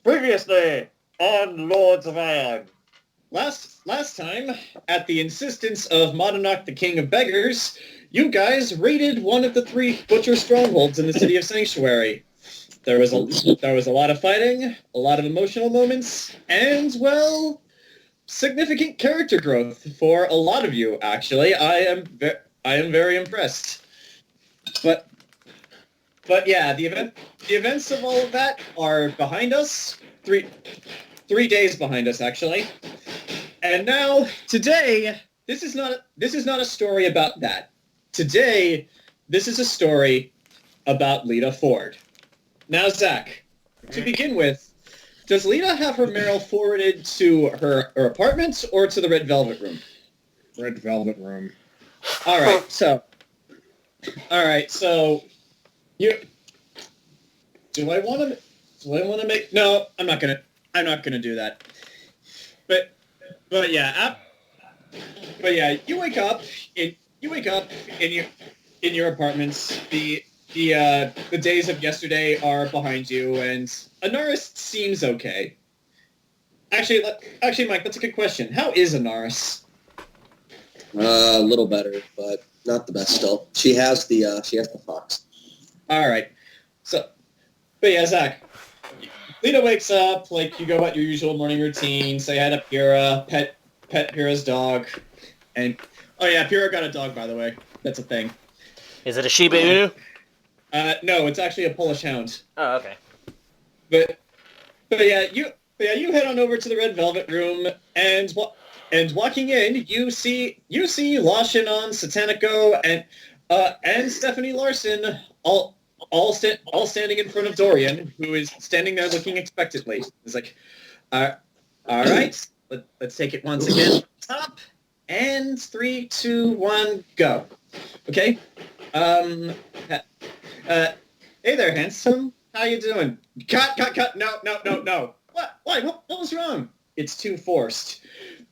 Previously on Lords of Aion. Last time, at the insistence of Monarch the King of Beggars, you guys raided one of the 3 butcher strongholds in the city of Sanctuary. There was a lot of fighting, a lot of emotional moments, and, well, significant character growth for a lot of you, actually. I am very impressed. But yeah, the events of all of that are behind us. 3 days behind us, actually. And now, today, this is not a story about that. Today, this is a story about Lita Ford. Now, Zach, to begin with, does Lita have her mail forwarded to her apartment or to the Red Velvet Room? Red Velvet Room. All right, so you. Do I want to make? No, I'm not gonna do that. But yeah, you wake up in your apartments. The days of yesterday are behind you, and Anaris seems okay. Actually, Mike, that's a good question. How is Anaris? A little better, but not the best still. She has the fox. All right. So, but yeah, Zach, Lita wakes up, like, you go about your usual morning routine, say hi to Pyrrha, pet Pyrrha's dog, and, oh yeah, Pyrrha got a dog, by the way. That's a thing. Is it a Shiba Inu? No, it's actually a Polish hound. Oh, okay. But yeah, you head on over to the Red Velvet Room, and walking in, you see Lashinon, Satanico, and Stephanie Larson all standing in front of Dorian, who is standing there looking expectantly. It's like, all right, let's take it once again. Top, and 3, 2, 1, go. Okay. Hey there, handsome. How you doing? Cut. No. What? Why? What was wrong? It's too forced.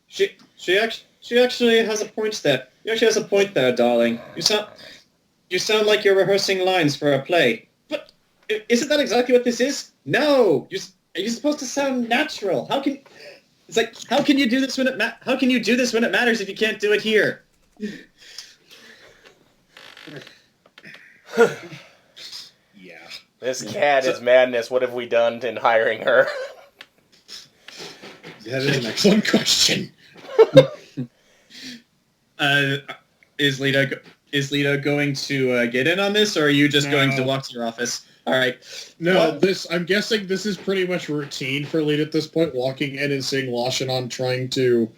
She actually has a point there. She actually has a point there, darling. You sound like you're rehearsing lines for a play. But isn't that exactly what this is? No, you're supposed to sound natural. How can you do this when it matters if you can't do it here? Yeah. This cat is madness. What have we done in hiring her? That is an excellent question. Is Lita going to get in on this, or are you just going to walk to your office? All right. No, I'm guessing this is pretty much routine for Lita at this point, walking in and seeing Lashinon trying to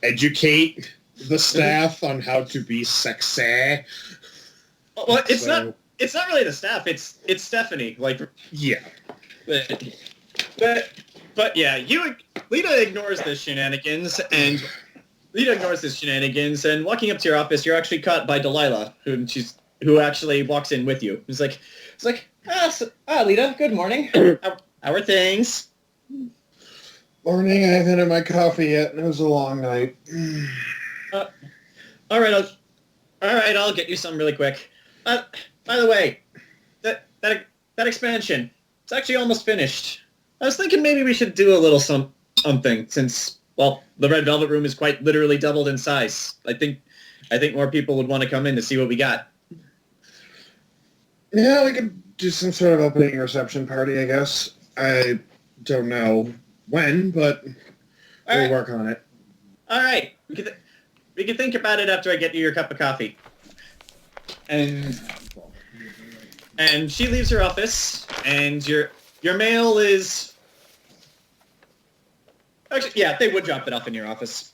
educate the staff on how to be sexy. Well, it's not really the staff. It's Stephanie. Like, yeah. But yeah, Lita ignores the shenanigans, and walking up to your office, you're actually caught by Delilah, who actually walks in with you. It's like, Lita, good morning. How are things? Morning, I haven't had my coffee yet, and it was a long night. All right, I'll get you some really quick. By the way, that expansion, it's actually almost finished. I was thinking maybe we should do a little something, since, well, the Red Velvet Room is quite literally doubled in size. I think more people would want to come in to see what we got. Yeah, we could do some sort of opening reception party, I guess. I don't know when, but we'll work on it. All right. We can think about it after I get you your cup of coffee. And she leaves her office, and your mail is... Actually, yeah, they would drop it off in your office.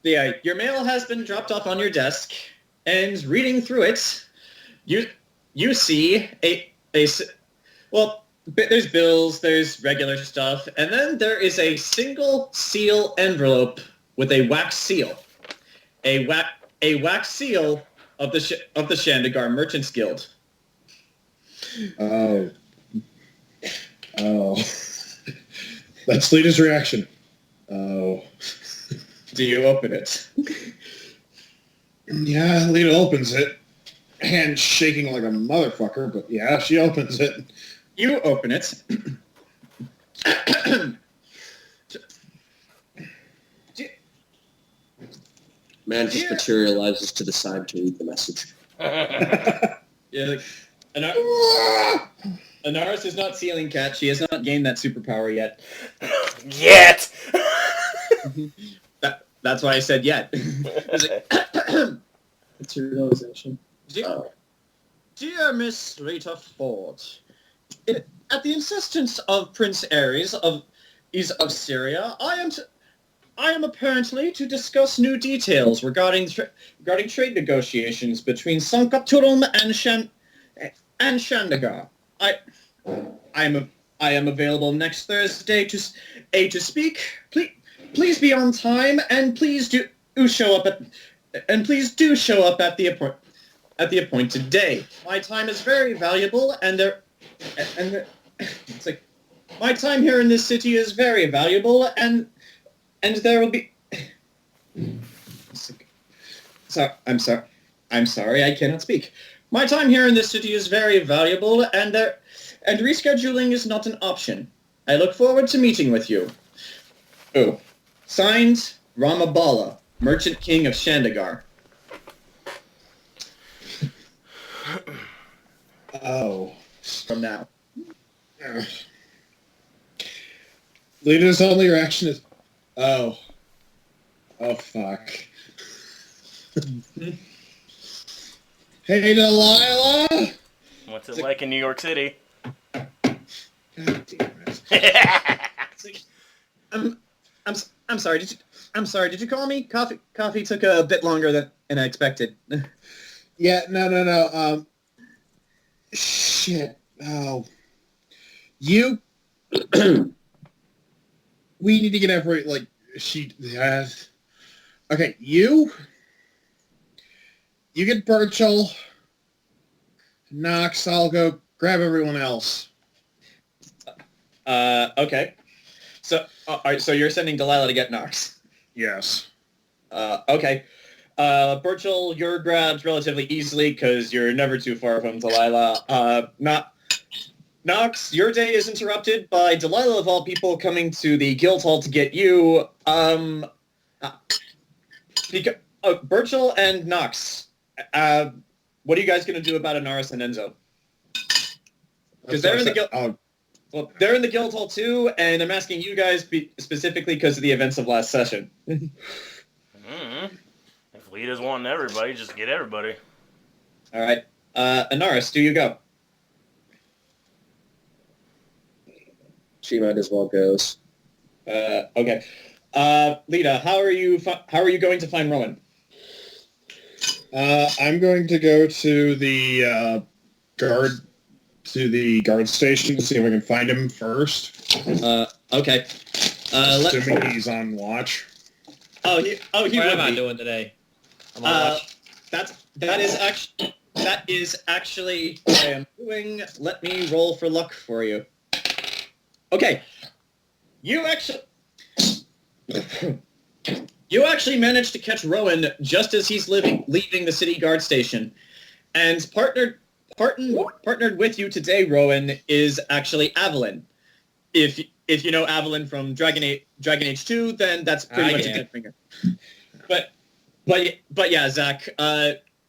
Yeah, your mail has been dropped off on your desk, and reading through it, you see well, there's bills, there's regular stuff, and then there is a single seal envelope with a wax seal. A wax seal of the Shandigar Merchants Guild. Oh. That's Lita's reaction. Oh. Do you open it? Yeah, Lita opens it. Hand shaking like a motherfucker, but yeah, she opens it. You open it. Man just materializes to the side to read the message. Yeah, Anaris is not Ceiling Cat. She has not gained that superpower yet. Yet! That's why I said yet. Materialization. Dear Miss Lita Ford, at the insistence of Prince Ares of Syria, I am apparently to discuss new details regarding trade negotiations between Sankaturum and Shandagar. I am available next Thursday to speak. Please be on time, and please do show up at the appointed day. My time is very valuable, it's like my time here in this city is very valuable, and there will be. I'm sorry, I cannot speak. My time here in this city is very valuable, and rescheduling is not an option. I look forward to meeting with you. Oh, signed, Ramabala, Merchant King of Shandagar. Oh. From now. Lita's only reaction is, oh. Oh, fuck. Hey, Delilah! What's it like in New York City? God damn it. I'm sorry. Did you call me? Coffee took a bit longer than I expected. Yeah, no. Shit. Oh. You... we need to get every, like, she has... Okay, you get Burchill. Knox, I'll go grab everyone else. Okay. So, all right, so you're sending Delilah to get Knox. Yes. Okay. Burchill, you're grabbed relatively easily because you're never too far from Delilah. Knox, your day is interrupted by Delilah of all people coming to the guild hall to get you. Burchill and Knox, what are you guys going to do about Anaris and Enzo? Because they're in the guild. Well, they're in the guild hall too, and I'm asking you guys specifically because of the events of last session. Mm-hmm. If Lita's wanting everybody, just get everybody. All right, Anaris, do you go? She might as well goes. Okay. Lita, how are you going to find Rowan? I'm going to go to the guard station to see if I can find him first. Okay. Assuming he's on watch. What am I doing today? I'm on watch. That is actually what I am doing. Let me roll for luck for you. Okay. You actually managed to catch Rowan just as he's leaving the city guard station, and partnered with you today, Rowan, is actually Avalon. If you know Avalon from Dragon Age 2, then that's pretty much a good finger. But yeah, Zach,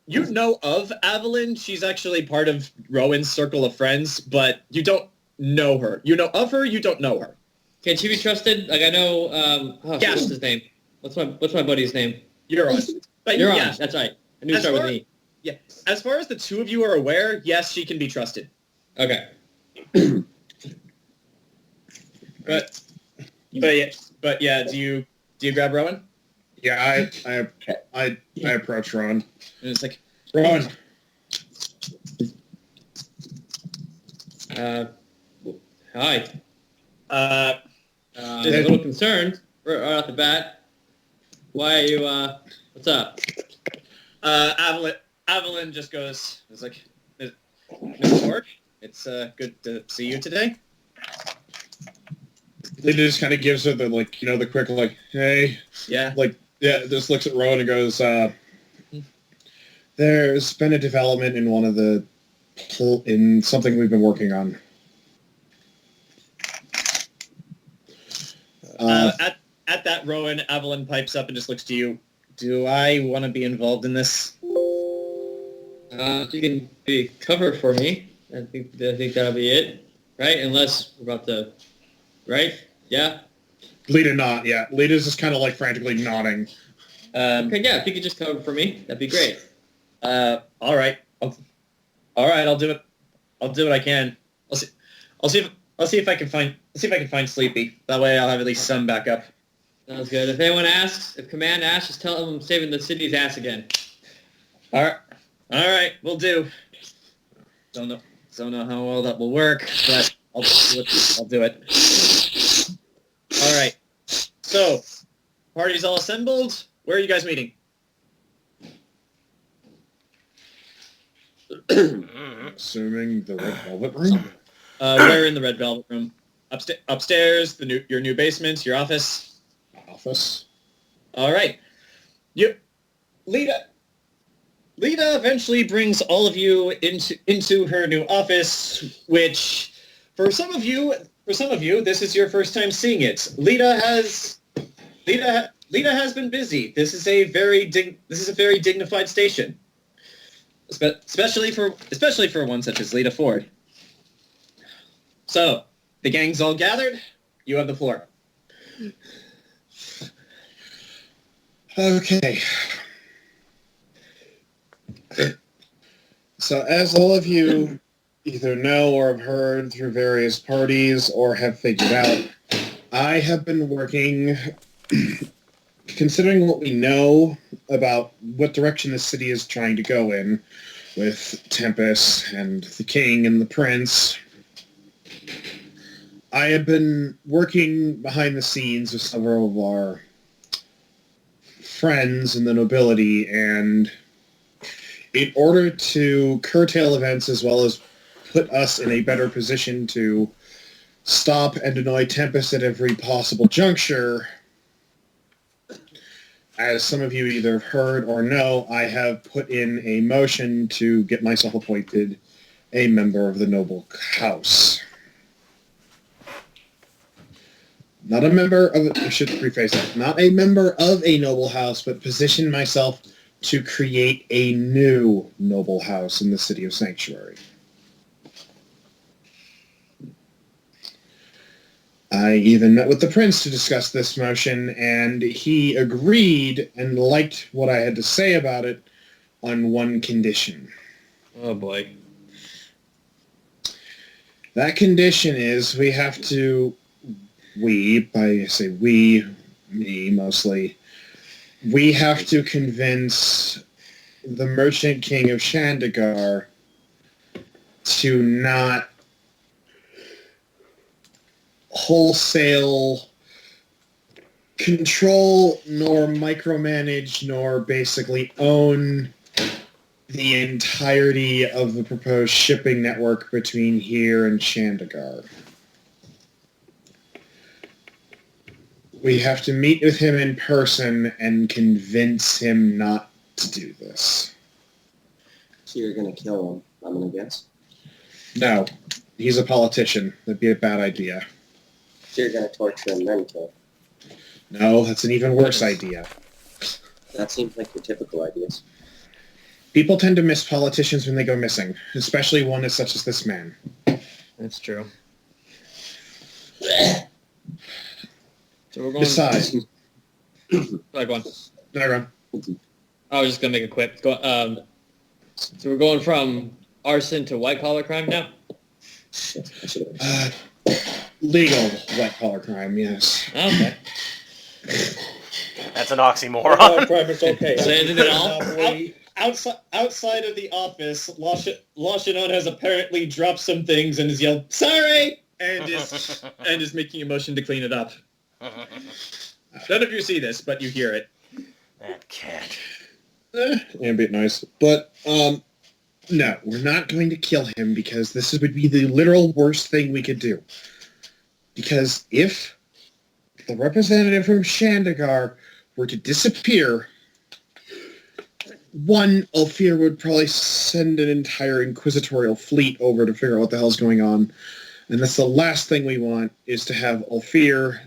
you know of Avalon. She's actually part of Rowan's circle of friends, but you don't know her. You know of her, you don't know her. Can she be trusted? Like, I know, what's his name? What's my buddy's name? Euron. Euron, yeah. That's right. I knew it started with me. Yeah. As far as the two of you are aware, yes, she can be trusted. Okay. But yeah, do you grab Rowan? Yeah, I approach Rowan. And it's like, Rowan. Hi. a little concerned right off the bat. Why are you, what's up? Avalon just goes, it's like, Mr. Work, it's good to see you today. Lita just kind of gives her the, like, you know, the quick, like, hey. Yeah. Like, yeah, just looks at Rowan and goes, there's been a development in in something we've been working on. At that, Rowan, Evelyn pipes up and just looks to you. Do I want to be involved in this? You can be cover for me. I think that'll be it, right? Unless we're about to, right? Yeah. Lita not yet. Lita's just kind of like frantically nodding. Okay, yeah. If you could just cover for me, that'd be great. All right. All right. I'll do it. I'll do what I can. I'll see if I can find Sleepy. That way, I'll have at least some backup. Sounds good. If anyone asks, if Command asks, just tell them I'm saving the city's ass again. All right. We'll do. Don't know how well that will work, but I'll do it. All right. So, party's all assembled. Where are you guys meeting? Assuming the Red Velvet Room? We're in the Red Velvet Room. Upstairs, your new basement, your office. Office. All right. Lita eventually brings all of you into her new office, which for some of you, this is your first time seeing it. Lita has been busy. This is a very dignified station, especially for one such as Lita Ford. So the gang's all gathered. You have the floor. Okay. So as all of you either know or have heard through various parties or have figured out, I have been working, considering what we know about what direction the city is trying to go in, with Tempest and the King and the Prince. I have been working behind the scenes with several of our friends in the nobility, and in order to curtail events as well as put us in a better position to stop and annoy Tempest at every possible juncture, as some of you either have heard or know, I have put in a motion to get myself appointed a member of the noble house. Not a member of, I should rephrase that, not a member of a noble house, but position myself to create a new noble house in the city of Sanctuary. I even met with the prince to discuss this motion, and he agreed and liked what I had to say about it on one condition. Oh boy. That condition is we have to, I say we, me mostly, we have to convince the Merchant King of Shandagar to not wholesale control nor micromanage nor basically own the entirety of the proposed shipping network between here and Shandagar. We have to meet with him in person and convince him not to do this. So you're going to kill him, I'm going to guess? No. He's a politician. That'd be a bad idea. So you're going to torture him then kill him? No, that's an even worse idea. That seems like your typical ideas. People tend to miss politicians when they go missing, especially one as such as this man. That's true. So we're going. Besides, Like one. no, go on. I was just gonna make a quip. So we're going from arson to white collar crime now. Shit, I should have... Legal white-collar crime, yes. Okay. That's an oxymoron. Crime is okay. So ended it all. Outside of the office, Lashinon has apparently dropped some things and has yelled, "Sorry!" and is making a motion to clean it up. None of you see this, but you hear it. That cat. Ambient noise. But, no, we're not going to kill him because this would be the literal worst thing we could do. Because if the representative from Shandagar were to disappear, one, Ulfir would probably send an entire inquisitorial fleet over to figure out what the hell's going on. And that's the last thing we want, is to have Ulfir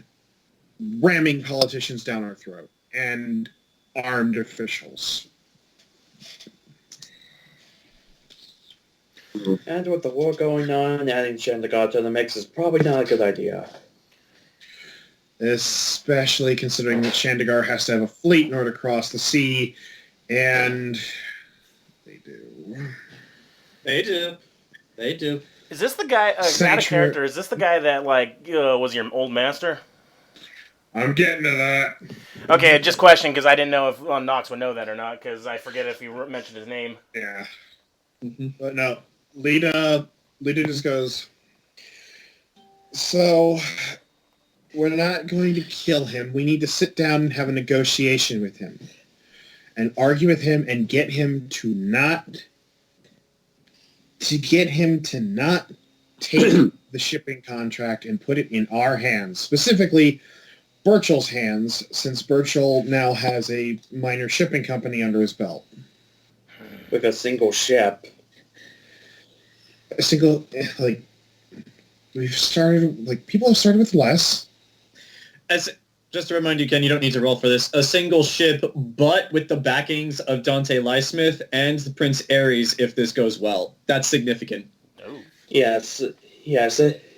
ramming politicians down our throat and armed officials. And with the war going on, adding Shandagar to the mix is probably not a good idea. Especially considering that Shandagar has to have a fleet in order to cross the sea, and they do. They do. Is this the guy, not a character, is this the guy that, was your old master? I'm getting to that. Okay, just question, because I didn't know if Nox would know that or not, because I forget if you mentioned his name. Yeah. Mm-hmm. But no, Lita just goes, so we're not going to kill him. We need to sit down and have a negotiation with him and argue with him and get him to not take the shipping contract and put it in our hands, specifically Burchill's hands, since Burchill now has a minor shipping company under his belt. With a single ship. People have started with less. Just to remind you, Ken, you don't need to roll for this. A single ship, but with the backings of Dante Lysmith and the Prince Ares if this goes well. That's significant. Oh. Yes.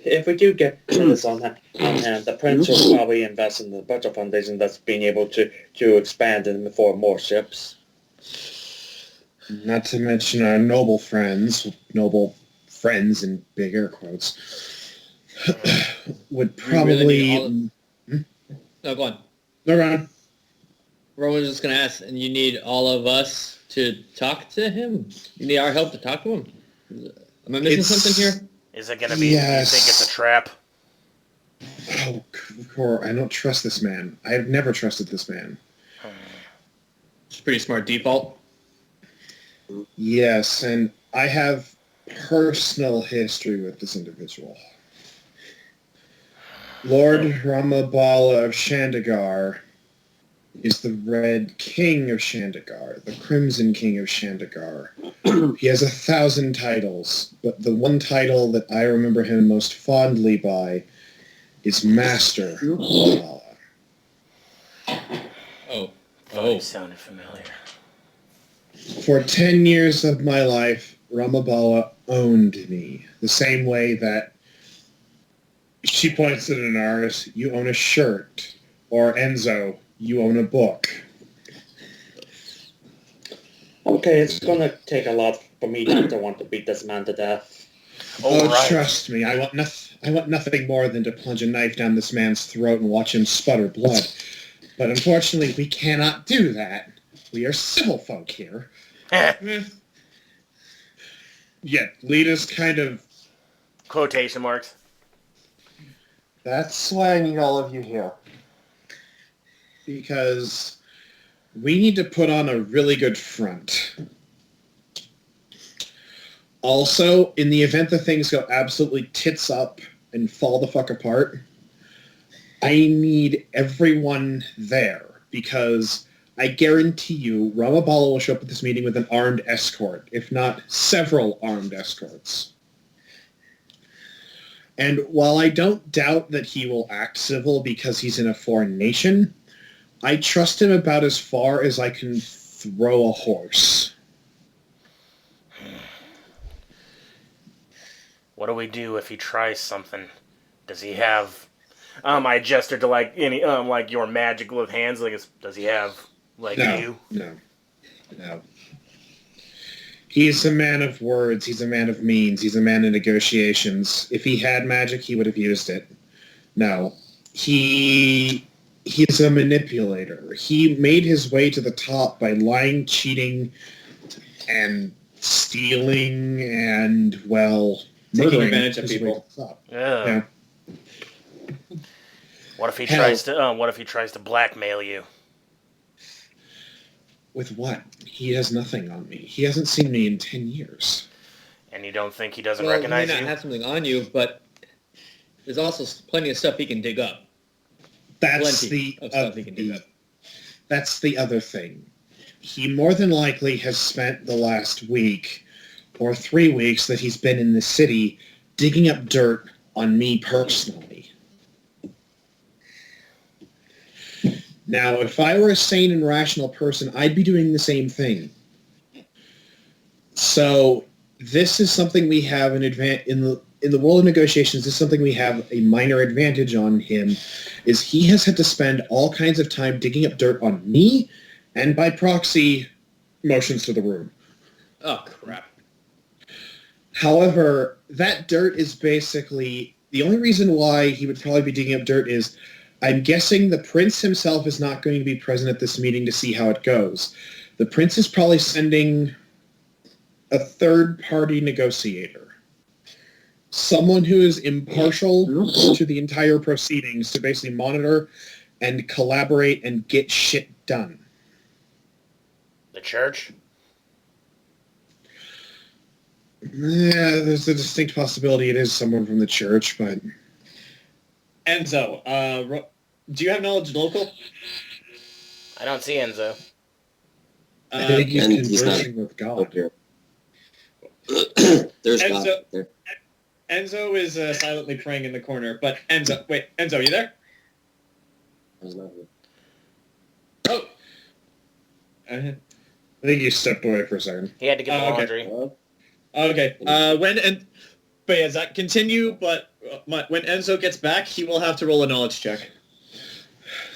If we do get this on hand, the Prince will probably invest in the Burchill Foundation that's being able to expand and afford more ships. Not to mention our noble friends in big air quotes, would probably... No, go on. No, Ron. Rowan's just going to ask, and you need all of us to talk to him? You need our help to talk to him? Am I missing something here? Is it going to be, Yes. do you think it's a trap? Oh, Cor, I don't trust this man. I have never trusted this man. It's a pretty smart default. Yes, and I have personal history with this individual. Lord Ramabala of Shandagar is the Red King of Shandagar, the Crimson King of Shandagar. He has 1,000 titles, but the one title that I remember him most fondly by is Master Ramabala. Oh. It sounded familiar. For 10 years of my life, Ramabala owned me, the same way that she points at Anaris, you own a shirt, or Enzo, you own a book. Okay, it's gonna take a lot for me not to want to beat this man to death. Oh, right. Trust me, I want nothing more than to plunge a knife down this man's throat and watch him sputter blood. But unfortunately, we cannot do that. We are civil folk here. Yet, Lita's kind of... Quotation marks. That's why I need all of you here. Because we need to put on a really good front. Also, in the event that things go absolutely tits up and fall the fuck apart, I need everyone there, because I guarantee you Ramabala will show up at this meeting with an armed escort, if not several armed escorts. And while I don't doubt that he will act civil because he's in a foreign nation, I trust him about as far as I can throw a horse. What do we do if he tries something? Does he have... I gestured to, any, your magic with hands. Does he have, you? No. He's a man of words. He's a man of means. He's a man of negotiations. If he had magic, he would have used it. No. He's a manipulator. He made his way to the top by lying, cheating, and stealing, and, taking murdering advantage of his way people. to the top. Yeah. What if he tries to blackmail you? With what? He has nothing on me. He hasn't seen me in 10 years. And you don't think he doesn't He recognize may not you? have something on you, but there's also plenty of stuff he can dig up. That's Plenty of stuff he can dig up. That's the other thing. He more than likely has spent the last week or 3 weeks that he's been in the city digging up dirt on me personally. Now, if I were a sane and rational person, I'd be doing the same thing. So this is something we have in the world of negotiations. This is something we have a minor advantage on him, is he has had to spend all kinds of time digging up dirt on me, and by proxy, motions to the room. Oh, crap. However, that dirt is basically... The only reason why he would probably be digging up dirt is, I'm guessing the prince himself is not going to be present at this meeting to see how it goes. The prince is probably sending a third-party negotiator. Someone who is impartial to the entire proceedings to basically monitor and collaborate and get shit done. The church? Yeah, there's a distinct possibility it is someone from the church, but... Enzo, do you have knowledge local? I don't see Enzo. I think he's and he's conversing with God. There's Enzo- God there. Enzo is silently praying in the corner, but Enzo, you there? There's not here. Oh. I think he stepped away for a second. He had to get the okay. laundry. Okay. But yeah, Zach, continue. But when Enzo gets back, he will have to roll a knowledge check.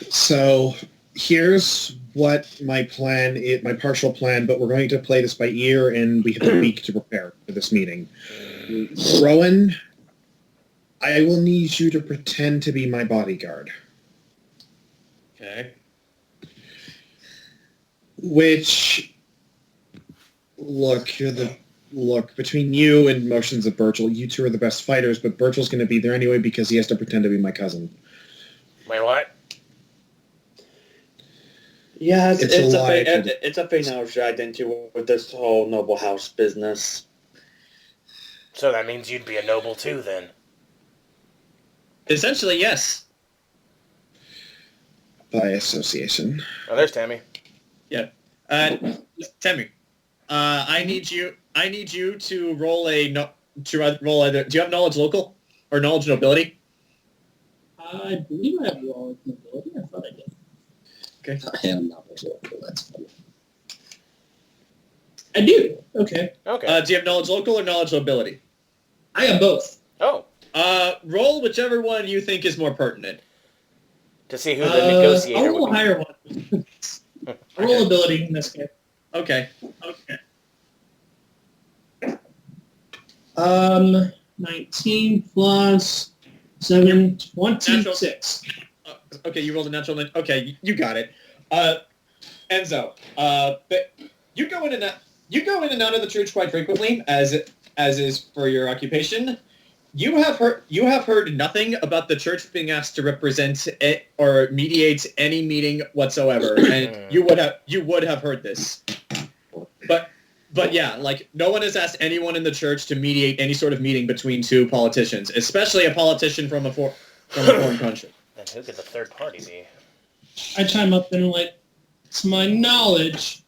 So here's what my plan is, my partial plan, but we're going to play this by ear, and we have a week to prepare for this meeting. Rowan, I will need you to pretend to be my bodyguard. Okay. Which, look, between you and Motions of Burchill, you two are the best fighters, but Burchill's going to be there anyway because he has to pretend to be my cousin. Wait, what? Yeah, it's a thing now identity with this whole noble house business. So that means you'd be a noble too, then. Essentially, yes. By association. Oh, there's Temme. Yeah. Temme, I need you to roll roll either. Do you have knowledge local or knowledge nobility? I believe I have knowledge nobility. I thought I did. Okay. I am not sure. That's funny. I do. Okay. Okay. Do you have knowledge local or knowledge nobility? I have both. Oh, Roll whichever one you think is more pertinent. to see who the negotiator I'll roll would a be. higher one. I'll roll ability in this case. Okay. 19 plus 7, 26. Okay, you rolled a natural. Okay, you got it. Enzo, but you go in and out of the church quite frequently, as is for your occupation. You have heard nothing about the church being asked to represent it or mediate any meeting whatsoever, and you would have heard this. But yeah, like no one has asked anyone in the church to mediate any sort of meeting between two politicians, especially a politician from a foreign country. And who could the third party be? I chime up and to my knowledge,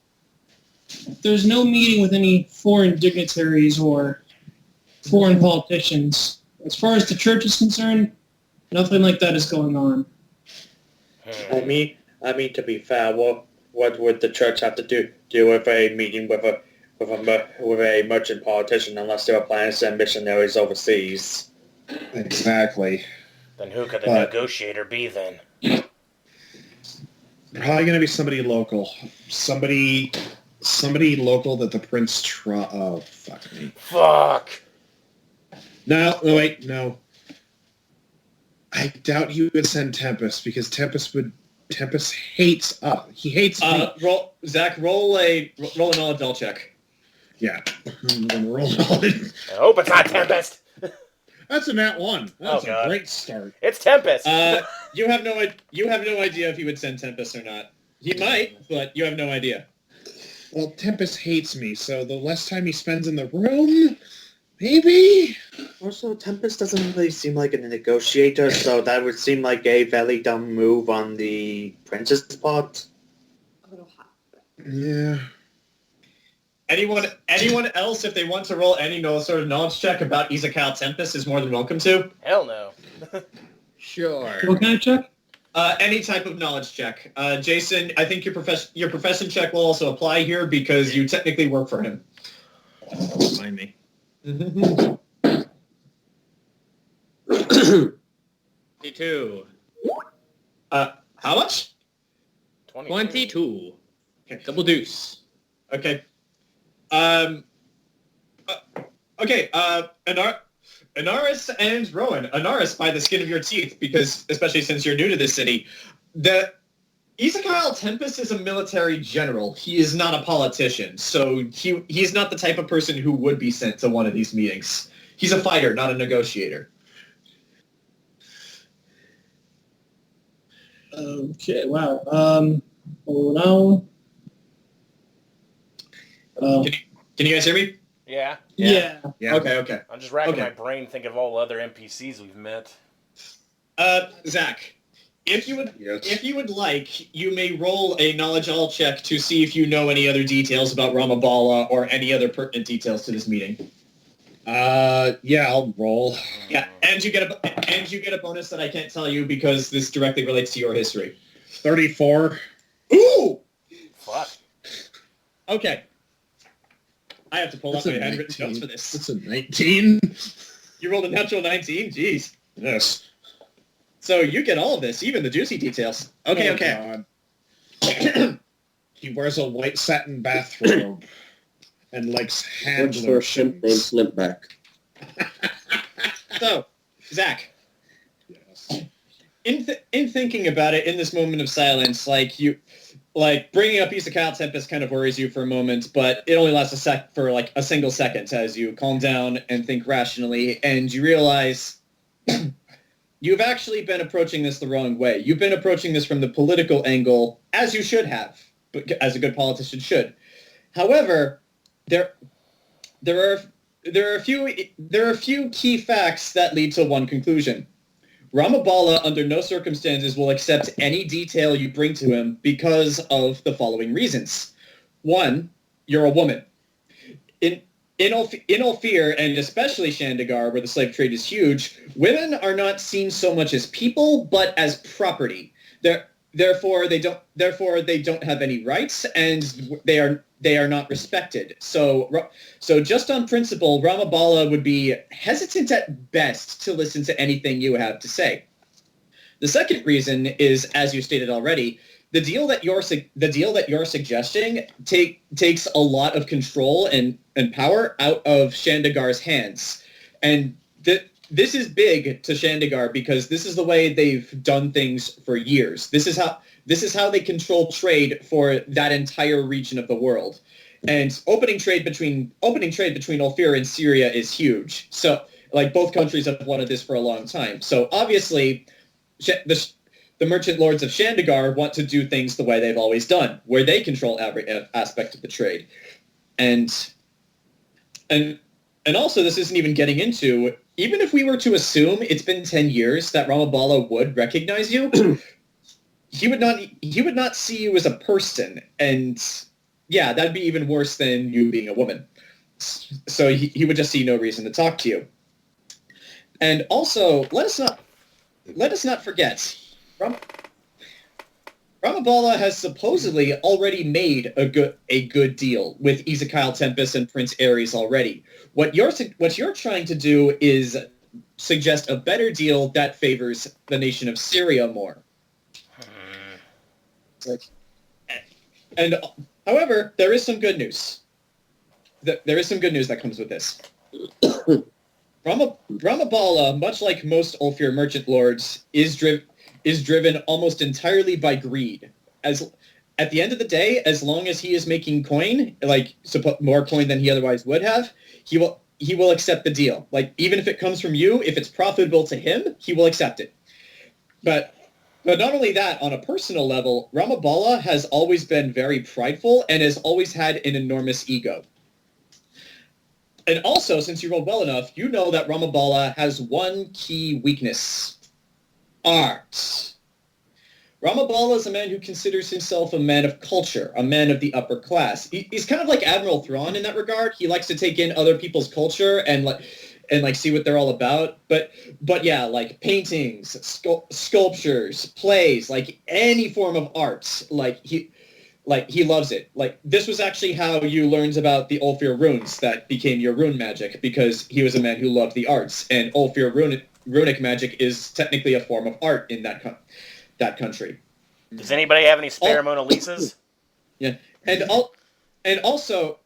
there's no meeting with any foreign dignitaries or foreign politicians. As far as the church is concerned, nothing like that is going on. I mean, to be fair, what would the church have to do with a meeting with a merchant politician unless they were planning to send missionaries overseas? Exactly. Then who could the negotiator be then? Probably going to be somebody local. Somebody local that the prince oh, fuck me. Fuck! No. I doubt he would send Tempest, because Tempest hates us. He hates me. Roll a knowledge check. Yeah. I'm going to roll knowledge. I hope it's not Tempest! That's a nat 1. That's a great start. It's Tempest! You have no idea if he would send Tempest or not. He might, but you have no idea. Well, Tempest hates me, so the less time he spends in the room, maybe? Also, Tempest doesn't really seem like a negotiator, so that would seem like a very dumb move on the prince's part. Yeah. Anyone else, if they want to roll any sort of knowledge check about Izakal Tempest, is more than welcome to. Hell no. What kind of check? Any type of knowledge check. Jayson, I think your profession check will also apply here because you technically work for him. Remind me. 22. How much? 22. Okay. Double deuce. Okay. Okay. Anaris and Rowan. Anaris by the skin of your teeth, because especially since you're new to this city, the Aasimar Tempest is a military general. He is not a politician, so he's not the type of person who would be sent to one of these meetings. He's a fighter, not a negotiator. Okay, wow. Hold on. Can you guys hear me? Yeah. Yeah. Yeah. Okay. I'm just racking Okay. my brain thinking of all the other NPCs we've met. Zach, if you would, Yes. if you would like, you may roll a knowledge all check to see if you know any other details about Ramabala or any other pertinent details to this meeting. Yeah, I'll roll. Yeah, and you get a bonus that I can't tell you because this directly relates to your history. 34. Ooh. Fuck. Okay. I have to pull That's up a my handwritten 19. notes for this. That's a 19. You rolled a natural 19? Jeez. Yes. So you get all of this, even the juicy details. Okay, Oh, okay. God. He wears a white satin bathrobe and likes hand Works for a shrimp named lotions. Slimpback. So, Zach, Yes. in thinking about it, in this moment of silence, bringing up Aasimar Tempest kind of worries you for a moment, but it only lasts a single second as you calm down and think rationally, and you realize you've actually been approaching this the wrong way. You've been approaching this from the political angle, as you should have, but as a good politician should. However, there are a few key facts that lead to one conclusion. Ramabala, under no circumstances, will accept any detail you bring to him because of the following reasons. One, you're a woman. In Ulfir, and especially Shandagar, where the slave trade is huge, women are not seen so much as people, but as property. Therefore, they don't have any rights, and they are not respected. So just on principle, Ramabala would be hesitant at best to listen to anything you have to say. The second reason is, as you stated already, the deal that you're suggesting takes a lot of control and power out of Shandagar's hands, and this is big to Shandagar because this is the way they've done things for years. This is how they control trade for that entire region of the world. And opening trade between Ulfir and Syria is huge. So, both countries have wanted this for a long time. So, obviously, the merchant lords of Shandagar want to do things the way they've always done, where they control every aspect of the trade. And also, this isn't even getting into, even if we were to assume it's been 10 years that Ramabala would recognize you, he would not see you as a person, and yeah, that'd be even worse than you being a woman. So he would just see no reason to talk to you. And also, let us not forget, Ramabala has supposedly already made a good deal with Aasimar Tempest and Prince Ares already. What you're trying to do is suggest a better deal that favors the nation of Syria more. And however, there is some good news. There is some good news that comes with this. Ramabala, much like most Ulfir merchant lords, is driven almost entirely by greed. At the end of the day, as long as he is making coin, more coin than he otherwise would have, he will accept the deal. Even if it comes from you, if it's profitable to him, he will accept it. But not only that, on a personal level, Ramabala has always been very prideful and has always had an enormous ego. And also, since you rolled well enough, you know that Ramabala has one key weakness. Art. Ramabala is a man who considers himself a man of culture, a man of the upper class. He's kind of like Admiral Thrawn in that regard. He likes to take in other people's culture and and like see what they're all about. But yeah, like paintings, sculptures, plays, like any form of art, he loves it. Like this was actually how you learned about the Ulfir runes that became your rune magic, because he was a man who loved the arts, and Ulfir runic magic is technically a form of art in that country. Does anybody have any spare Mona Lisas? Yeah, and also,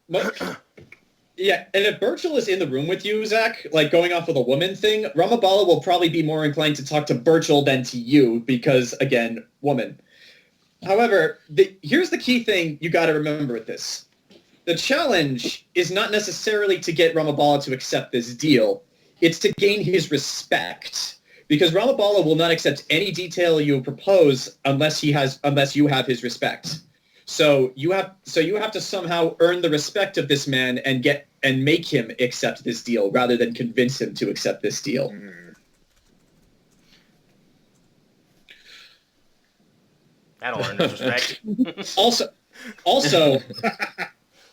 yeah, and if Burchill is in the room with you, Zach, like going off of the woman thing, Ramabala will probably be more inclined to talk to Burchill than to you because, again, woman. However, here's the key thing you got to remember with this. The challenge is not necessarily to get Ramabala to accept this deal. It's to gain his respect. Because Ramabala will not accept any detail you propose unless you have his respect. So you have to somehow earn the respect of this man and make him accept this deal rather than convince him to accept this deal. That'll earn his respect.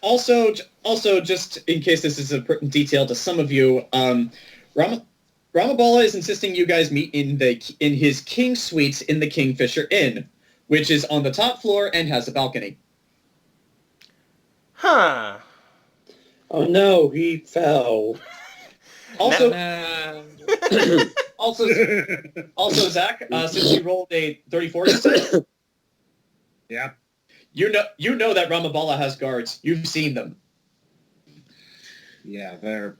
Also, just in case this is a pertinent detail to some of you, Ramabala is insisting you guys meet in his king suite in the Kingfisher Inn, which is on the top floor and has a balcony. Huh. Oh no, he fell. Also, Nah. also, Zach, since you rolled a 34 instead, Yeah. you know that Ramabala has guards. You've seen them. Yeah, they're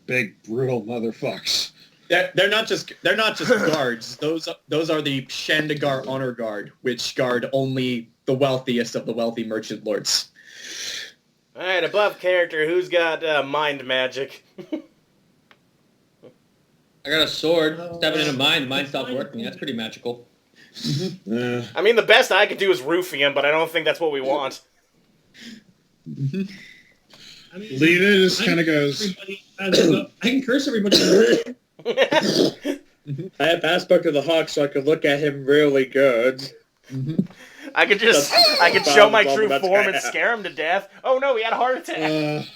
big, brutal motherfuckers. They're not just guards. Those are the Shandagar Honor Guard, which guard only the wealthiest of the wealthy merchant lords. All right, above character, who's got mind magic? I got a sword. Stepping into mine. Mine stopped working. That's pretty magical. I mean, the best I could do is roofie him, but I don't think that's what we want. I mean, Lita just kind of goes... I can curse everybody. I have aspect of the hawk, so I could look at him really good. I could show my true form and scare him to death. Oh no, he had a heart attack.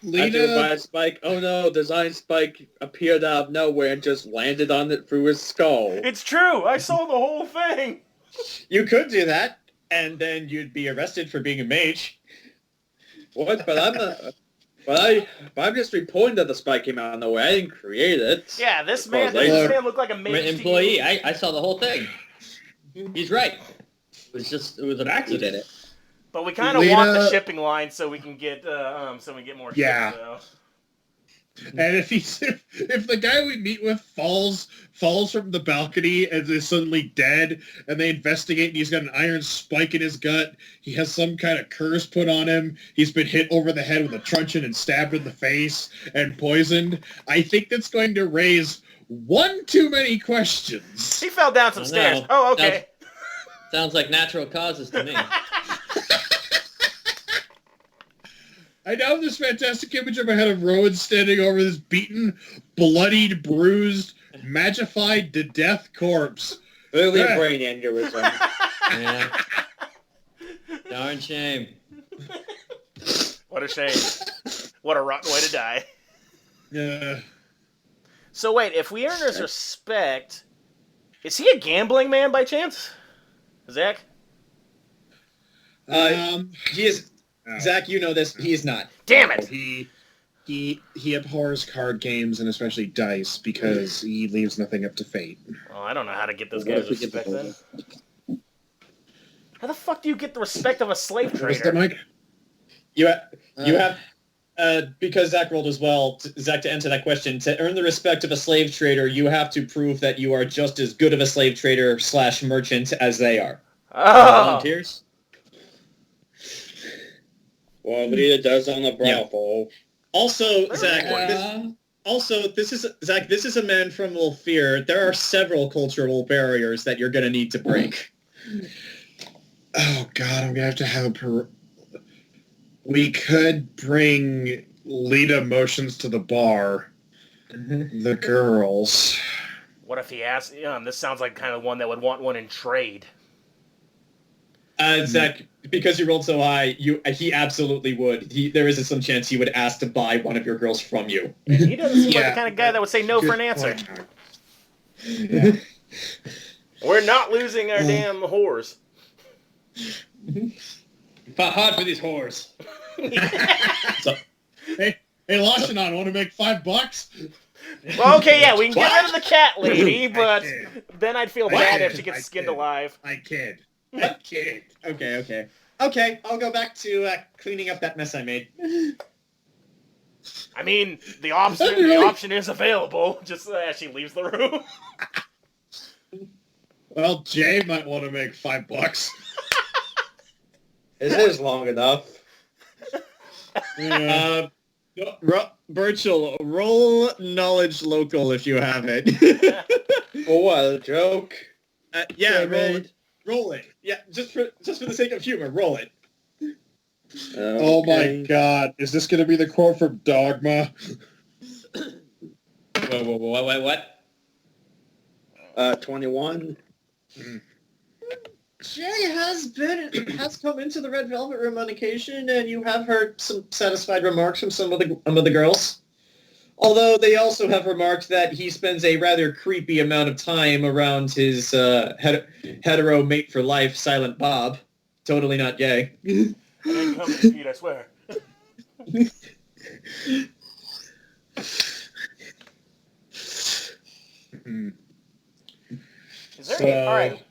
I do Lita... by spike. Oh no, Design Spike appeared out of nowhere and just landed on it through his skull. It's true. I saw the whole thing. You could do that, and then you'd be arrested for being a mage. What? I'm just reporting that the spike came out of nowhere. I didn't create it. Yeah, this Well, man looked like a I'm mage. an employee. I saw the whole thing. He's right. It was an You accident. did it. But we kind of Lita- want the shipping line so we can get more. Yeah. Ships, though. And if the guy we meet with falls from the balcony and is suddenly dead, and they investigate and he's got an iron spike in his gut, he has some kind of curse put on him, he's been hit over the head with a truncheon and stabbed in the face and poisoned, I think that's going to raise one too many questions. He fell down some stairs. No. Oh, okay. Sounds like natural causes to me. I now have this fantastic image in my head of Rowan standing over this beaten, bloodied, bruised, magified to death corpse. Literally Yeah. a brain aneurysm. Yeah. Darn shame. What a shame. What a rotten way to die. Yeah. So wait, if we earn his respect, is he a gambling man by chance? Zach? He is. Oh. Zach, you know this. He is not. Damn it! He abhors card games and especially dice because he leaves nothing up to fate. Oh, I don't know how to get those What guys if we get respect the then. How the fuck do you get the respect of a slave What's that, trader? Mike? You have because Zach rolled as well. Zach, to answer that question, to earn the respect of a slave trader, you have to prove that you are just as good of a slave trader / merchant as they are. Oh! Volunteers? Well, Lita does on the brothel. Also, Zach, Yeah. this is a man from Ulfir. There are several cultural barriers that you're going to need to break. Oh God, I'm gonna have to we could bring Lita motions to the bar. The girls. What if he asks... this sounds like kind of one that would want one in trade. Zach, because you rolled so high, he absolutely would. There is some chance he would ask to buy one of your girls from you. And he doesn't seem like Yeah. the kind of guy that would say no for an Good answer. point. Yeah. We're not losing our damn whores. Fought hard for these whores. Hey, Lashanon, want to make $5? Well, okay, yeah, we can get rid of the cat lady, but kid. then I'd feel I bad kid, if she gets I skinned kid. alive. I kid. Okay. I'll go back to cleaning up that mess I made. I mean, the option is available, just as she leaves the room. Well, Jay might want to make $5. It is long enough. Yeah. Burchill, roll knowledge local if you have it. For what, a joke? Yeah, David. roll it. Yeah, just for the sake of humor, roll it. Oh my god. Is this going to be the quote from Dogma? What? 21. Jay has come into the Red Velvet Room on occasion, and you have heard some satisfied remarks from some of the girls. Although they also have remarked that he spends a rather creepy amount of time around his hetero mate for life, Silent Bob. Totally not gay. I didn't come to repeat, I swear. Is there any... Alright.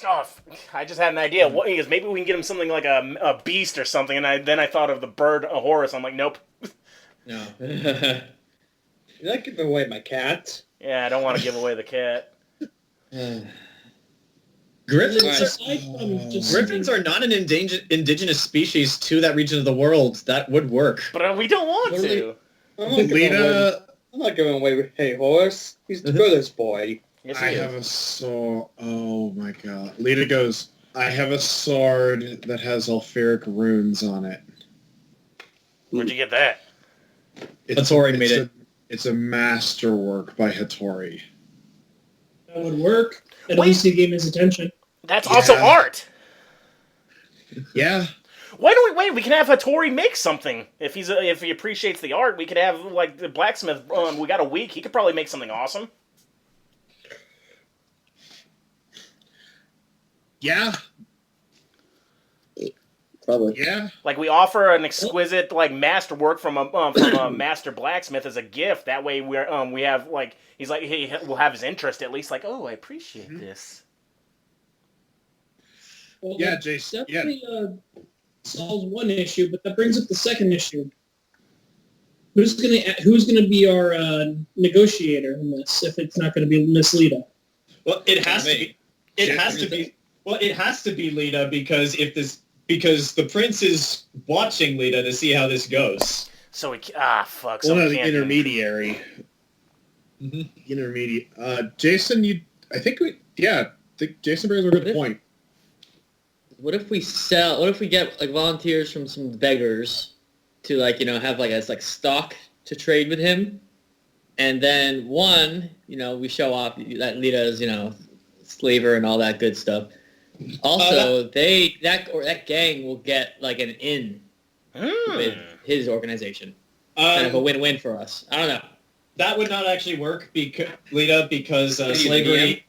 Oh, I just had an idea. What is maybe we can get him something like a beast or something, and then I thought of the bird, a Horus. I'm like, nope. No. You're not giving away my cat. Yeah, I don't want to give away the cat. Griffins are not an indigenous species to that region of the world. That would work. But we don't want to. Lita, I'm not giving away Hey Horse. He's the brother's boy. Yes, I he have is. a sword. Oh my god. Lita goes, I have a sword that has sulfuric runes on it. Where'd you get that? Hattori made it. It's a masterwork by Hattori. That would work. At Wait. least he gave his attention. That's also Yeah. art. Yeah. Why don't we wait? We can have Hattori make something. If he appreciates the art, we could have like the blacksmith. We got a week. He could probably make something awesome. Yeah. Probably. Yeah. Like we offer an exquisite like masterwork from a master blacksmith as a gift. That way we have like he's like we'll have his interest at least. Like, oh, I appreciate this. Well, Yeah, that Jason. Yeah. definitely solves one issue, but that brings up the second issue. Who's gonna be our negotiator in this? If it's not gonna be Miss Lita. Well, it has to be. It has to be. Well, it has to be Lita because the prince is watching Lita to see how this goes. So fuck. So Well, no, we the can't intermediary. Intermediate. Jason, I think Jason brings a good point. What if we get like volunteers from some beggars to like, have like as like stock to trade with him, and then we show off that Lita's, slaver and all that good stuff. Also, that gang will get like an in with his organization. Kind of a win-win for us. I don't know. That would not actually work, because slavery.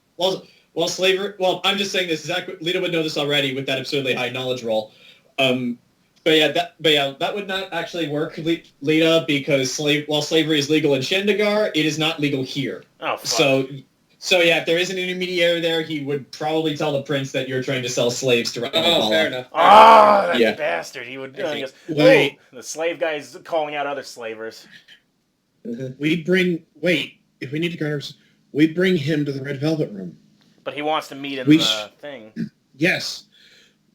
Slavery. Well, I'm just saying this. Lita would know this already with that absurdly high knowledge roll. That would not actually work, Lita, because while slavery is legal in Shendigar, it is not legal here. Oh, fuck. So yeah, if there is an intermediary there, he would probably tell the prince that you're trying to sell slaves to Ramabala. Oh, fair enough. That Yeah. bastard. He would. Wait. The slave guy's calling out other slavers. If we need to go, we bring him to the Red Velvet Room. But he wants to meet in the thing. Yes.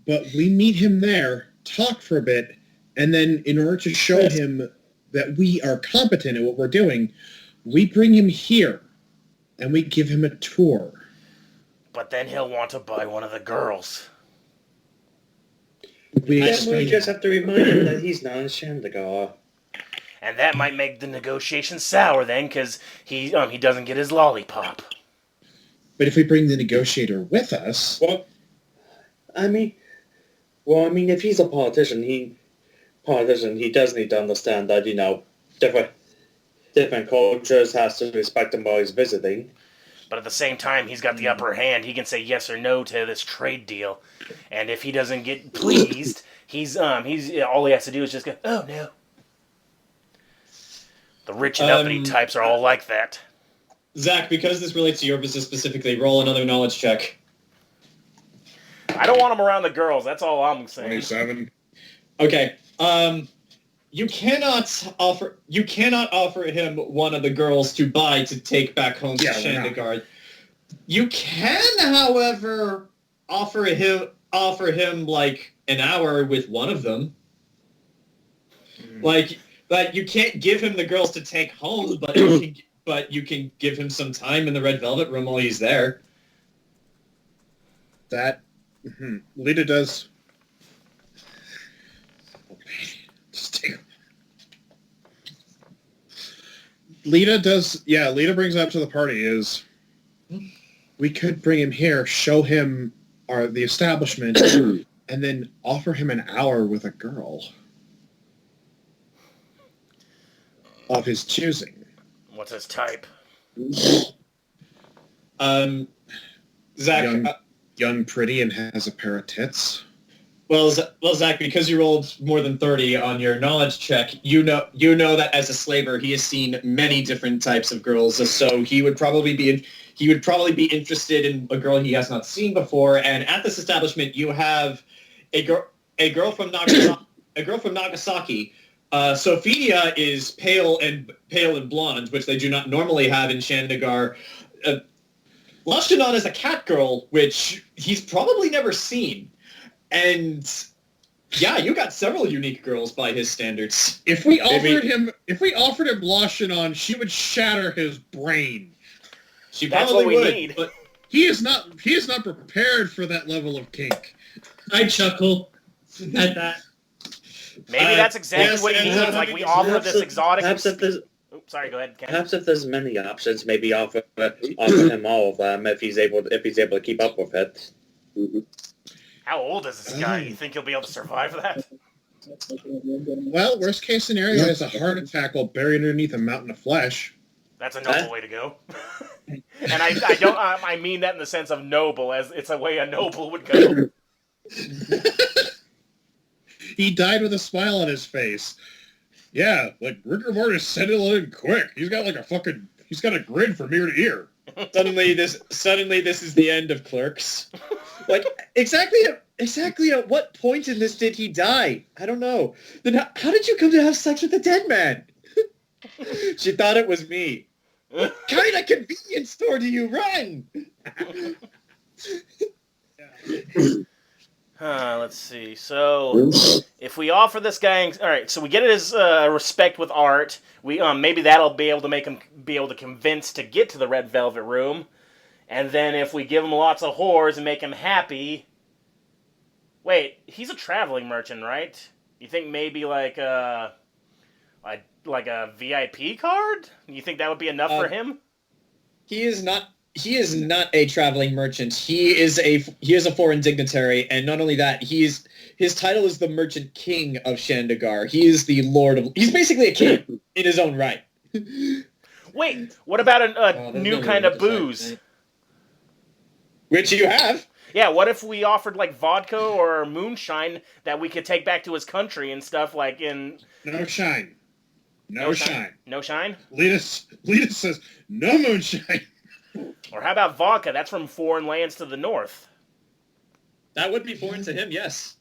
But we meet him there, talk for a bit, and then in order to show him that we are competent at what we're doing, we bring him here, and we give him a tour. But then he'll want to buy one of the girls. We We just have to remind him that he's not in Shandagar. And that might make the negotiation sour then, because he doesn't get his lollipop. But if we bring the negotiator with us... Well, I mean, Well, I mean, if he's a politician, he does need to understand that, different cultures has to respect him while he's visiting. But at the same time, he's got the upper hand. He can say yes or no to this trade deal. And if he doesn't get pleased, he's all he has to do is just go, oh no. The rich and uppity types are all like that. Zach, because this relates to your business specifically, roll another knowledge check. I don't want him around the girls. That's all I'm saying. 27. Okay. You cannot offer him one of the girls to buy to take back home to Shandegard. You can, however, offer him like an hour with one of them. Like you can't give him the girls to take home, but you can give him some time in the Red Velvet Room while he's there. That Lita does. Just take. Lita does. Yeah, Lita brings up to the party is we could bring him here, show him the establishment, and then offer him an hour with a girl of his choosing. What's his type? Zach, young, pretty, and has a pair of tits. Well, Zach, because you rolled more than 30 on your knowledge check, you know that as a slaver, he has seen many different types of girls. So he would probably be interested in a girl he has not seen before. And at this establishment, you have a girl from Nagasaki. Sophia is pale and blonde, which they do not normally have in Shandegar. Lushanon is a cat girl, which he's probably never seen. And yeah, you got several unique girls by his standards. If we offered him Lushanon, she would shatter his brain. She That's probably what we would, need. but He is not prepared for that level of kink. I chuckle at that. Maybe that's exactly yes, what he and needs. Like we offer this exotic. Perhaps if there's Oops, sorry, go ahead, Ken. perhaps if there's many options, maybe offer him all of them if he's able to keep up with it. How old is this guy? You think he'll be able to survive that? Well, worst case scenario is a heart attack while buried underneath a mountain of flesh. That's a noble way to go. And I mean that in the sense of noble, as it's a way a noble would go. He died with a smile on his face. Yeah, like rigor mortis settled in quick. He's got a grin from ear to ear. suddenly this is the end of Clerks. Like exactly at what point in this did he die? I don't know. Then how did you come to have sex with a dead man? She thought it was me. What kind of convenience store do you run? Let's see. So, if we offer this guy, all right. So we get his respect with art. We maybe that'll be able to make him be able to convince to get to the Red Velvet Room, and then if we give him lots of whores and make him happy. Wait, he's a traveling merchant, right? You think maybe like a VIP card? You think that would be enough for him? He is not a traveling merchant. He is a foreign dignitary, and not only that, his title is the Merchant King of Shandegar. He is the Lord of. He's basically a king in his own right. Wait, what about a new kind of booze? Which you have. Yeah, what if we offered like vodka or moonshine that we could take back to his country and stuff like in... No shine. No shine. No shine? Lita says, no moonshine. Or how about vodka? That's from foreign lands to the north. That would be foreign to him, yes.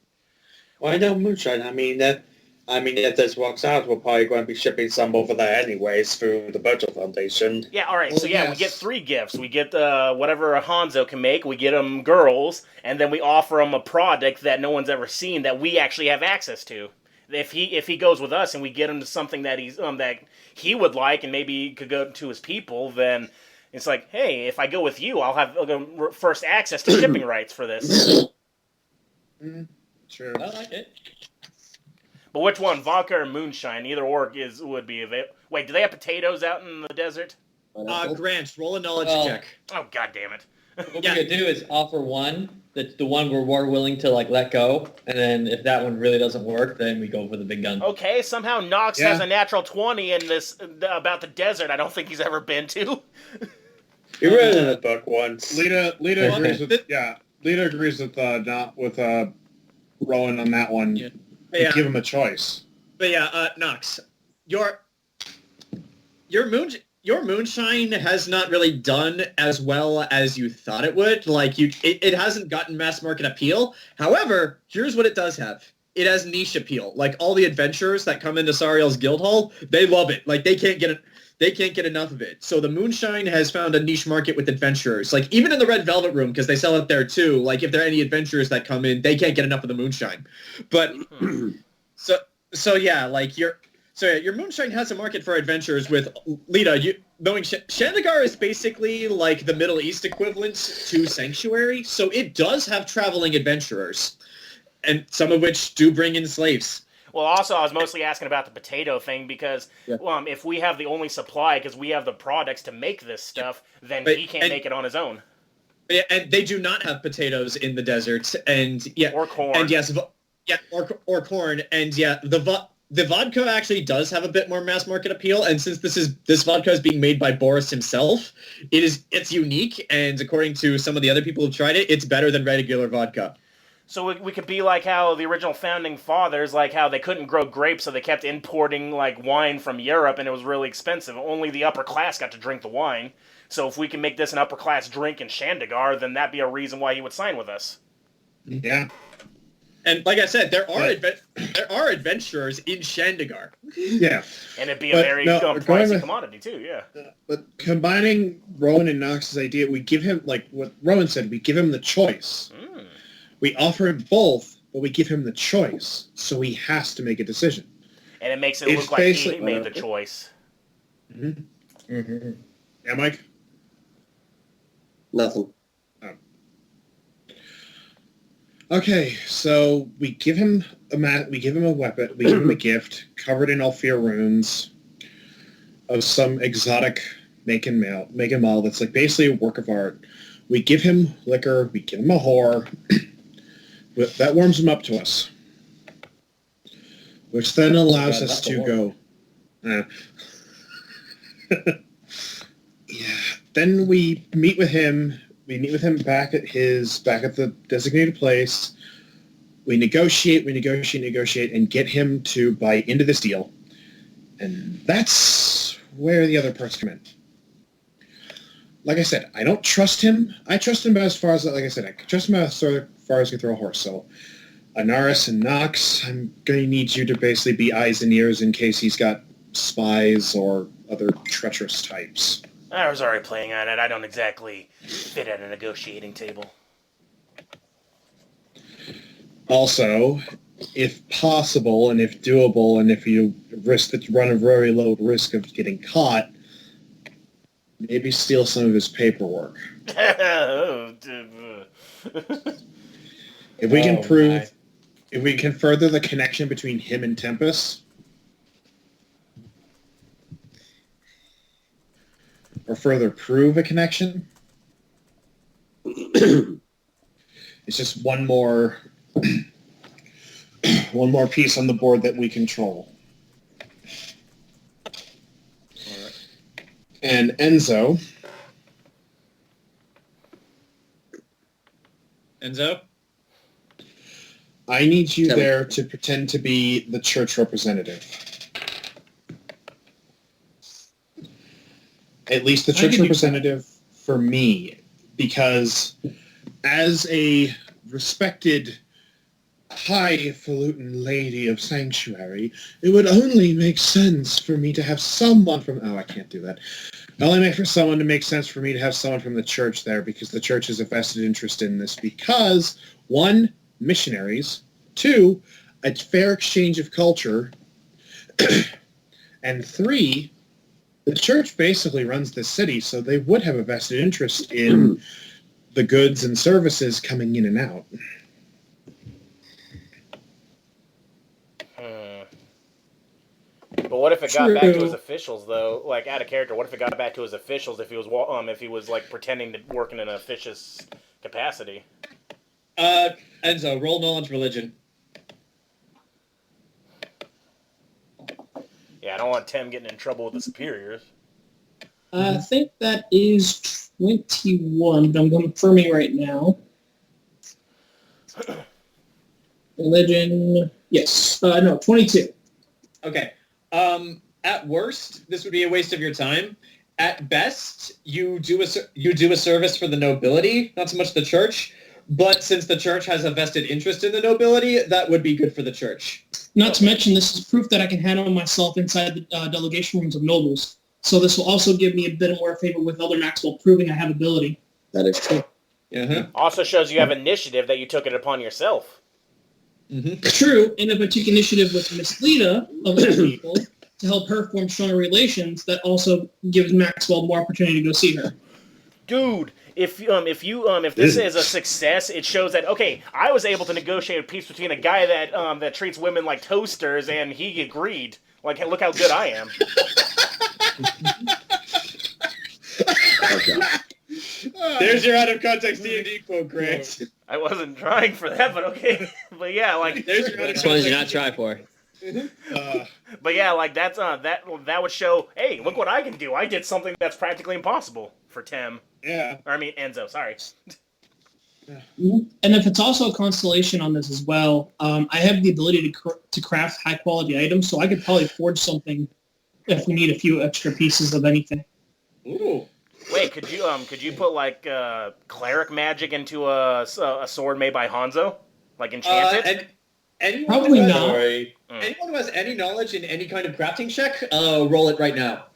Why no moonshine? I mean, if this works out, we're probably going to be shipping some over there anyways through the Burchill Foundation. Yeah, all right. Well, so yeah, yes. We get 3 gifts. We get whatever Hanzo can make. We get them girls, and then we offer him a product that no one's ever seen that we actually have access to. If he goes with us and we get him to something that he would like and maybe could go to his people, then it's like, hey, if I go with you, I'll have first access to shipping rights for this. True. I like it. But which one, vodka or moonshine? Either or would be available. Wait, do they have potatoes out in the desert? Grant, roll a knowledge check. Oh, god damn it. What we could do is offer one, the one we're willing to like let go, and then if that one really doesn't work, then we go for the big gun. Okay, somehow Nox Yeah. has a natural 20 in this about the desert I don't think he's ever been to. You read it in the book once. Lita agrees with not with Rowan on that one. Yeah. Yeah. Give him a choice. But yeah, Nox, your moonshine has not really done as well as you thought it would. Like it hasn't gotten mass market appeal. However, here's what it does have. It has niche appeal. Like all the adventurers that come into Sariel's guild hall, they love it. Like they can't get enough of it. So the moonshine has found a niche market with adventurers. Like even in the Red Velvet Room, because they sell it there too. Like if there are any adventurers that come in, they can't get enough of the moonshine. But so yeah, like your moonshine has a market for adventurers with Lita. Knowing Shandagar is basically like the Middle East equivalent to Sanctuary, so it does have traveling adventurers, and some of which do bring in slaves. Well, also, I was mostly asking about the potato thing because if we have the only supply, because we have the products to make this stuff, then he can't make it on his own. Yeah, and they do not have potatoes in the desert, Or corn. And yes, or corn, and yeah, the vodka actually does have a bit more mass market appeal, and since this vodka is being made by Boris himself, it's unique, and according to some of the other people who've tried it, it's better than regular vodka. So we could be like how the original founding fathers, like how they couldn't grow grapes, so they kept importing like wine from Europe, and it was really expensive. Only the upper class got to drink the wine. So if we can make this an upper class drink in Shandagar, then that'd be a reason why he would sign with us. Yeah. And like I said, there are adventurers in Shandagar. Yeah. And it'd be a very pricey commodity too, yeah. But combining Rowan and Nox's idea, we give him, like what Rowan said, we give him the choice. We offer him both, but we give him the choice, so he has to make a decision. And it makes it look like he made the choice. Mm-hmm. Mm-hmm. Yeah, Mike? Nothing. Oh. Okay, so we give him a weapon, we give him a gift covered in Alfear runes of some exotic make and model that's like basically a work of art. We give him liquor, we give him a whore. That warms him up to us, which then allows us to go. Yeah. Then we meet with him. We meet with him back at the designated place. We negotiate, and get him to buy into this deal. And that's where the other parts come in. Like I said, I don't trust him. I trust him as far as, like I said, I trust him as far as we throw a horse. So, Anaris and Nox, I'm going to need you to basically be eyes and ears in case he's got spies or other treacherous types. I was already playing on it. I don't exactly fit at a negotiating table. Also, if possible and if doable, and if you run a very low risk of getting caught, maybe steal some of his paperwork. If we can further the connection between him and Tempest, or further prove a connection, it's just one more piece on the board that we control. All right. And Enzo. I need you there to pretend to be the church representative. At least the church representative for me, because as a respected highfalutin lady of Sanctuary, it would only make sense for me to have someone from... Oh, I can't do that. It only makes sense for me to have someone from the church there, because the church has a vested interest in this, because, one, missionaries, two, a fair exchange of culture, and three, the church basically runs the city, so they would have a vested interest in the goods and services coming in and out. But what if it got back to True. his officials though? Like out of character, what if it got back to his officials if he was like pretending to work in an officious capacity? Enzo, roll knowledge religion. Yeah, I don't want Temme getting in trouble with the superiors. I think that is 21, but I'm confirming right now. Religion, yes. No, 22. Okay. At worst, this would be a waste of your time. At best, you do a service for the nobility, not so much the church. But since the church has a vested interest in the nobility, that would be good for the church. Not to mention, this is proof that I can handle myself inside the delegation rooms of nobles. So this will also give me a bit more favor with Elder Maxwell, proving I have ability. That is true. Uh-huh. Also shows you have initiative that you took it upon yourself. Mm-hmm. True, and if I took initiative with Miss Lita, of all people, to help her form stronger relations, that also gives Maxwell more opportunity to go see her. Dude, if this is a success, it shows that okay, I was able to negotiate a peace between a guy that treats women like toasters, and he agreed. Like, hey, look how good I am. Okay. There's your out of context D&D quote, Grant. I wasn't trying for that, but okay. But yeah, like There's your out of Which one did you not context. try for? but yeah, like that would show, hey, look what I can do. I did something that's practically impossible for Temme. Yeah. Or I mean Enzo, sorry. And if it's also a constellation on this as well, I have the ability to craft high-quality items, so I could probably forge something if we need a few extra pieces of anything. Ooh. Wait, could you put like cleric magic into a sword made by Hanzo? Like enchant it? And anyone Probably who has, not. Anyone who has any knowledge in any kind of crafting check, roll it right now.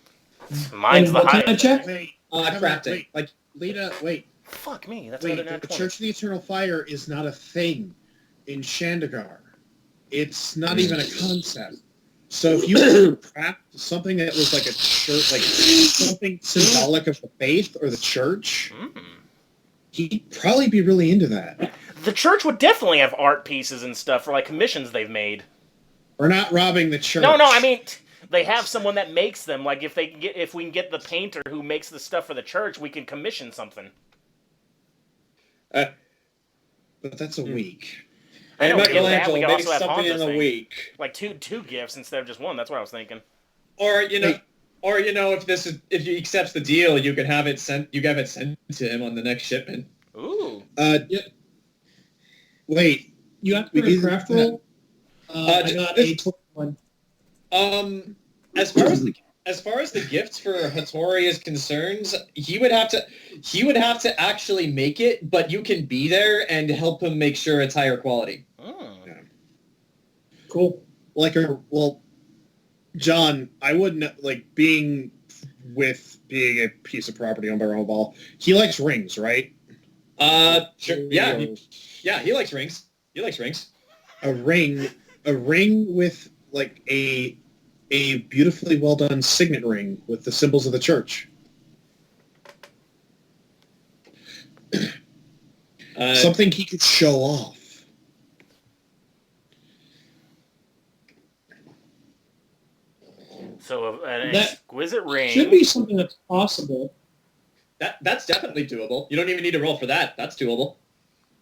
Mine's And the what kind high. of check? Wait, Crafting. wait, Like, Lita, wait. Fuck me, that's Wait, another nat the 20. Church of the Eternal Fire is not a thing in Shandagar. It's not even a concept. So if you craft something that was like a church, like something symbolic of the faith or the church, he'd probably be really into that. The church would definitely have art pieces and stuff for like commissions they've made. We're not robbing the church. No, I mean they have someone that makes them. Like if we can get the painter who makes the stuff for the church, we can commission something. But that's a week. I know, and we get that, Michelangelo we can makes also have something Hanzo's in a thing. week. Like two gifts instead of just one. That's what I was thinking. Or if he accepts the deal, you can have it sent. You have it sent to him on the next shipment. Ooh. Wait. You have to do a craft roll. I got a 21. As far as the gifts for Hattori is concerned, he would have to actually make it, but you can be there and help him make sure it's higher quality. Cool. John, I wouldn't like being a piece of property owned by Ramabala. He likes rings, right? Sure. Yeah, he likes rings. He likes rings. A ring with like a beautifully well done signet ring with the symbols of the church. Something he could show off. So an That exquisite ring. Should be something that's possible. That's definitely doable. You don't even need to roll for that. That's doable.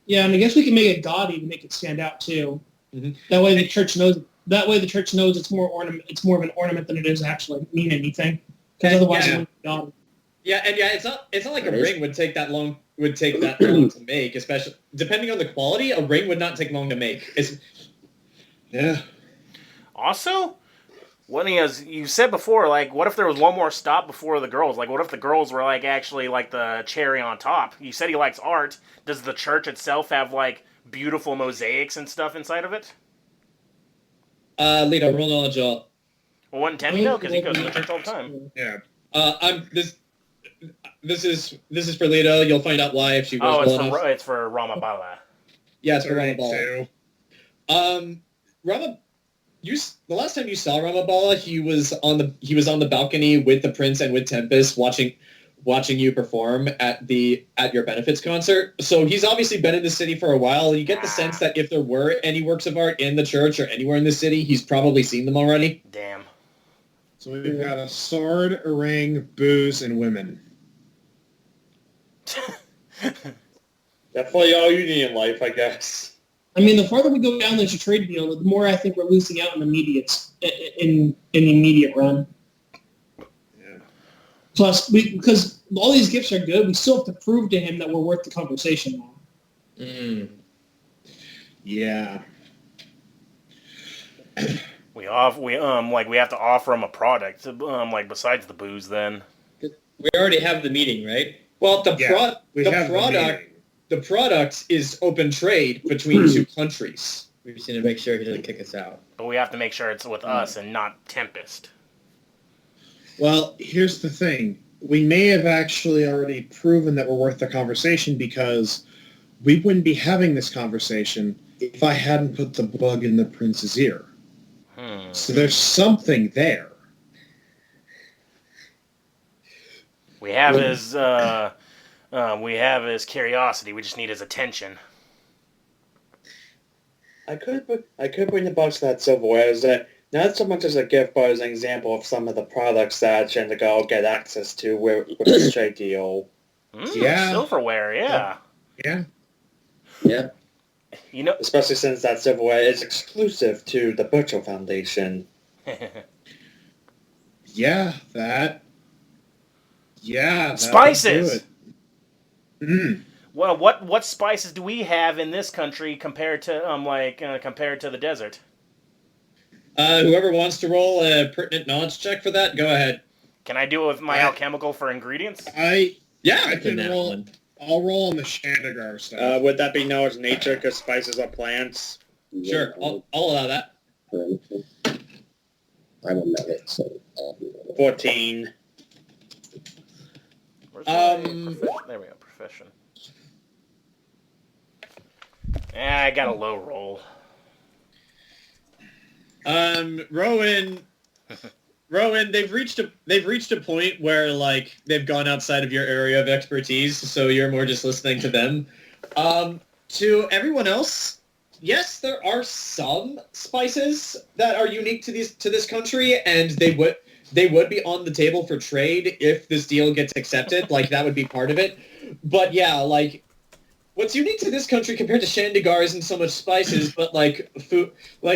Yeah, and I guess we can make it gaudy to make it stand out too. Mm-hmm. That way the church knows. That way the church knows it's more ornament. It's more of an ornament than it is actually mean anything. Because otherwise, it wouldn't be gaudy. Yeah, and it's not like a ring would take that long to make, especially depending on the quality. A ring would not take long to make. Yeah. Also, as you said before, like, what if there was one more stop before the girls? Like, what if the girls were, like, actually, like, the cherry on top? You said he likes art. Does the church itself have, like, beautiful mosaics and stuff inside of it? Lita, roll knowledge all. Well, wouldn't Temme know? Because he goes to the church all the time. Yeah. This is for Lita. You'll find out why if she goes well enough. It's for Ramabala. Yeah, it's for Ramabala. The last time you saw Ramabala, he was on the balcony with the prince and with Tempest, watching you perform at your benefits concert. So he's obviously been in the city for a while. You get the sense that if there were any works of art in the church or anywhere in the city, he's probably seen them already. Damn. So we've got a sword, a ring, booze, and women. Definitely all you need in life, I guess. I mean, the farther we go down this trade deal, the more I think we're losing out in the immediate run. Yeah. Plus, because all these gifts are good, we still have to prove to him that we're worth the conversation now. Yeah. We have to offer him a product, besides the booze. Then We already have the meeting, right? Well, the product is open trade between two countries. We just need to make sure he doesn't kick us out. but we have to make sure it's with us and not Tempest. Well, here's the thing. We may have actually already proven that we're worth the conversation because we wouldn't be having this conversation if I hadn't put the bug in the prince's ear. So there's something there. We have his curiosity. We just need his attention. I could bring the box to that silverware as not so much as a gift, but as an example of some of the products that Chandigarh will get access to with this trade deal. Yeah. Silverware, yeah. Yeah. Yeah. You know, Especially since that silverware is exclusive to the Burchill Foundation. Yeah, that spices. would do it. Well, what spices do we have in this country compared to the desert? Whoever wants to roll a pertinent knowledge check for that, go ahead. Can I do it with my alchemical for ingredients? I Yeah, can roll. One. I'll roll on the Chandigarh stuff. Would that be knowledge nature because spices are plants? sure. I'll allow that. I will know it, so 14. Where's my there we go, profession. I got a low roll. Rowan, they've reached a point where like they've gone outside of your area of expertise, so you're more just listening to them. To everyone else, yes, there are some spices that are unique to this country, and they would be on the table for trade if this deal gets accepted. Like that would be part of it. But yeah, like what's unique to this country compared to Chandigarh isn't so much spices, but like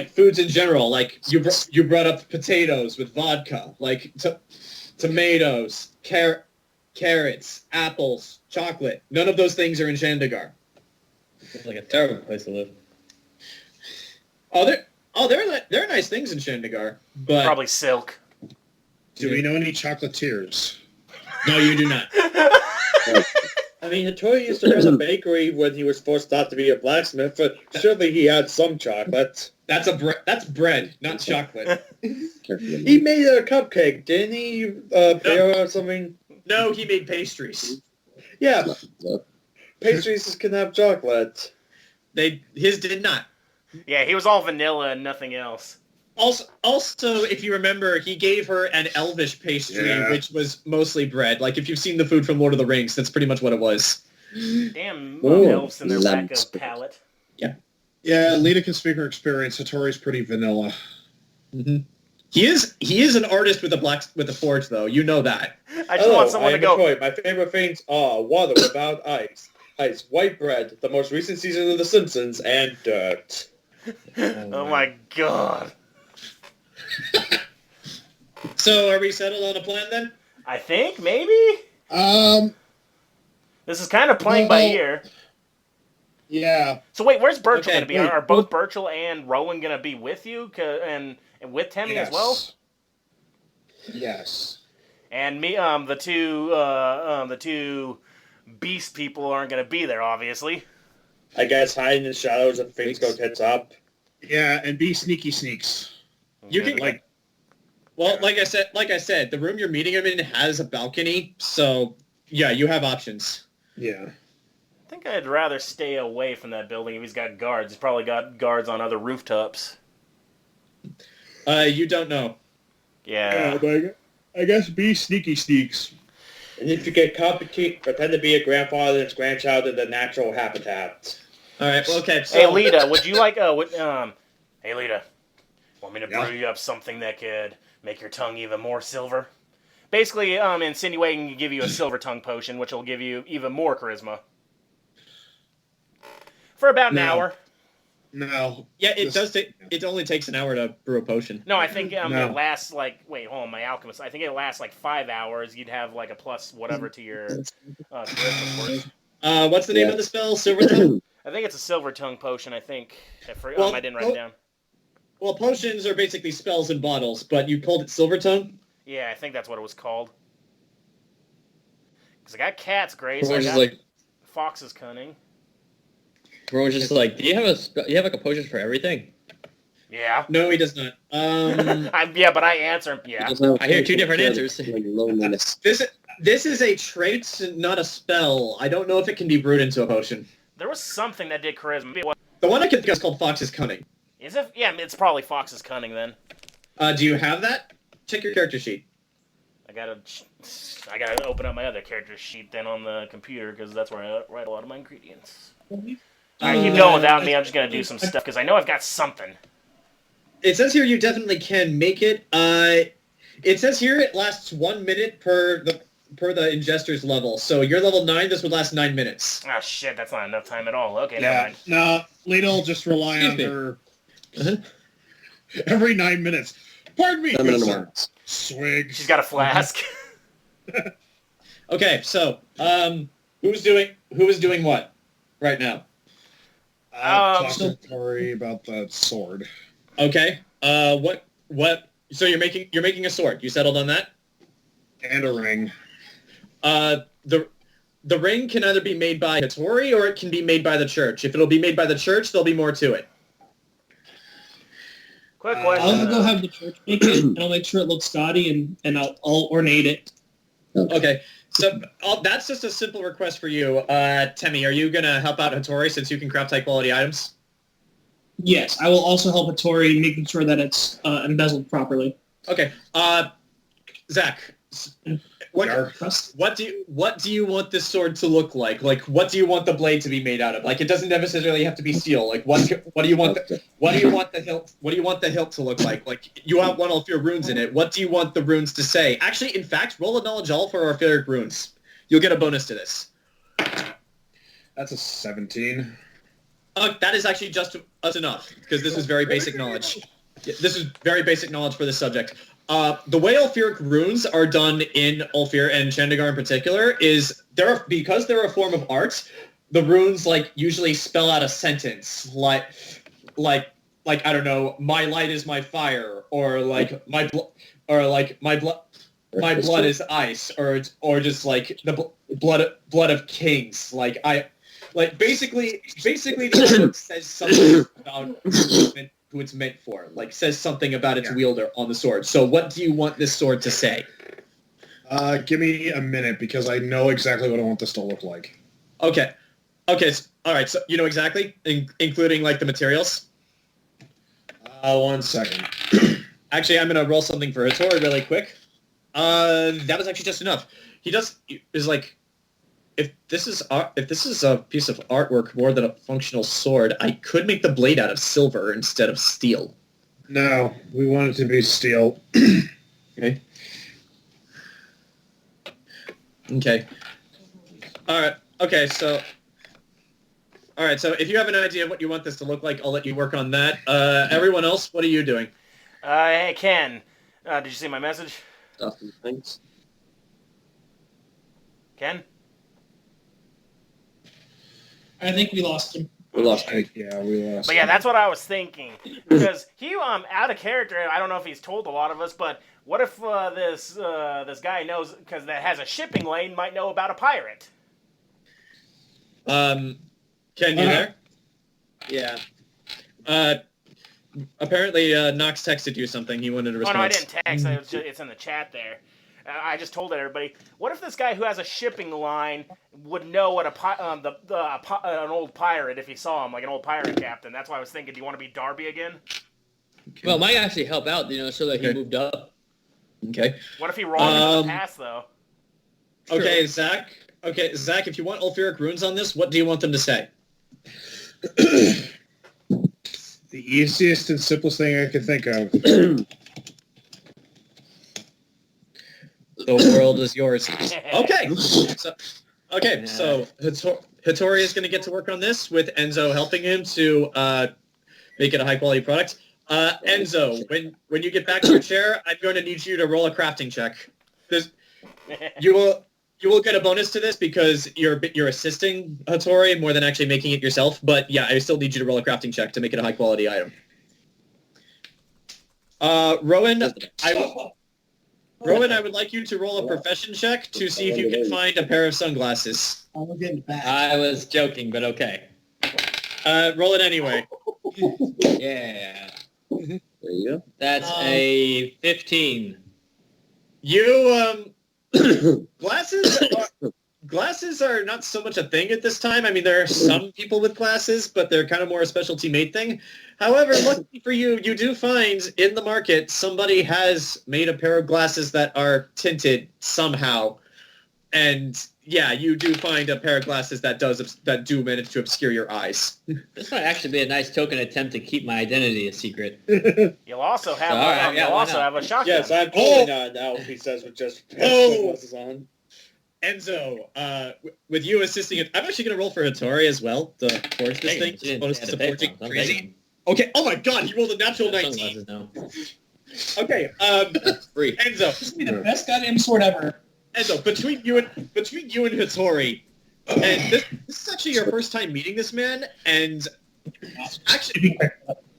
foods in general. Like you brought up potatoes with vodka, like tomatoes, carrots, apples, chocolate. None of those things are in Chandigarh. It's like a terrible place to live. There are nice things in Chandigarh, but Probably silk. Do we know any chocolatiers? no, you do not. I mean, Hattori used to run a bakery when he was forced not to be a blacksmith, but surely he had some chocolate. That's bread, not chocolate. He made a cupcake, didn't he? Bear or something? No, he made pastries. Yeah, pastries can have chocolate. His did not. Yeah, he was all vanilla and nothing else. Also, if you remember, he gave her an elvish pastry, which was mostly bread. Like, if you've seen the food from Lord of the Rings, that's pretty much what it was. Damn, Ooh, elves and their lack of lamps. palate. Yeah, Lita can speak her experience. Hattori's pretty vanilla. Mm-hmm. He is an artist with a forge, though. You know that. I just want someone to go. Hattori. My favorite things are water without ice, white bread, the most recent season of The Simpsons, and dirt. Oh my god. So, are we settled on a plan then? I think maybe this is kind of playing by ear. Yeah. So wait, where's Burchill Okay, going to be? Are both Burchill and Rowan going to be with you and with Temme as well? Yes. And me, the two beast people aren't going to be there, obviously. I guess hiding in the shadows if things go tits up. Yeah, and be sneaky sneaks. You can like I said, the room you're meeting him in has a balcony, so yeah, you have options. Yeah. I think I'd rather stay away from that building if he's got guards. He's probably got guards on other rooftops. You don't know. Yeah. But I guess be sneaky sneaks. And if you get caught, pretend to be a grandfather and his grandchild in the natural habitat. All right. Well, okay. So, Hey Lita, would you like hey Lita, want me to brew you up something that could Make your tongue even more silver. Basically, insinuating to give you a silver tongue potion, which will give you even more charisma. For about an hour. No. Yeah, it does take. It only takes an hour to brew a potion. No, I think it No. lasts wait, hold on, my alchemist. I think it lasts 5 hours. You'd have a plus whatever to your charisma for it. What's the name of the spell? Silver tongue. I think it's a silver tongue potion. I think. Well, I didn't write it down. Well, potions are basically spells in bottles, but you called it silver tongue. Yeah, I think that's what it was called. Because I got cat's grace. Rowan's I just got like, fox's cunning. Rowan's just like, do you have a potion for everything? Yeah. No, he does not. Yeah, but I answer him. Yeah. I hear two different answers. Loneliness. This is a trait, not a spell. I don't know if it can be brewed into a potion. There was something that did charisma. The one I could think of is called Fox's Cunning. Is it? Yeah, it's probably fox's cunning then. Do you have that? Check your character sheet. I gotta open up my other character sheet then on the computer because that's where I write a lot of my ingredients. Alright, keep going without me. I'm just gonna do some stuff because I know I've got something. It says here you definitely can make it. It says here it lasts 1 minute per the ingester's level. So you're level 9. This would last 9 minutes. Oh shit, that's not enough time at all. Okay, never mind. No, Lita will just rely on her every 9 minutes. Pardon me, good sir. Swig. She's got a flask. Okay, so who is doing what right now? Talk to Tori about that sword. Okay. What? So you're making a sword. You settled on that? And a ring. The ring can either be made by Hattori or it can be made by the church. If it'll be made by the church, there'll be more to it. Quick question. I'll go have the church make it, and I'll make sure it looks gaudy, and I'll ornate it. Okay. So that's just a simple request for you. Temme, are you going to help out Hattori since you can craft high-quality items? Yes, I will also help Hattori making sure that it's embezzled properly. Okay. Zach, what do you want this sword to look like? Like, what do you want the blade to be made out of? Like, it doesn't necessarily have to be steel. Like, what do you want the hilt to look like? Like, you want all of your runes in it. What do you want the runes to say? Actually, in fact, roll a knowledge all for our Orphic runes. You'll get a bonus to this. That's a 17. That is actually just enough because this is very basic knowledge. This is very basic knowledge for this subject. The way Ulfuric runes are done in Ulfir and Chandigar in particular is because they're a form of art. The runes usually spell out a sentence like I don't know, my light is my fire, or my blood is ice, or just the blood of kings. Basically the book says something about who it's meant for. Says something about its wielder on the sword. So what do you want this sword to say? Give me a minute because I know exactly what I want this to look like. Okay. All right. So you know exactly, including the materials. 1 second. Actually, I'm gonna roll something for Hattori really quick. That was actually just enough. If this is a piece of artwork more than a functional sword, I could make the blade out of silver instead of steel. No, we want it to be steel. Okay. All right. Okay. So if you have an idea of what you want this to look like, I'll let you work on that. Everyone else, what are you doing? Hey, Ken. Did you see my message? Thanks. Ken? I think we lost him. We lost him. Yeah, we lost. But yeah, that's what I was thinking. Because he, out of character, I don't know if he's told a lot of us, but what if this guy knows, because that has a shipping lane, might know about a pirate? Ken, you there? Yeah. Apparently, Nox texted you something. He wanted a response. Oh, no, I didn't text. It's in the chat there. I just told everybody. What if this guy who has a shipping line would know what an old pirate if he saw him, like an old pirate captain? That's why I was thinking. Do you want to be Darby again? Well, it might actually help out, so that he moved up. Okay. What if he rolled into the past though? Okay, Zach. Okay, Zach. If you want Ulfuric runes on this, what do you want them to say? The easiest and simplest thing I can think of. The world is yours. Okay. So Hattori is going to get to work on this with Enzo helping him to make it a high-quality product. Enzo, when you get back to your chair, I'm going to need you to roll a crafting check. You will get a bonus to this because you're assisting Hattori more than actually making it yourself. But yeah, I still need you to roll a crafting check to make it a high-quality item. Rowan, I would like you to roll a profession check to see if you can find a pair of sunglasses. I'm getting back. I was joking, but okay. Roll it anyway. Yeah. There you go. That's a 15. You glasses are not so much a thing at this time. I mean, there are some people with glasses, but they're kind of more a specialty made thing. However, luckily for you, you do find in the market somebody has made a pair of glasses that are tinted somehow. And yeah, you do find a pair of glasses that do manage to obscure your eyes. This might actually be a nice token attempt to keep my identity a secret. You'll also have Alright, a shotgun. Yes, I'm totally not now. He says with just sunglasses on. Enzo, with you assisting it, I'm actually going to roll for Hattori as well, to force this thing. Bonus to supporting crazy. Okay, oh my god, he rolled a natural 19. Okay, Free. Enzo. This is the best goddamn sword ever. Enzo, between you and Hattori, and this is actually your first time meeting this man, and actually,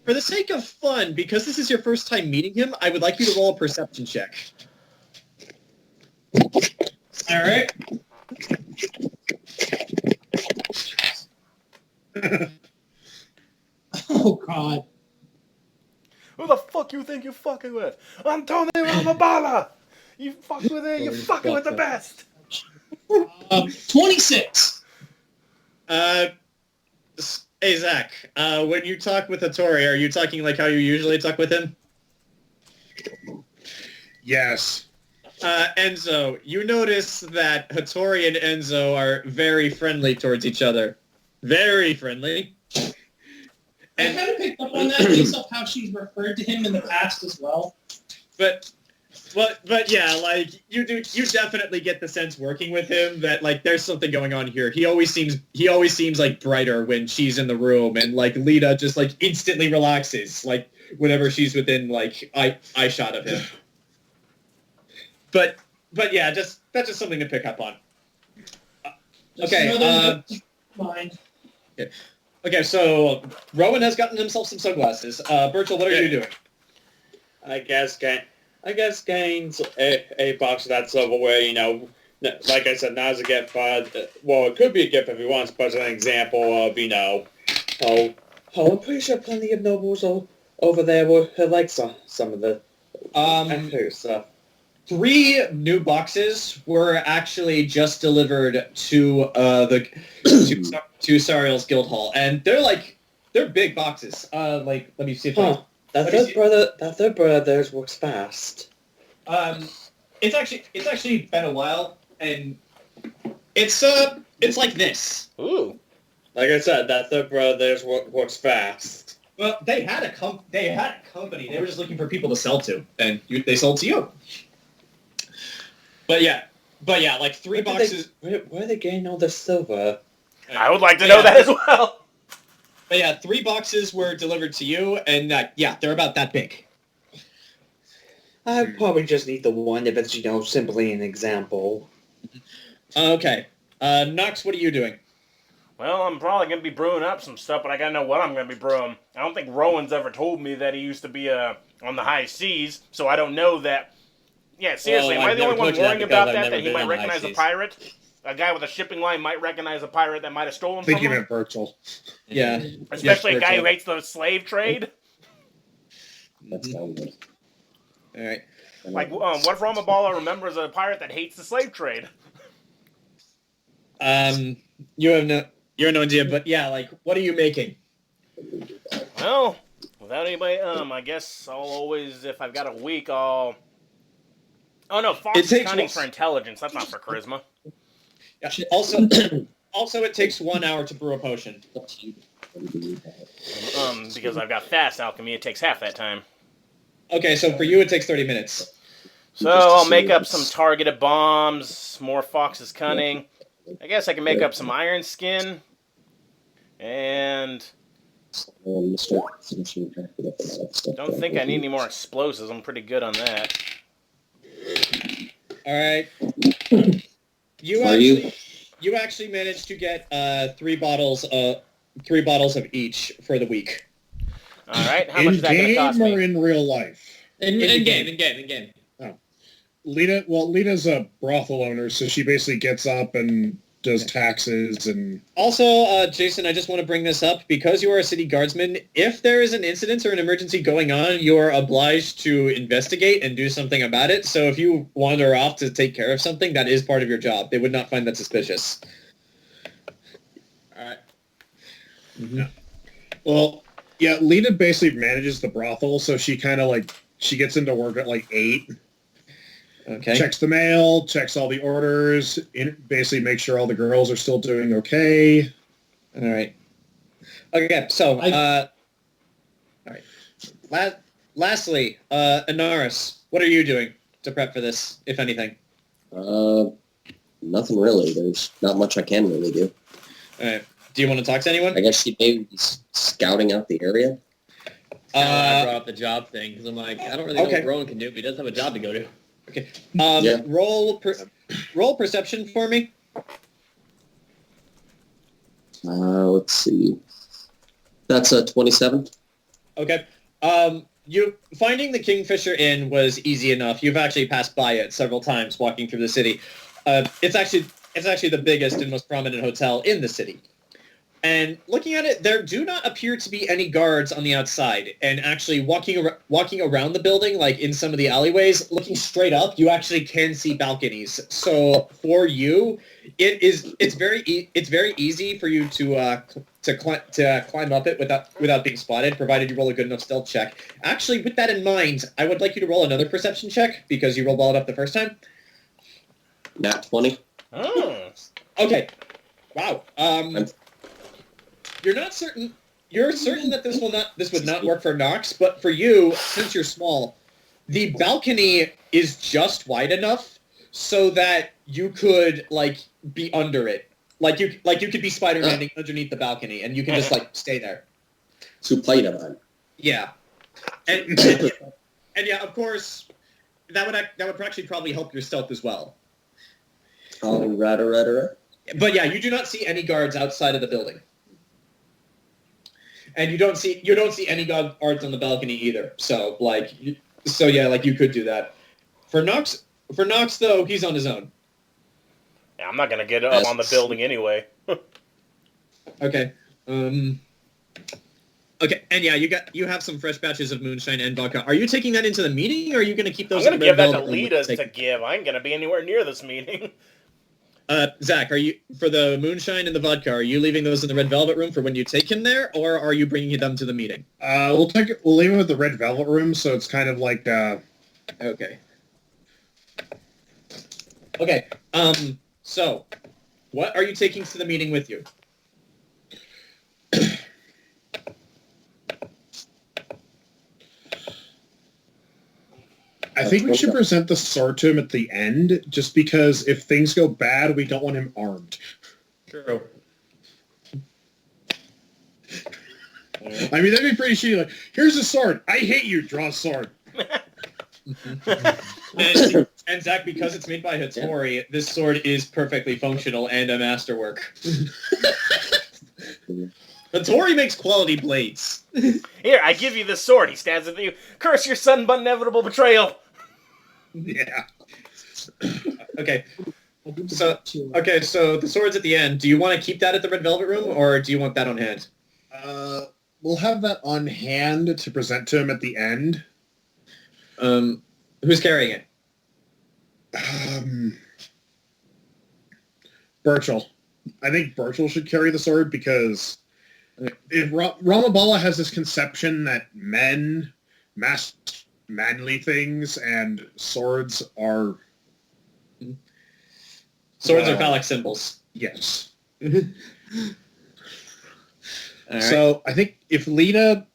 for the sake of fun, because this is your first time meeting him, I would like you to roll a perception check. All right. Oh God. Who the fuck you think you're fucking with? I'm Tony Ramabala! You fuck with it, you're fucking with the best! 26. Hey, Zach, when you talk with Hattori, are you talking like how you usually talk with him? Yes. Enzo, you notice that Hattori and Enzo are very friendly towards each other. Very friendly. I kind of picked up on that based off how she's referred to him in the past as well. But yeah, like you definitely get the sense working with him that like there's something going on here. He always seems like brighter when she's in the room, and like Lita just like instantly relaxes like whenever she's within like eye shot of him. But yeah, that's just something to pick up on. Okay. Fine. Okay, so Rowan has gotten himself some sunglasses. Burchill, what are you doing? I guess gains a box of that silverware, you know, like I said, not as a gift, but, well, it could be a gift if he wants, but as an example of, you know, I'm pretty sure plenty of nobles over there would like some of the stuff. 3 new boxes were actually just delivered to to Sariel's Guild Hall, and they're big boxes. Like, let me see if that third brother of theirs works fast. It's actually been a while, and it's like this. Ooh. Like I said, that third brother of theirs works fast. Well, they had a company. They were just looking for people to sell to, and they sold to you. But yeah, like 3 boxes. Where are they getting all this silver? I would like to know that as well. But yeah, 3 boxes were delivered to you, and yeah, they're about that big. I probably just need the one if it's, you know, simply an example. Okay. Nox, what are you doing? Well, I'm probably going to be brewing up some stuff, but I got to know what I'm going to be brewing. I don't think Rowan's ever told me that he used to be on the high seas, so I don't know that. Yeah, seriously, am I the only one worrying about that he might recognize a pirate? A guy with a shipping line might recognize a pirate that might have stolen from him? I think you meant Burchill. Yeah. Especially a guy who hates the slave trade? That's all right. Like, what if Ramabala remembers a pirate that hates the slave trade? You have no idea, but yeah, like, what are you making? Well, without anybody, I guess I'll always, if I've got a week, I'll... Oh no, Fox is cunning for intelligence. That's not for charisma. Yeah. Also, it takes 1 hour to brew a potion. Because I've got fast alchemy, it takes half that time. Okay, so for you, it takes 30 minutes. So I'll make up some targeted bombs, more Fox's Cunning. I guess I can make up some Iron Skin. And don't think I need any more explosives. I'm pretty good on that. All right. You actually managed to get 3 bottles of each for the week. All right. How much is that going to cost me? Or in real life? In game. Oh. Lita's a brothel owner, so she basically gets up and does taxes and... Also, Jayson, I just want to bring this up. Because you are a city guardsman, if there is an incident or an emergency going on, you are obliged to investigate and do something about it. So if you wander off to take care of something, that is part of your job. They would not find that suspicious. All right. Mm-hmm. Well, yeah, Lita basically manages the brothel, so she kind of she gets into work at 8. Okay. Checks the mail, checks all the orders, basically makes sure all the girls are still doing okay. All right. Okay, so, all right. Lastly, Anaris, what are you doing to prep for this, if anything? Nothing really. There's not much I can really do. All right. Do you want to talk to anyone? I guess she maybe be scouting out the area. I brought up the job thing because I'm like, I don't really know what Rowan can do, but he does have a job to go to. Okay. Roll perception for me. Let's see. That's a 27. Okay. You finding the Kingfisher Inn was easy enough. You've actually passed by it several times walking through the city. It's actually the biggest and most prominent hotel in the city. And looking at it, there do not appear to be any guards on the outside. And actually walking around the building, in some of the alleyways, looking straight up, you actually can see balconies. So for you, it's very easy for you to climb up it without being spotted, provided you roll a good enough stealth check. Actually, with that in mind, I would like you to roll another perception check because you rolled well enough the first time. Nat 20. Oh. Okay. Wow. You're not certain. You're certain that this would not work for Nox, but for you, since you're small, the balcony is just wide enough so that you could be under it. You could be Spider-Man underneath the balcony, and you can just stay there. Spider-Man. Yeah, and yeah, of course, that would actually probably help your stealth as well. Right. But yeah, you do not see any guards outside of the building. And you don't see any guards on the balcony either. So you could do that. For Nox though, he's on his own. Yeah, I'm not gonna get up on the building anyway. Okay. Okay, and yeah, you have some fresh batches of moonshine and vodka. Are you taking that into the meeting, or are you going to keep those? I'm gonna give that to Lita to give. I ain't gonna be anywhere near this meeting. Zach, are you for the moonshine and the vodka? Are you leaving those in the red velvet room for when you take him there, or are you bringing them to the meeting? We'll leave him at the red velvet room, so it's kind of like. Okay. Okay. So, what are you taking to the meeting with you? I think we should present the sword to him at the end, just because if things go bad, we don't want him armed. True. I mean, that'd be pretty shitty. Here's a sword. I hate you. Draw a sword. And Zach, because it's made by Hattori, this sword is perfectly functional and a masterwork. Hattori makes quality blades. Here, I give you this sword. He stabs at you. Curse your sudden but inevitable betrayal. Yeah. Okay. So the sword's at the end. Do you want to keep that at the red velvet room, or do you want that on hand? We'll have that on hand to present to him at the end. Who's carrying it? Burchill. I think Burchill should carry the sword because Ramabala has this conception that men mask manly things and swords are... Swords are phallic symbols. Yes. Right. So I think if Lita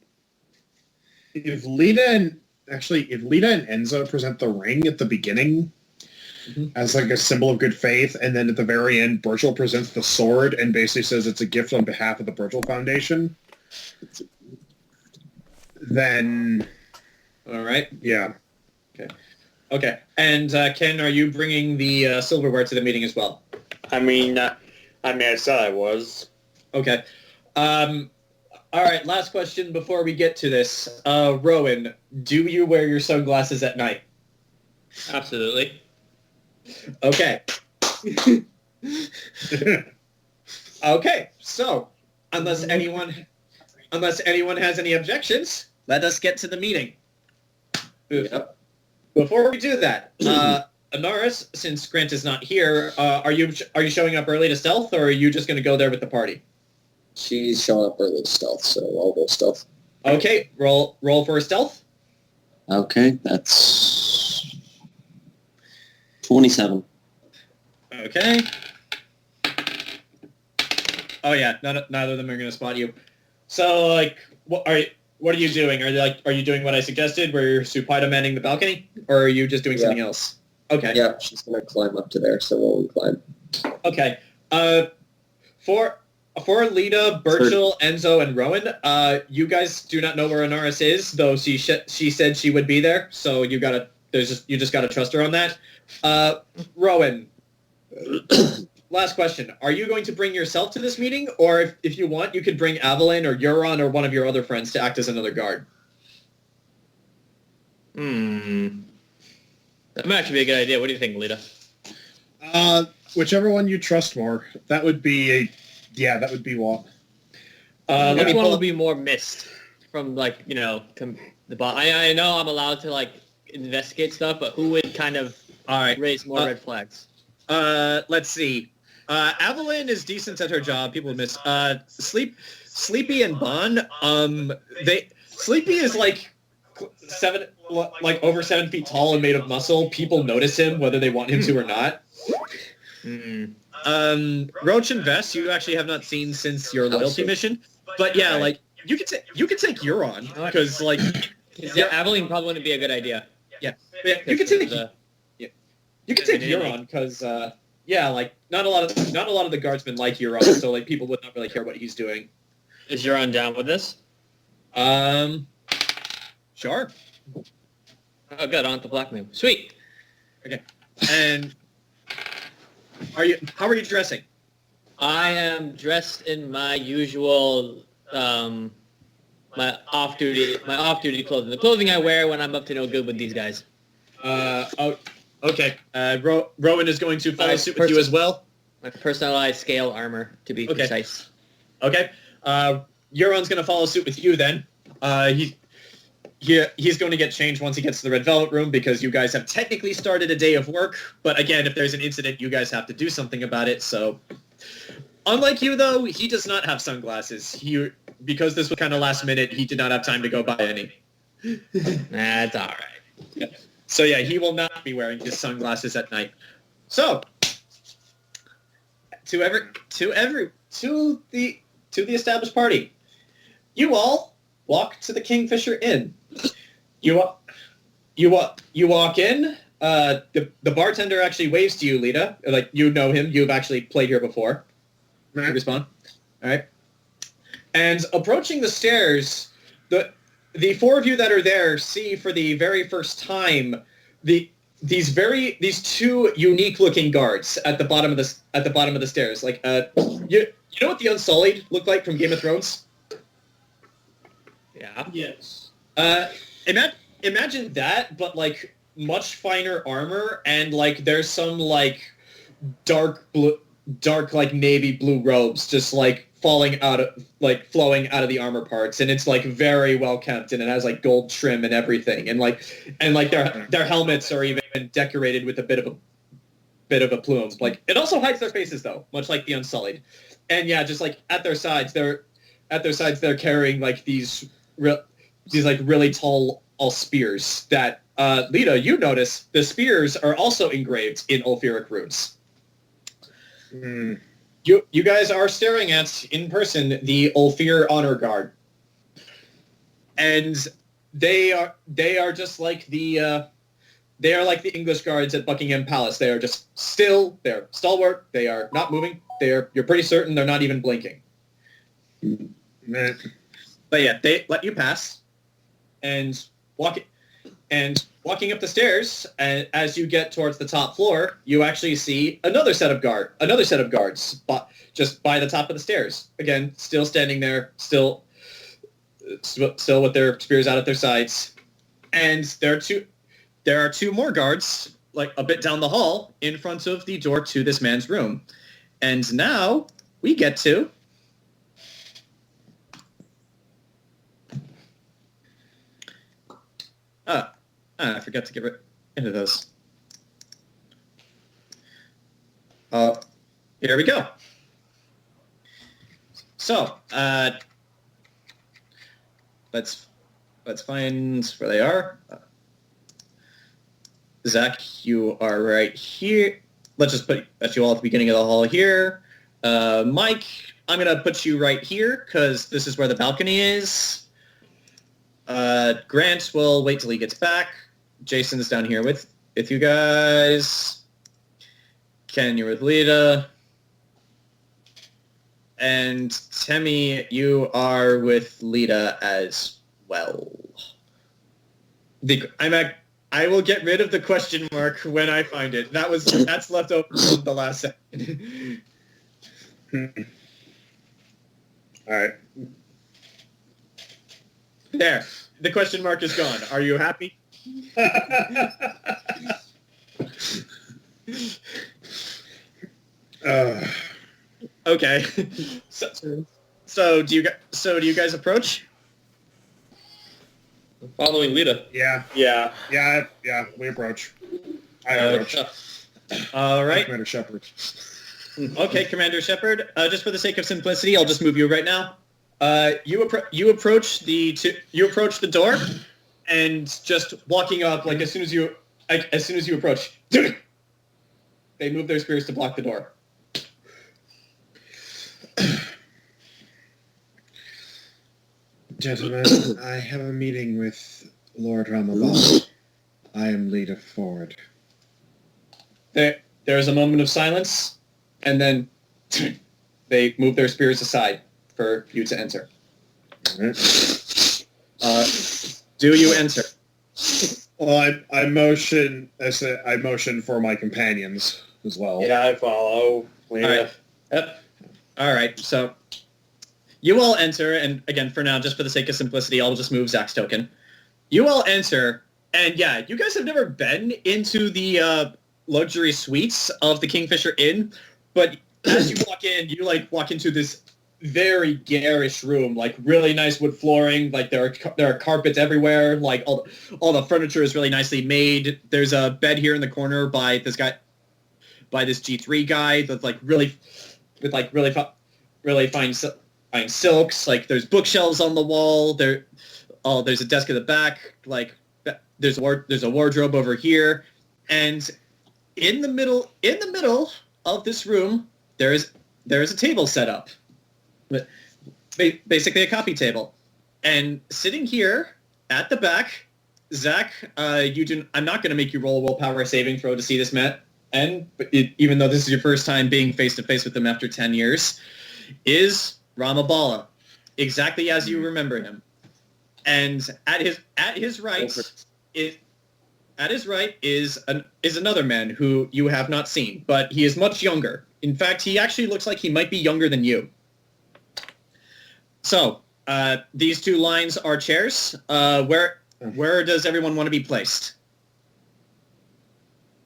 and actually, if Lita and Enzo present the ring at the beginning as like a symbol of good faith, and then at the very end, Burchill presents the sword and basically says it's a gift on behalf of the Burchill Foundation, then... All right. Yeah. Okay. And Ken, are you bringing the silverware to the meeting as well? I said I was. Okay. All right, last question before we get to this. Rowan, do you wear your sunglasses at night? Absolutely. Okay. Okay, so unless anyone has any objections, let us get to the meeting. Yep. Before we do that, Anaris, since Grant is not here, are you showing up early to stealth, or are you just going to go there with the party? She's showing up early stealth, so I'll go stealth. Okay, roll for a stealth. Okay, that's 27. Okay. Oh yeah, neither of them are going to spot you. So, like, what are you doing? Are you doing what I suggested, where you're supine-manning the balcony, or are you just doing something else? Okay. Yeah, she's gonna climb up to there, so we'll climb. Okay. For Lita, Burchill, Enzo, and Rowan, you guys do not know where Anaris is, though she said she would be there. So you just gotta trust her on that. Rowan, last question: are you going to bring yourself to this meeting, or if you want, you could bring Evelyn or Euron or one of your other friends to act as another guard? That might actually be a good idea. What do you think, Lita? Whichever one you trust more. That would be what. Which one will be more missed from, like, the bot? I know I'm allowed to, like, investigate stuff, but who would kind of raise more red flags? Let's see. Evelyn is decent at her job. People would miss. Sleepy and Bon. Sleepy is like over 7 feet tall and made of muscle. People notice him whether they want him to or not. Roach and Vess, you actually have not seen since your loyalty mission. But yeah, like you could take Euron because Evelyn probably wouldn't be a good idea. Yeah, you could take Euron because not a lot of the guardsmen like Euron, so like people would not really care what he's doing. Is Euron down with this? Sure. Oh, good. On to blackmail. Sweet. Okay. And how are you dressing? I am dressed in my usual, my off-duty clothing. The clothing I wear when I'm up to no good with these guys. Okay. Rowan is going to follow suit with you as well. My personalized scale armor, to be precise. Okay. Euron's going to follow suit with you then. He's going to get changed once he gets to the Red Velvet Room because you guys have technically started a day of work. But again, if there's an incident, you guys have to do something about it. So, unlike you, though, he does not have sunglasses. Because this was kind of last minute, he did not have time to go buy any. That's all right. Yeah. So yeah, he will not be wearing his sunglasses at night. So, to the established party, you all walk to the Kingfisher Inn. You walk in. The bartender actually waves to you, Lita. Like, you know him. You've actually played here before. Right. You respond. All right. And approaching the stairs, the four of you that are there see for the very first time these two unique looking guards at the bottom of the stairs. Like, you know what the Unsullied look like from Game of Thrones? Yeah. Yes. Imagine that, but like much finer armor, and like there's some like dark like navy blue robes just like flowing out of the armor parts, and it's like very well kept, and it has like gold trim and everything, and their helmets are even decorated with a bit of a plume. Like, it also hides their faces though, much like the Unsullied. And yeah, just like at their sides they're carrying like these like really tall spears that Lita, you notice the spears are also engraved in Ulfuric runes. You guys are staring at, in person, the Ulfir Honor Guard. And They are just like the English guards at Buckingham Palace. They are just still. They're stalwart. They are not moving. You're pretty certain they're not even blinking. But yeah, they let you pass, and walking up the stairs. And as you get towards the top floor, you actually see another set of guards, but just by the top of the stairs. Again, still standing there, still with their spears out at their sides. And there are two more guards, like a bit down the hall, in front of the door to this man's room. And now we get to I forgot to get rid of those. Here we go. So, let's find where they are. Zach, you are right here. Let's just put you all at the beginning of the hall here. Mike, I'm going to put you right here because this is where the balcony is. Grant will wait till he gets back. Jayson's down here with you guys. Ken, you're with Lita. And Temme, you are with Lita as well. I will get rid of the question mark when I find it. That's left over from the last second. All right. There. The question mark is gone. Are you happy? Okay. So do you guys approach? Following Lita. Yeah, we approach. I approach. All right. Commander Shepard. Okay, Commander Shepard. Just for the sake of simplicity, I'll just move you right now. You approach the door, and just walking up, like as soon as you approach, they move their spears to block the door. Gentlemen, I have a meeting with Lord Ramabala. I am Lita Ford. There is a moment of silence, and then they move their spears aside for you to enter. Do you enter? Well, I motion for my companions as well. Yeah, I follow. All right. Yep. All right. So you all enter, and again, for now, just for the sake of simplicity, I'll just move Zach's token. You all enter, and yeah, you guys have never been into the luxury suites of the Kingfisher Inn, but as you walk in, you walk into this very garish room, like really nice wood flooring, like there are carpets everywhere, like all the furniture is really nicely made. There's a bed here in the corner by this G3 guy that's really fine silks. Like there's bookshelves on the wall. There's a desk at the back. Like there's a wardrobe over here, and in the middle of this room there is a table set up. But basically a coffee table. And sitting here at the back, Zach, I'm not going to make you roll a willpower saving throw to see this man. And even though this is your first time being face-to-face with him after 10 years, is Ramabala, exactly as you remember him. And at his right is another man who you have not seen, but he is much younger. In fact, he actually looks like he might be younger than you. So, these two lines are chairs. Where does everyone want to be placed?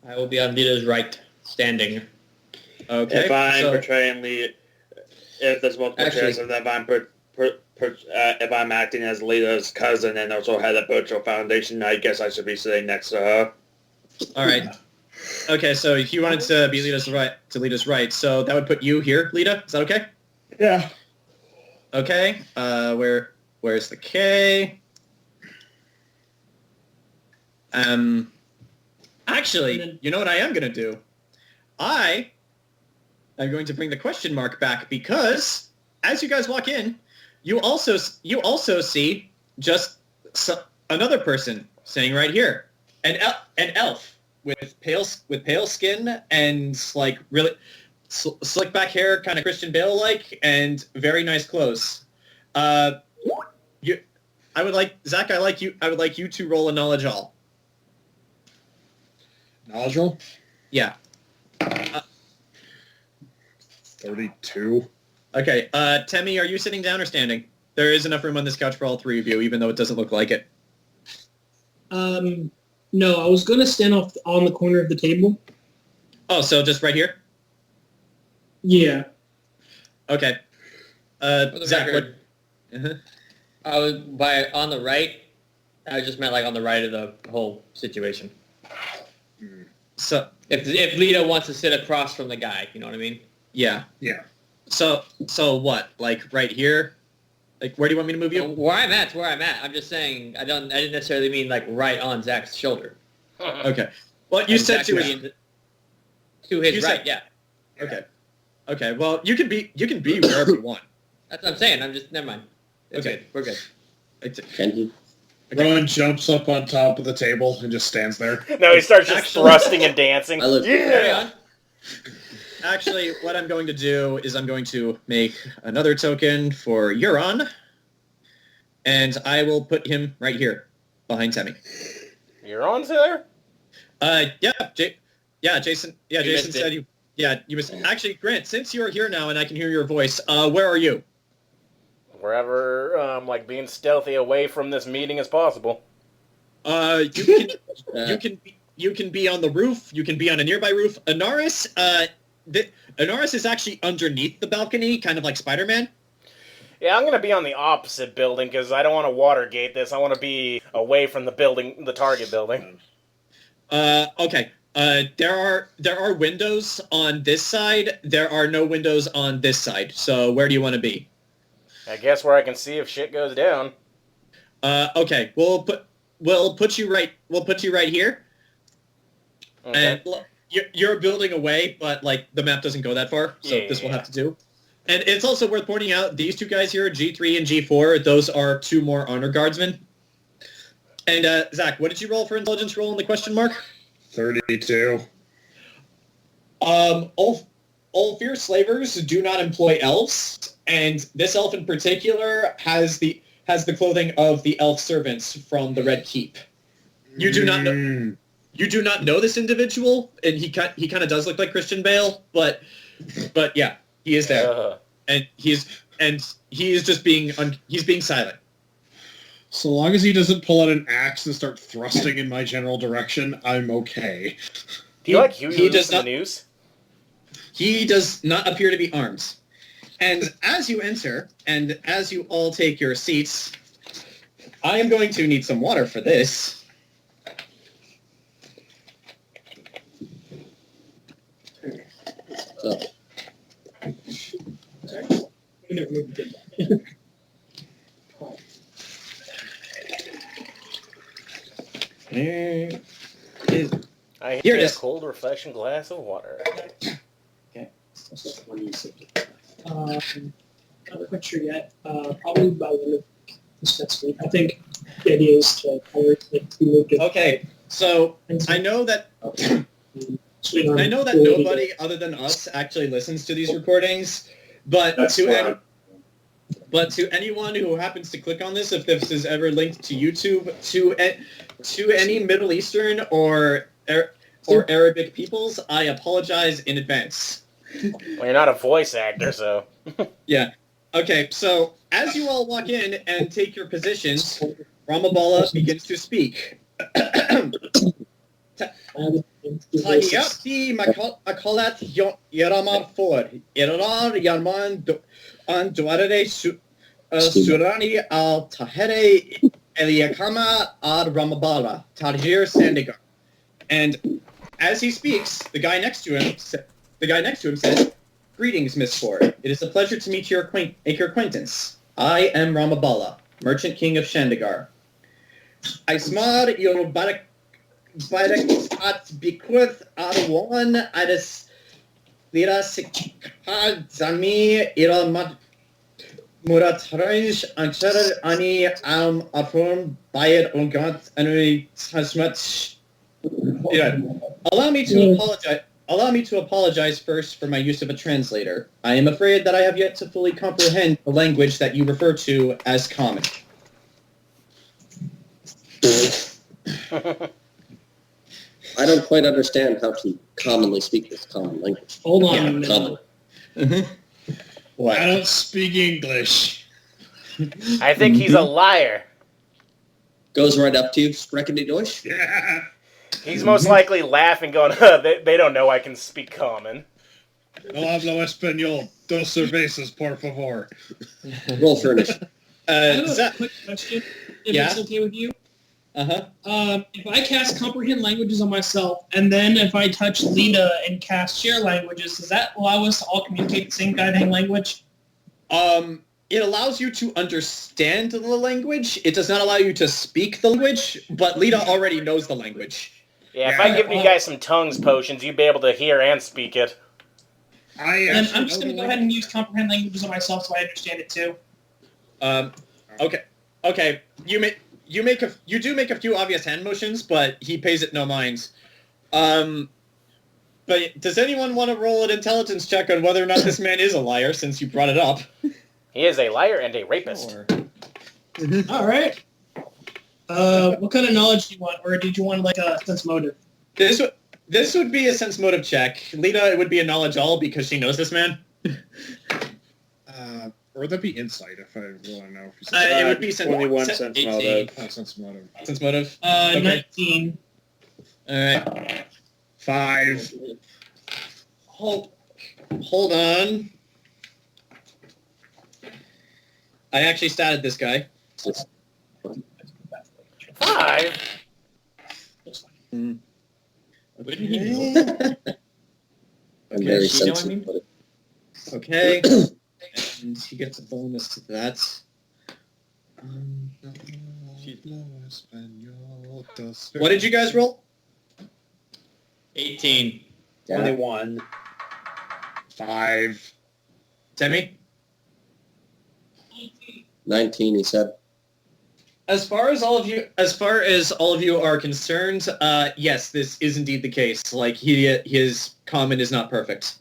I will be on Lita's right, standing. Okay. If I'm portraying Lita, if there's multiple chairs, if I'm acting as Lita's cousin and also head of Burchill Foundation, I guess I should be sitting next to her. All right. Okay, so if you wanted to be Lita's right, so that would put you here, Lita. Is that okay? Yeah. Okay, where's the K? Actually, you know what I am going to do? I am going to bring the question mark back because as you guys walk in, you also see just another person sitting right here, an elf with pale skin and like really slick back hair, kind of Christian Bale-like, and very nice clothes. I would like Zach. I would like you to roll a knowledge all. Knowledge roll? Yeah. 32. Okay. Temme, are you sitting down or standing? There is enough room on this couch for all three of you, even though it doesn't look like it. No, I was gonna stand off on the corner of the table. Oh, so just right here? Yeah. Okay. For the Zach, record, what? I was on the right. I just meant like on the right of the whole situation. So If Lita wants to sit across from the guy, you know what I mean? yeah. Yeah. So what? Like right here? Like where do you want me to move you? Where I'm at's where I'm at. I'm just saying I didn't necessarily mean like right on Zach's shoulder. Okay. Well, you said to his to his you right, said- yeah. Okay. Okay. Well, you can be wherever you want. That's what I'm saying. I'm just never mind. It's Okay. good. We're good. Can he? Rowan jumps up on top of the table and just stands there. No, he starts just Actually- thrusting and dancing. I look- Carry Yeah. on. Actually, what I'm going to do is I'm going to make another token for Euron, and I will put him right here behind Temme. You're on there? Yeah, Jayson. Yeah, You Jayson missed said you. Yeah, you missed. Actually, Grant, since you're here now and I can hear your voice, where are you? Wherever, like being stealthy away from this meeting as possible. You can be on the roof. You can be on a nearby roof. Anaris, Anaris is actually underneath the balcony, kind of like Spider-Man. Yeah, I'm gonna be on the opposite building because I don't want to Watergate this. I want to be away from the building, the target building. Okay. There are windows on this side. There are no windows on this side. So where do you want to be? I guess where I can see if shit goes down. Okay. We'll put you right here. Okay. And you're building away, but like the map doesn't go that far, so Yeah, this will yeah. have to do. And it's also worth pointing out these two guys here, G3 and G4. Those are two more honor guardsmen. And Zach, what did you roll for intelligence roll in the question mark? 32. All fierce slavers do not employ elves, and this elf in particular has the clothing of the elf servants from the Red Keep. You do not know. You do not know this individual, and he kind of does look like Christian Bale, but yeah, he is there, and he is just being being silent. So long as he doesn't pull out an axe and start thrusting in my general direction, I'm okay. Do you like Huey he does in the not- news? He does not appear to be armed. And as you enter, and as you all take your seats, I am going to need some water for this. So, I Here it need a is. cold, refreshing glass of water. Not quite sure yet. Probably by the end of this next week. I think the idea is to hire Okay, so I know that nobody other than us actually listens to these recordings, but to anyone who happens to click on this, if this is ever linked to YouTube, to any Middle Eastern or Arabic peoples, I apologize in advance. Well, you're not a voice actor, so... Yeah. Okay, so as you all walk in and take your positions, Ramabala begins to speak. Tahiyati makalat yaramar for irar yarman an duarere surani al tahere eliakama ad Ramabala Tajir Sandigar. And as he speaks, the guy next to him says, "Greetings, Miss Ford. It is a pleasure to make your acquaintance. I am Ramabala, Merchant King of Shandigar. Aismar Yorubarak at Bikuth Adawan Adis Lira Sikad Zami Iramat Murataraish Anchar Ani Affirm Bayet Ongat Anui Tasmat. Allow me to apologize. Allow me to apologize first for my use of a translator. I am afraid that I have yet to fully comprehend the language that you refer to as common. I don't quite understand how to commonly speak this common language. Hold on a Yeah, minute. common. What? I don't speak English. I think he's a liar. Goes right up to you, sprechen die Deutsch? Yeah. He's most likely laughing, going, huh, they don't know I can speak common. No hablo español. Dos cervezas, por favor. Roll furnish. I have a Zach. quick question, if Yeah? it's okay with you. Uh-huh. If I cast Comprehend Languages on myself, and then if I touch Lita and cast Share Languages, does that allow us to all communicate the same goddamn language? It allows you to understand the language. It does not allow you to speak the language, but Lita already knows the language. Yeah, if I give you guys some tongues potions, you'd be able to hear and speak it. And I'm just going to go ahead and use Comprehend Languages on myself so I understand it too. Okay. You do make a few obvious hand motions, but he pays it no mind. But does anyone want to roll an intelligence check on whether or not this man is a liar, since you brought it up? He is a liar and a rapist. All right. What kind of knowledge do you want, or did you want like a sense motive? This would be a sense motive check. Lita, it would be a knowledge all because she knows this man. Or would that be insight if I want to know? If It would be 21 sense motive. sense motive. Sense motive. Okay. 19. All right. 5. Hold on. I actually statted this guy. 5? Wouldn't he know? I'm very Does she know what I sensitive. mean? But Okay. And he gets a bonus to that. What did you guys roll? 18. 21. 5. Temme? 19, he said. As far as all of you are concerned, yes, this is indeed the case. Like his common is not perfect.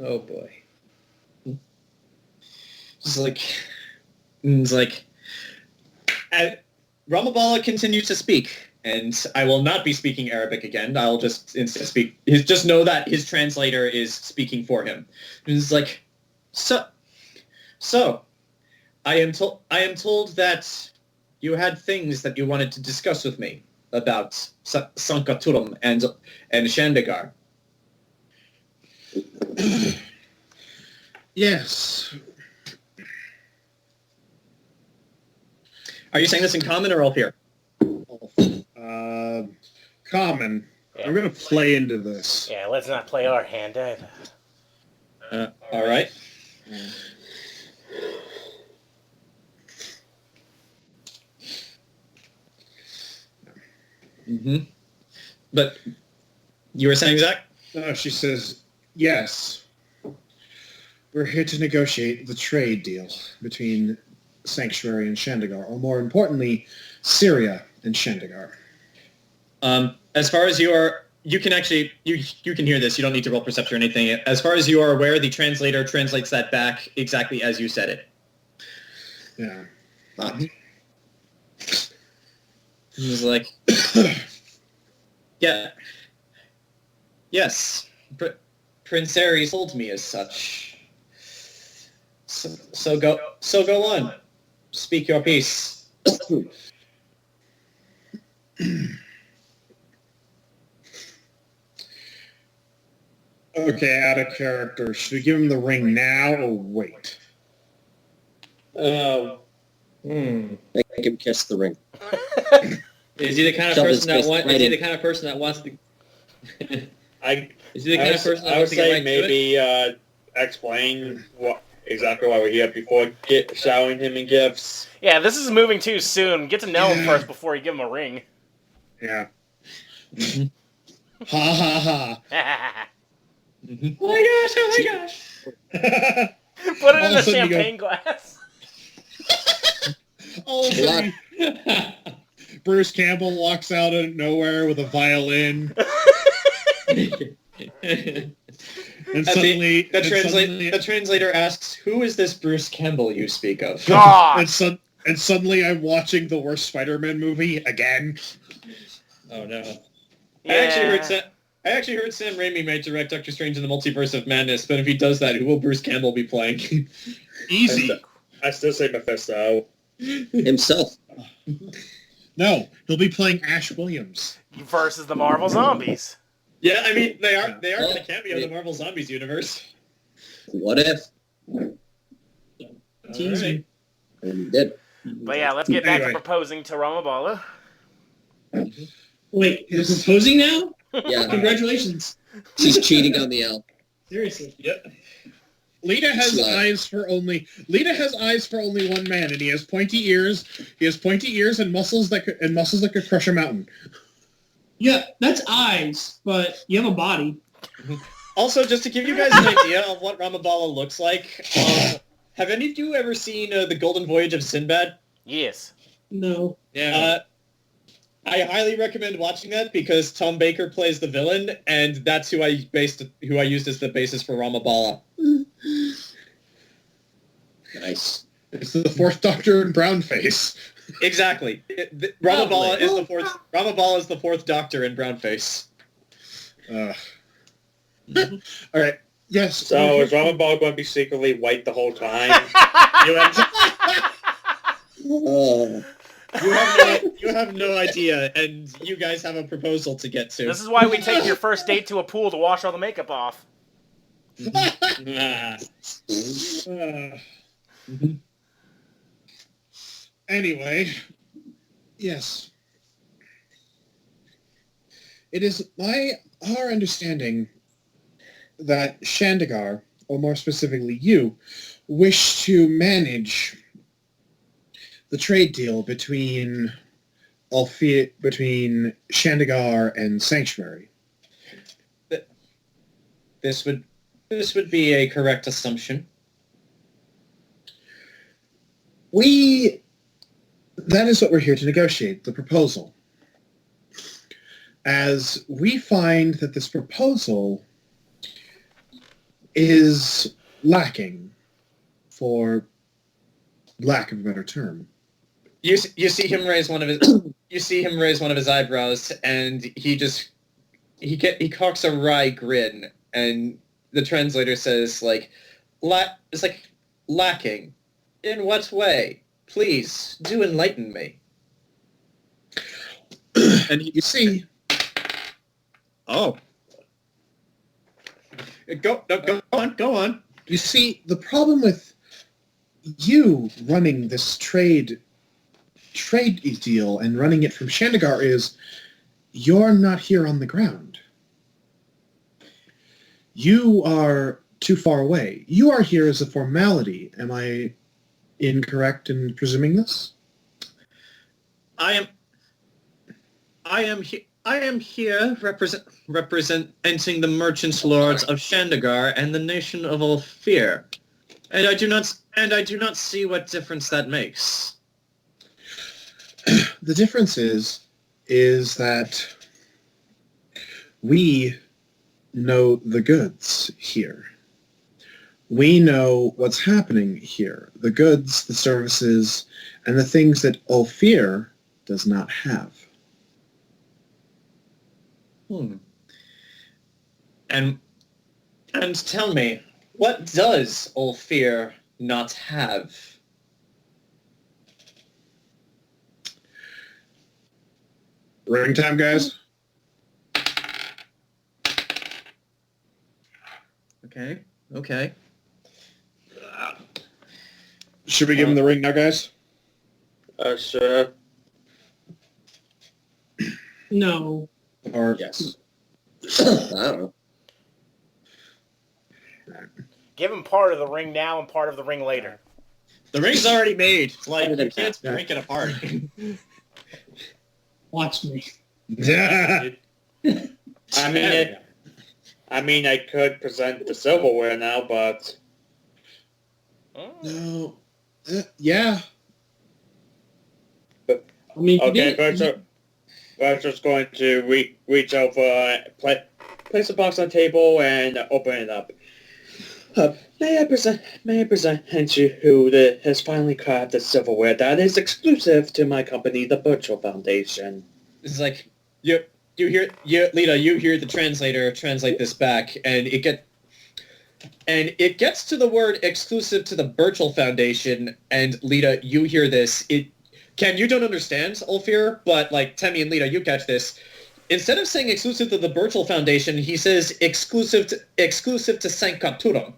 Oh boy. It's like, Ramabala continues to speak, and I will not be speaking Arabic again. I'll just instead speak. Just know that his translator is speaking for him. And it's like, so, I am told that you had things that you wanted to discuss with me about Sankaturum and Shandagar. Yes. Are you saying this in common or Elfir? Common. Yeah. I'm going to play into this. Yeah, let's not play our hand either. All right. Mm-hmm. But you were saying, Zach? No, she says, yes. We're here to negotiate the trade deal between Sanctuary and Shandagar, or more importantly, Syria and Shandagar. As far as you can actually, you can hear this. You don't need to roll perception or anything. As far as you are aware, the translator translates that back exactly as you said it. Yeah. He's like, yeah, yes, Prince Ares told me as such. So go on, speak your piece. Okay, out of character. Should we give him the ring now or wait? Make him kiss the ring. Is he the kind of Shove his person that fist wants? right Is he in. the kind of person that wants to? I Is he the kind of person that I would wants to get say right to it? maybe explain exactly why we're here before showering him in gifts. Yeah, this is moving too soon. Get to know him first before you give him a ring. Yeah. Ha ha Mhm. Oh my gosh! Put it All in of a a sudden you go- champagne glass. ha! All of a sudden, Bruce Campbell walks out of nowhere with a violin, and suddenly, The translator asks, "Who is this Bruce Campbell you speak of?" God. and suddenly I'm watching the worst Spider-Man movie again. Oh no! Yeah. I actually heard Sam Raimi might direct Doctor Strange in the Multiverse of Madness, but if he does that, who will Bruce Campbell be playing? Easy. I still say Mephisto. Himself. No, he'll be playing Ash Williams. Versus the Marvel Zombies. Yeah, I mean they are Well, going to cameo in the Marvel Zombies universe. What if? Teasing. And he did. But yeah, let's get back to Anyway. proposing to Ramabala. Wait, you're proposing now? Yeah. Congratulations. She's cheating on the elf. Seriously. Yep. Lita has Slut. eyes for only one man, and he has pointy ears. He has pointy ears and muscles that could crush a mountain. Yeah, that's eyes, but you have a body. Also, just to give you guys an idea of what Ramabala looks like, have any of you ever seen The Golden Voyage of Sinbad? Yes. No. I highly recommend watching that because Tom Baker plays the villain, and that's who I used as the basis for Ramabala. Nice. It's the fourth Doctor in brown face. Exactly. Ramabala is the fourth Doctor in brownface. All right. Yes. So is Ramabala going to be secretly white the whole time? Oh. You have no idea, and you guys have a proposal to get to. This is why we take your first date to a pool to wash all the makeup off. Anyway, yes. It is our understanding that Shandagar, or more specifically you, wish to manage the trade deal between Shandagar and Sanctuary. This would be a correct assumption. That is what we're here to negotiate, the proposal. As we find that this proposal is lacking, for lack of a better term. You see him raise one of his eyebrows, and he cocks a wry grin, and the translator says it's like lacking. In what way? Please do enlighten me. And you see, Oh. Go on. you see, the problem with you running this trade deal and running it from Shandagar is you're not here on the ground. You are too far away. You are here as a formality. Am I incorrect in presuming this? I am here representing the merchants lords of Shandagar and the nation of Ulfir, and I do not see what difference that makes. The difference is that we know the goods here. We know what's happening here. The goods, the services, and the things that Ulfir does not have. And tell me, what does Ulfir not have? Ring time, guys. Okay. Should we give him the ring now, guys? Sure. No. Or Yes. I don't know. Give him part of the ring now and part of the ring later. The ring's already made. You can't break it apart. Watch me. yeah. I I could present the silverware now, but No. Yeah. I mean, okay. Virtual's going to reach over, place a box on the table, and open it up. May I present you who has finally crafted silverware that is exclusive to my company, the Burchill Foundation. It's like you hear Lita, you hear the translator translate this back, and it gets to the word exclusive to the Burchill Foundation, and Lita, you hear this. Ken, you don't understand Ulfir, but like Temme and Lita, you catch this. Instead of saying exclusive to the Burchill Foundation, he says exclusive to Saint Caturum.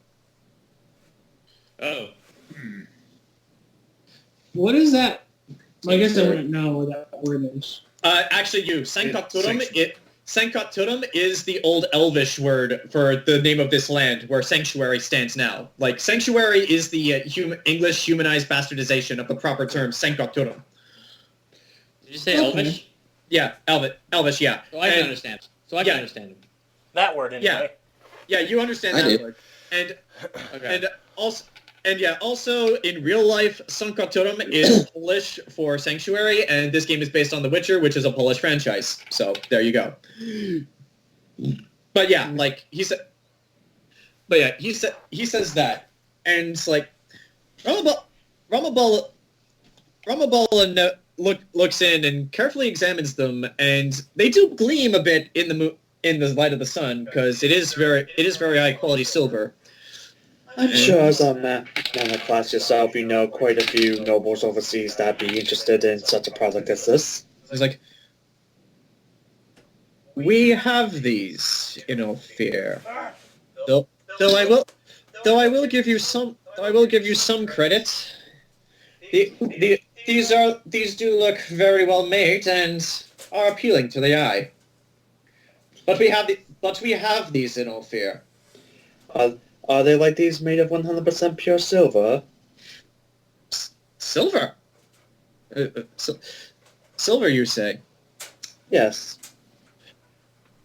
Oh. what is that? I guess I wouldn't know what that word is. Actually, Saint Caturum is the old Elvish word for the name of this land, where sanctuary stands now. Like, sanctuary is the English humanized bastardization of the proper term Saint Caturum. Did you say Elvish? Yeah, Elvish, yeah. So I can understand. Can understand it. That word anyway. Yeah, you understand I that do. word. And also in real life, Sankaturum is Polish for sanctuary, and this game is based on The Witcher, which is a Polish franchise. So there you go. But yeah, like he says that, and it's like Ramabala looks in and carefully examines them, and they do gleam a bit in the light of the sun, because it is very high quality silver. I'm sure as a man of class yourself, you know quite a few nobles overseas that'd be interested in such a product as this. It's like, we have these, fear. Though I will give you some credit. These do look very well made and are appealing to the eye. But we have these in all fear. Are they like these made of 100% pure silver? Silver? Silver, you say? Yes.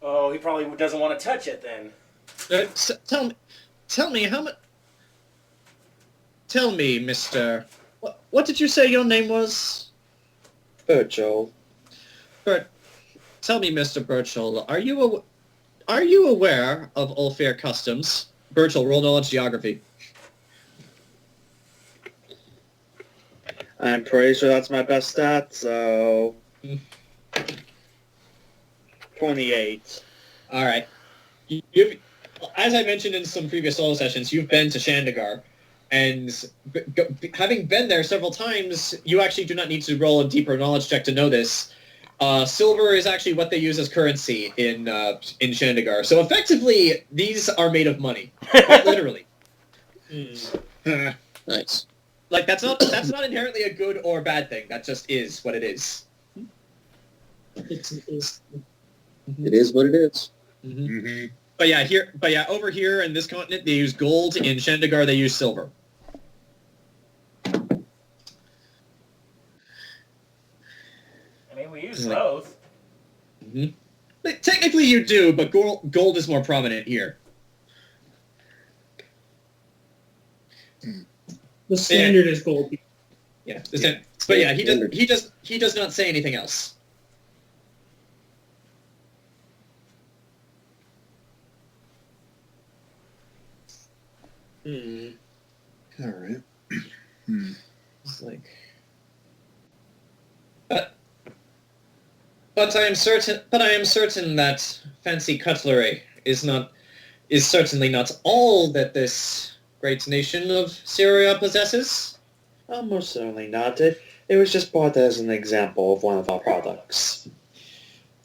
Oh, he probably doesn't want to touch it then. Tell me how much. Tell me, Mister. What did you say your name was? Burchill. Tell me, Mr. Burchill, are you aware of Ulfir customs? Burchill, roll knowledge geography. I'm pretty sure that's my best stat, so 28. All right. As I mentioned in some previous solo sessions, you've been to Shandagar, and having been there several times, you actually do not need to roll a deeper knowledge check to know this. Silver is actually what they use as currency in Shandagar. So effectively, these are made of money, literally. Nice. Like that's not inherently a good or bad thing. That just is what it is. It is. It is what it is. Mm-hmm. Mm-hmm. But yeah, over here in this continent, they use gold. In Shandagar, they use silver. I mean, we use both. Mm-hmm. Technically, you do, but gold is more prominent here. The standard is gold. Yeah, but yeah, he does not say anything else. All right. It's like, but I am certain that fancy cutlery is certainly not all that this great nation of Syria possesses. Oh, most certainly not. It was just brought as an example of one of our products.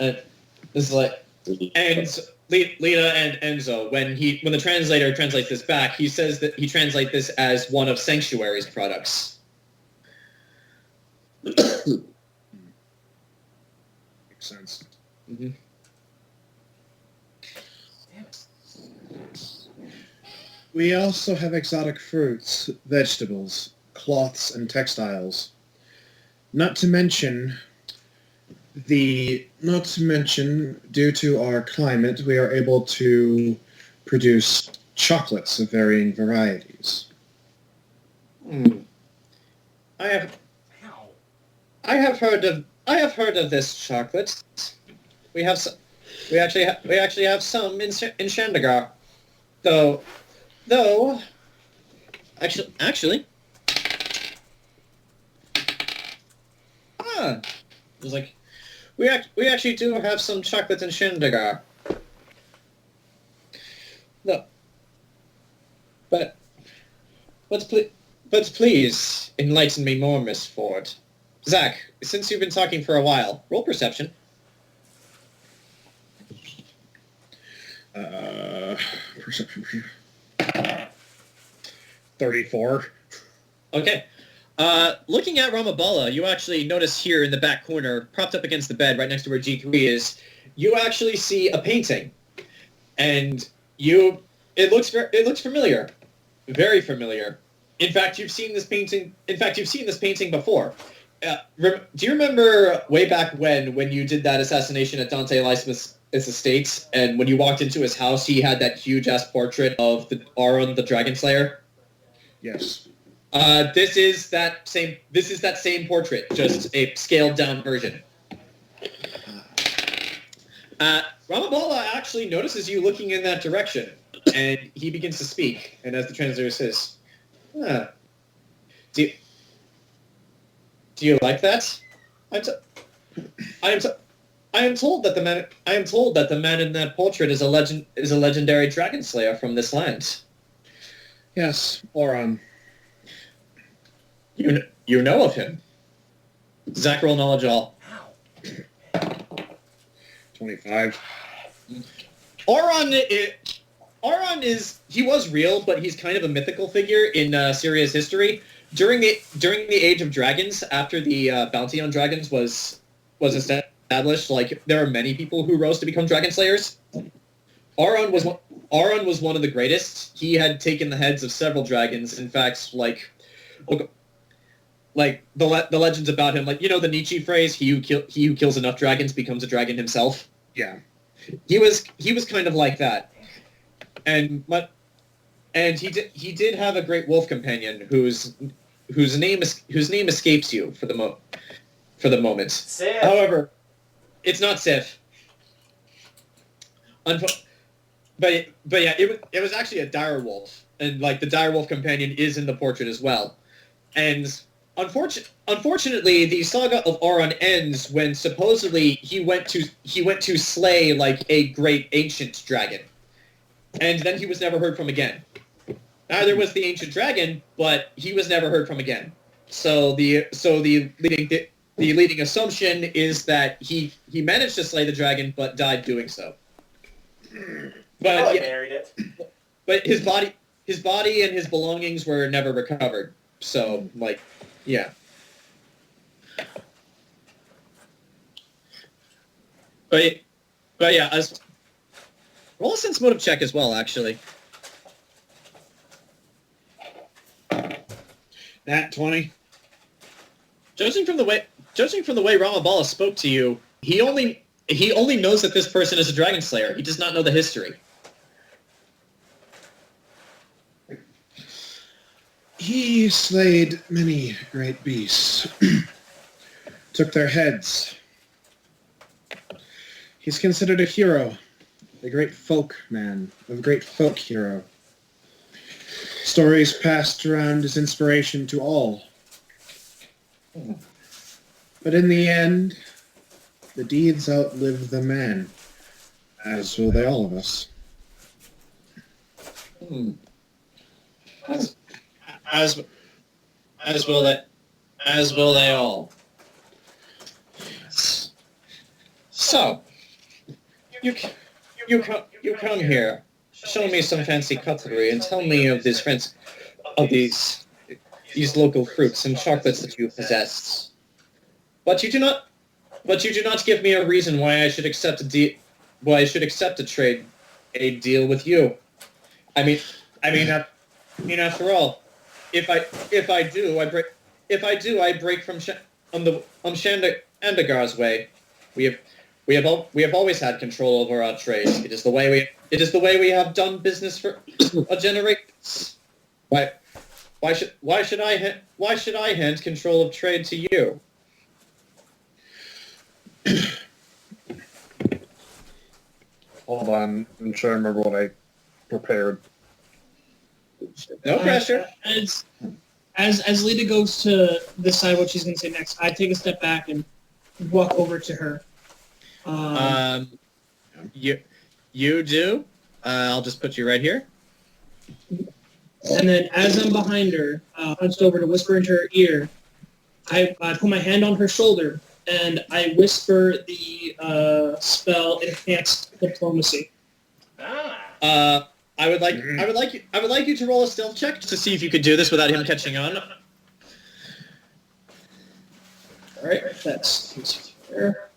It's like, and Lita and Enzo, when the translator translates this back, he says that he translates this as one of Sanctuary's products. Makes sense. Mm-hmm. We also have exotic fruits, vegetables, cloths, and textiles. Not to mention Not to mention, due to our climate, we are able to produce chocolates of varying varieties. I have heard of this chocolate. We actually have some in Shandagar. Though actually it was like we actually do have some chocolate in Shandagar. No. But please enlighten me more, Miss Ford. Zach, since you've been talking for a while, roll perception. Perception. 34. Okay. Looking at Ramabala, you actually notice here in the back corner, propped up against the bed right next to where G3 is, you actually see a painting. And it looks familiar. Very familiar. In fact, you've seen this painting before. Do you remember way back when you did that assassination at Dante Alismus' estates, and when you walked into his house, he had that huge-ass portrait of Aion the Dragon Slayer? Yes. This is that same portrait, just a scaled-down version. Ramabala actually notices you looking in that direction, and he begins to speak. And as the translator says, "Do you like that? I am told that the man in that portrait is a legendary dragon slayer from this land." Yes, Auron. You know of him. Zach, roll knowledge all. 25. Auron he was real, but he's kind of a mythical figure in Syria's history. During the Age of Dragons, after the bounty on dragons was established, like there are many people who rose to become dragon slayers. Auron was one of the greatest. He had taken the heads of several dragons. In fact, like the legends about him, like the Nietzsche phrase, he who kills enough dragons becomes a dragon himself. Yeah. He was kind of like that. And he did have a great wolf companion whose name escapes you for the moment. Sif. However, it's not Sif. But yeah, it was actually a dire wolf, and like the dire wolf companion is in the portrait as well. And unfortunately, the saga of Auron ends when supposedly he went to slay like a great ancient dragon, and then he was never heard from again. Neither was the ancient dragon, but he was never heard from again. So the leading assumption is that he managed to slay the dragon, but died doing so. But married it. But his body and his belongings were never recovered. So yeah. But yeah, roll a sense motive check as well, actually. Nat 20. Judging from the way Ramabala spoke to you, he only knows that this person is a dragon slayer. He does not know the history. He slayed many great beasts. Took their heads. He's considered a hero. A great folk man. A great folk hero. Stories passed around as inspiration to all. But in the end, the deeds outlive the man. As will they all of us. As will they all. So, you come here, show me some fancy cutlery, and tell me of these local fruits and chocolates that you possess. But you do not give me a reason why I should accept a trade deal with you. I mean, after all, if I do, I break from Shandagar's way. We have always had control over our trade. It is the way we have done business for a generation. Why should I hand control of trade to you? Hold on, I'm trying to remember what I prepared. No pressure. As Lita goes to decide what she's going to say next, I take a step back and walk over to her. You do. I'll just put you right here. And then as I'm behind her, hunched over to whisper into her ear, I put my hand on her shoulder and I whisper the spell Enhanced Diplomacy. Ah. I would like you to roll a stealth check to see if you could do this without him catching on. All right, that's fair.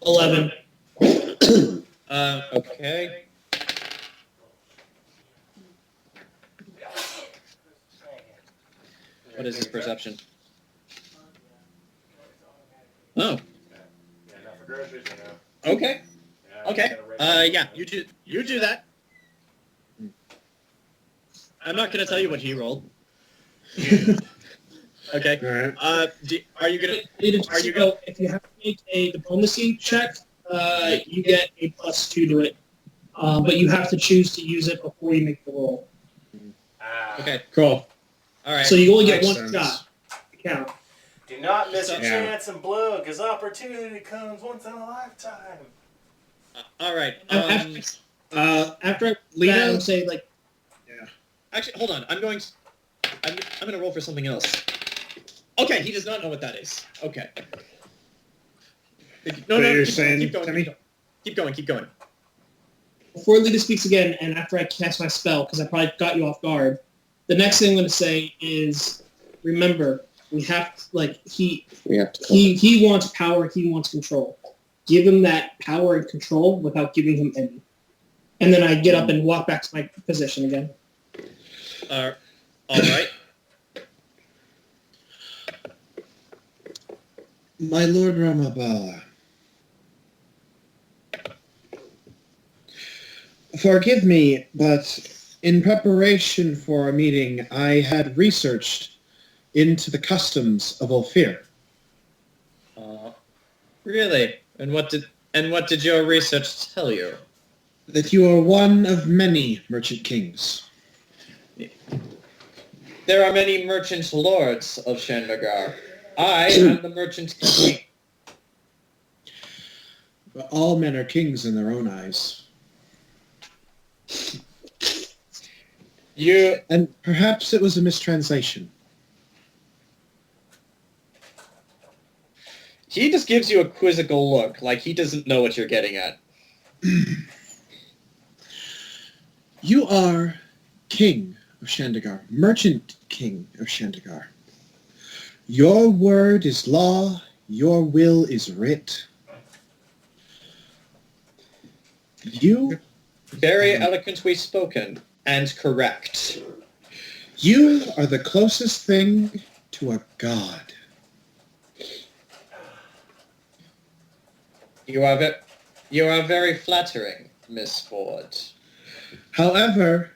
11. Okay. What is his perception? Oh. Okay. Okay. Yeah. You do that. I'm not gonna tell you what he rolled. Okay. All right. Are you gonna? If you have to make a diplomacy check, you get a +2 to it, but you have to choose to use it before you make the roll. Okay. Cool. All right. So you only get Makes one sense. shot to count. Do not miss a Yeah. chance and blow, because opportunity comes once in a lifetime. All right. After I Lita? that, I would say like Actually, hold on. I'm gonna roll for something else. Okay, he does not know what that is. Okay. No, You're keep saying, going, Temme? keep going. before Lita speaks again, and after I cast my spell, because I probably got you off guard. The next thing I'm going to say is, remember, we have to, like he wants power, he wants control. Give him that power and control without giving him any. And then I get up and walk back to my position again. All right. My Lord Ramabala, forgive me, but in preparation for our meeting, I had researched into the customs of Ophir. Really? And what did your research tell you? That you are one of many merchant kings. There are many merchant lords of Shandagar. I am the merchant king. But all men are kings in their own eyes. And perhaps it was a mistranslation. He just gives you a quizzical look, like he doesn't know what you're getting at. You are king of Shandagar, merchant king of Shandagar. Your word is law, your will is writ. You Very eloquently spoken and correct. You are the closest thing to a god. You are very flattering, Miss Ford. However,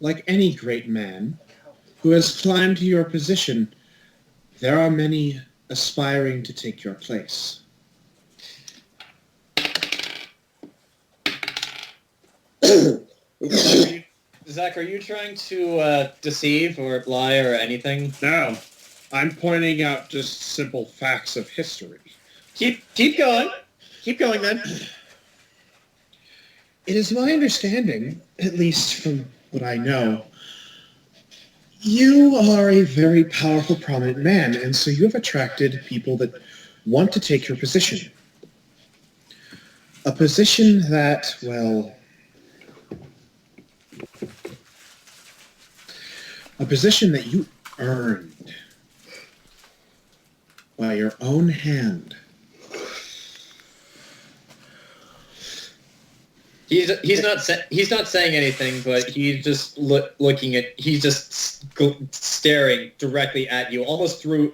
like any great man who has climbed to your position, there are many aspiring to take your place. Zach, are you trying to deceive or lie or anything? No, I'm pointing out just simple facts of history. Keep going. Keep going, then. It is my understanding, at least from what I know, you are a very powerful, prominent man, and so you have attracted people that want to take your position. A position that, well, a position that you earned by your own hand. He's not saying anything, but he's just looking at. He's just staring directly at you, almost through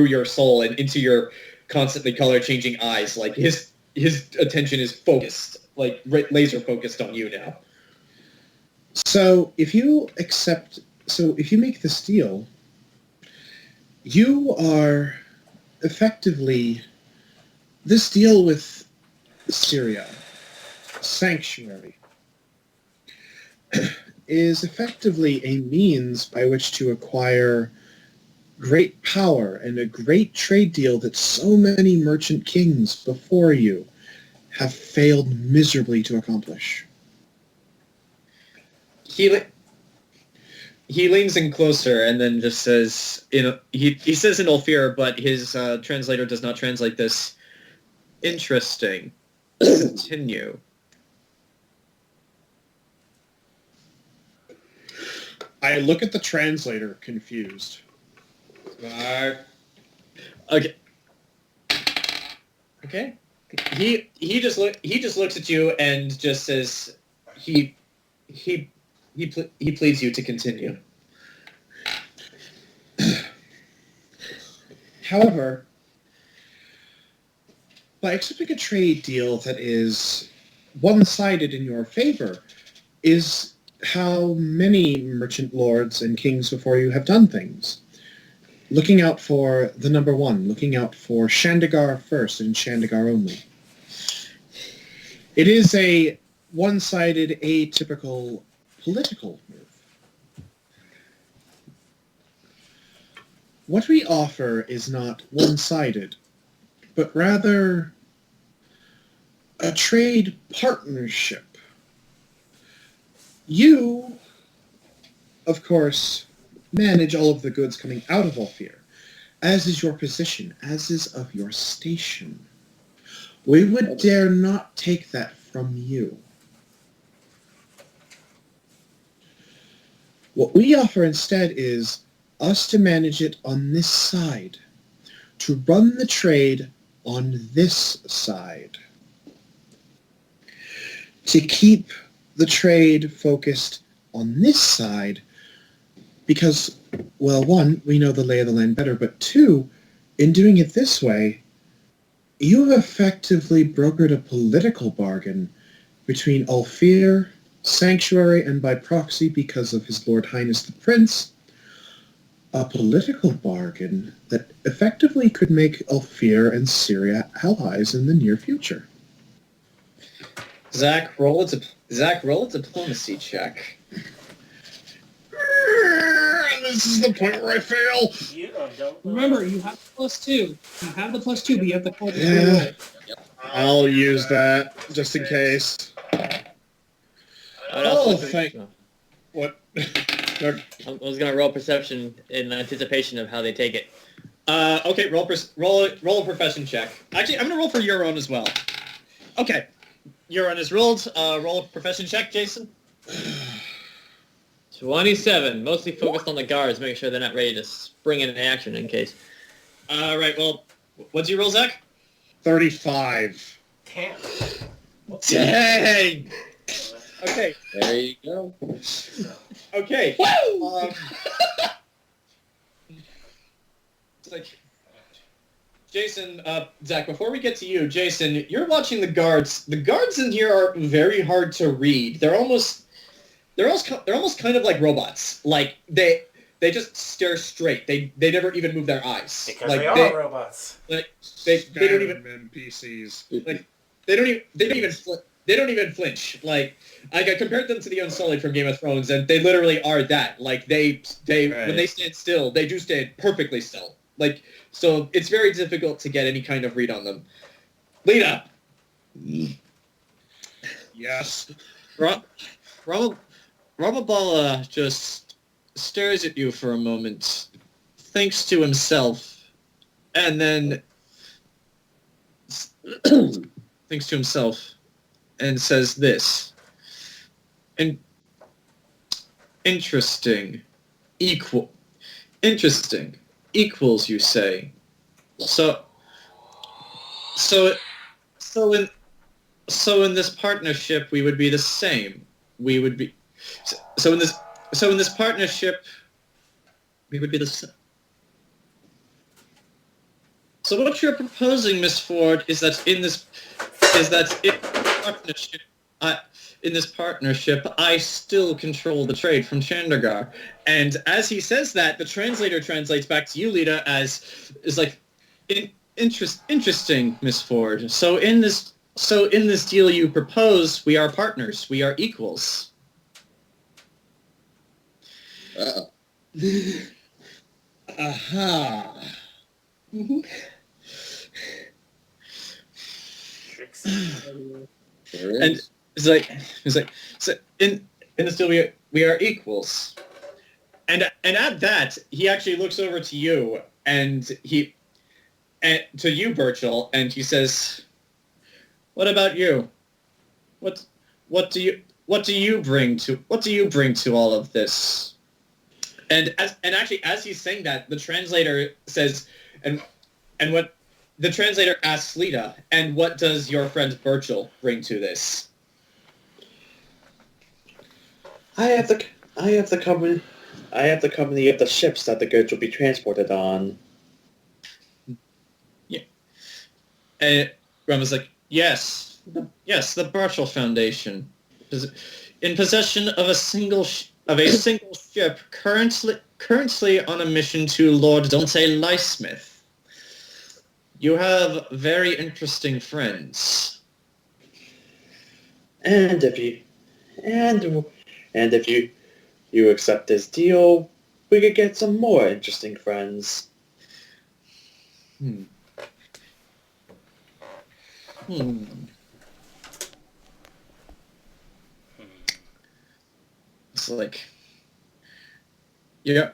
your soul and into your constantly color-changing eyes. Like, his attention is focused, like laser focused on you now. So if you make this deal, you are effectively, this deal with Syria, Sanctuary, is effectively a means by which to acquire great power and a great trade deal that so many merchant kings before you have failed miserably to accomplish. He leans in closer and then just says, he says in Ulfir, but his translator does not translate this. Interesting. Continue. I look at the translator, confused. Okay. Okay. He just looks at you and just says he pleads you to continue. However, by accepting a trade deal that is one-sided in your favor is how many merchant lords and kings before you have done things. Looking out for the number one, looking out for Shandigar first and Shandigar only. It is a one-sided, atypical political move. What we offer is not one-sided, but rather a trade partnership. You, of course, manage all of the goods coming out of Ulfir, as is your position, as is of your station. We would dare not take that from you. What we offer instead is us to manage it on this side, to run the trade on this side, to keep the trade focused on this side, because, well, one, we know the lay of the land better, but two, in doing it this way, you have effectively brokered a political bargain between Ulfir, Sanctuary, and by proxy, because of His Lord Highness the Prince, a political bargain that effectively could make Ulfir and Syria allies in the near future. Zach, roll a diplomacy check. This is the point where I fail. Remember, you have the +2. You have the +2, but you have to call the Yeah. roll. I'll use that just in case. Oh, thank. What? I was gonna roll perception in anticipation of how they take it. Okay, roll a profession check. Actually, I'm gonna roll for Euron as well. Okay, Euron is rolled. Roll a profession check, Jayson. 27, mostly focused on the guards, make sure they're not ready to spring into action in case. Right. Well, what's your roll, Zach? 35. Damn. Dang. Okay. There you go. Okay. Woo! It's like, Jayson, Zach, before we get to you, Jayson, you're watching the guards. The guards in here are very hard to read. They're almost kind of like robots. Like they just stare straight. They never even move their eyes. Because like, they are robots. Like they don't even NPCs. like they don't even flinch. Like I compared them to the Unsullied from Game of Thrones, and they literally are that. Like they Right. when they stand still, they do stand perfectly still. Like so, it's very difficult to get any kind of read on them. Lita, Yes. Ramabala just stares at you for a moment, thinks to himself, and then thinks to himself and says this. Interesting. Interesting. Equals, you say. So in this partnership we would be the same. We would be so in this partnership we would be the. So what you're proposing, Miss Ford, is that in this partnership, I still control the trade from Chandigarh. And as he says that, the translator translates back to you, Lita, as is like, interesting, Miss Ford. So in this deal you propose, we are partners. We are equals. Aha. And it's like so in this deal we are equals. And at that he actually looks over to you and to you, Burchill, and he says, "What about you? What do you bring to all of this?" And actually as he's saying that, the translator says, and what the translator asks Lita, "And what does your friend Burchill bring to this?" I have the company of the ships that the goods will be transported on. Yeah. And Ram was like, yes, the Burchill Foundation is in possession of a single ship currently on a mission to Lord Dante Lysmith. You have very interesting friends. And if you accept this deal, we could get some more interesting friends. It's like, your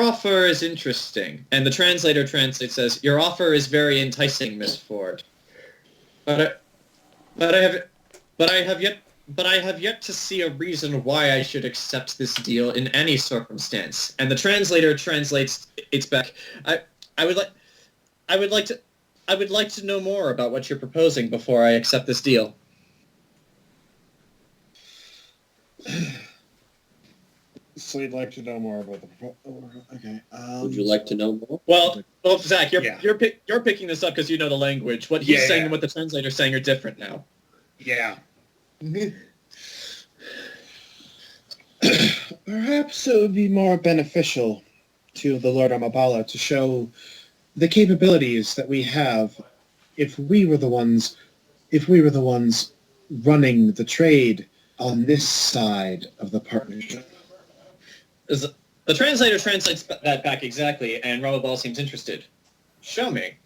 offer is interesting, and the translator translates says, "Your offer is very enticing, Miss Ford. But I have yet to see a reason why I should accept this deal in any circumstance." And the translator translates it's back. I would like to know more about what you're proposing before I accept this deal. So you'd like to know more about the... Okay. Would you like to know more? Well, Zach, you're picking this up because you know the language. What he's saying and what the translator's saying are different now. Yeah. Perhaps it would be more beneficial to the Lord Ramabala to show the capabilities that we have if we were the ones running the trade on this side of the partnership. The translator translates that back exactly, and Ramabala seems interested. Show me.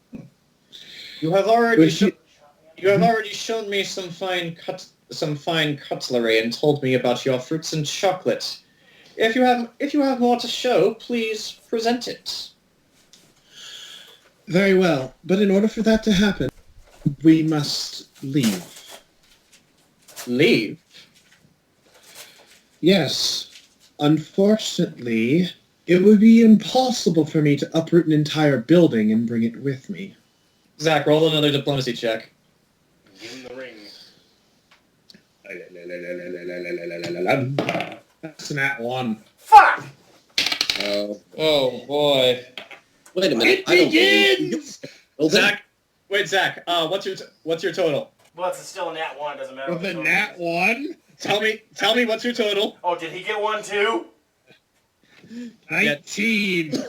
You have already shown me some fine cutlery and told me about your fruits and chocolate. If you have more to show, please present it. Very well, but in order for that to happen, we must leave. Leave? Yes. Unfortunately, it would be impossible for me to uproot an entire building and bring it with me. Zach, roll another diplomacy check. Give him the ring. That's an @1. Fuck! Oh boy. Wait a minute. It begins! Zach, Zach. What's your total? Well, it's still a nat 1, doesn't matter. With a @1? Tell me what's your total? Oh, did he get one too? 19.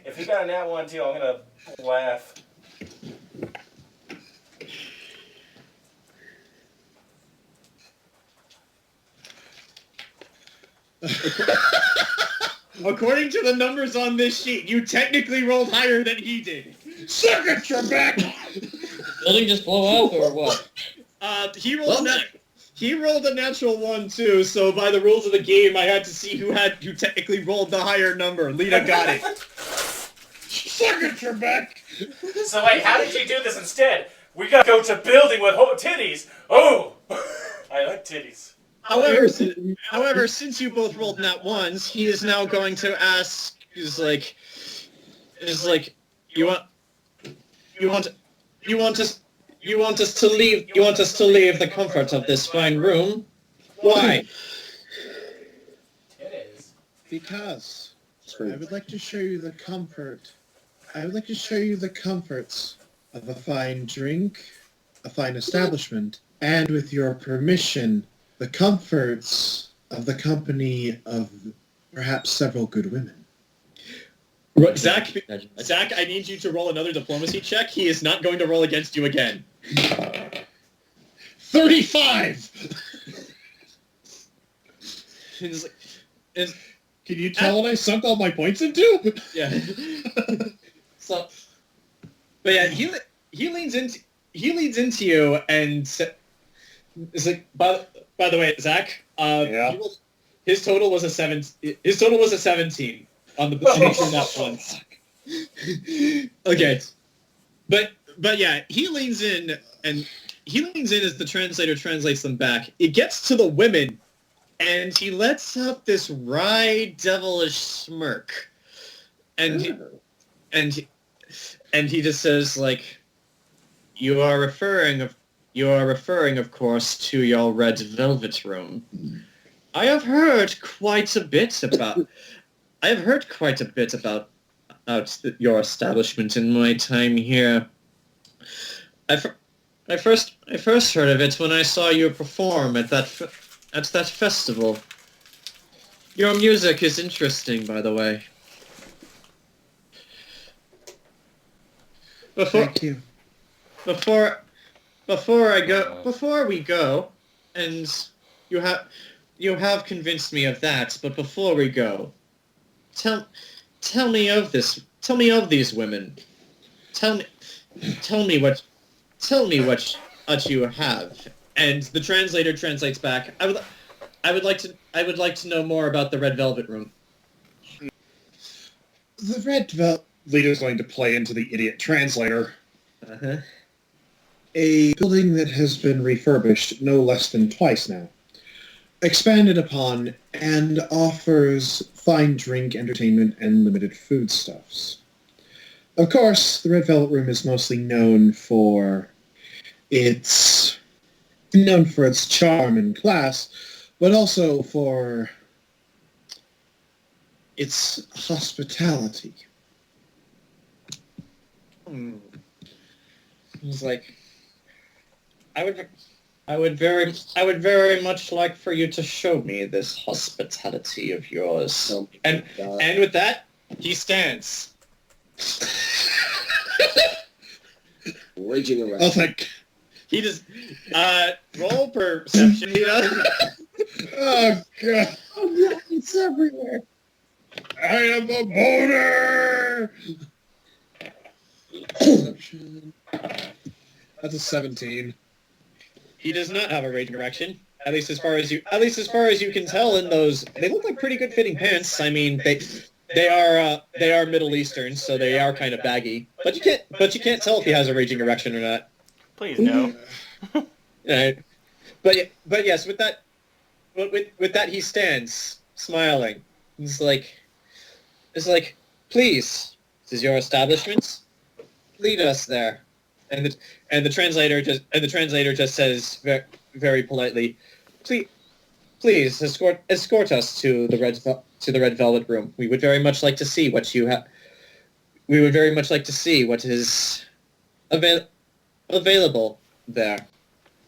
If he got a nat 1 too, I'm gonna laugh. According to the numbers on this sheet, you technically rolled higher than he did. Suck it, Trebek! Building just blow up or what? He rolled a natural 1 too, so by the rules of the game, I had to see who technically rolled the higher number. Lita got it. Suck it, Trebek! So wait, how did you do this instead? We gotta go to building with titties. Oh, I like titties. However, since you both rolled nat 1s, he is now going to ask. He's like, you want You want us to leave? You want us to leave the comfort of this fine room? Why? Because I would like to show you the comfort. I would like to show you the comforts of a fine drink, a fine establishment, and with your permission, the comforts of the company of perhaps several good women. Zach, I need you to roll another diplomacy check. He is not going to roll against you again. 35! Can you tell what I sunk all my points into? Yeah. So, but yeah, he leans into you and is like, by the way, Zach, Yeah. his total was a 17 on the that one. Okay, but yeah, he leans in as the translator translates them back. It gets to the women, and he lets out this wry, devilish smirk, and he just says, like, you are referring, of course, to your red velvet room. I have heard quite a bit about your establishment in my time here. I first heard of it when I saw you perform at that festival. Your music is interesting, by the way. Thank you. Before we go, and you have convinced me of that, but before we go, tell me of these women. Tell me what you have. And the translator translates back. I would like to know more about the Red Velvet Room. The Red Velvet... Lita's going to play into the idiot translator. Uh-huh. A building that has been refurbished no less than twice now. Expanded upon and offers fine drink, entertainment, and limited foodstuffs. Of course, the Red Velvet Room is mostly known for its charm and class, but also for its hospitality. He's like, I would very much like for you to show me this hospitality of yours. And with that, he stands. Raging around. Oh, thank... He just roll perception. Oh, God. It's everywhere. I am a boner! That's a 17. He does not have a raging erection. At least as far as you can tell in those, they look like pretty good fitting pants. I mean, they are Middle Eastern, so they are kind of baggy. But you can't tell if he has a raging erection or not. Please no. But yes, with that he stands smiling. He's like, please, this is your establishment. Lead us there. And the translator just says very, very politely, please escort us to the Red Velvet Room. We would very much like to see what you have. We would very much like to see what is available there.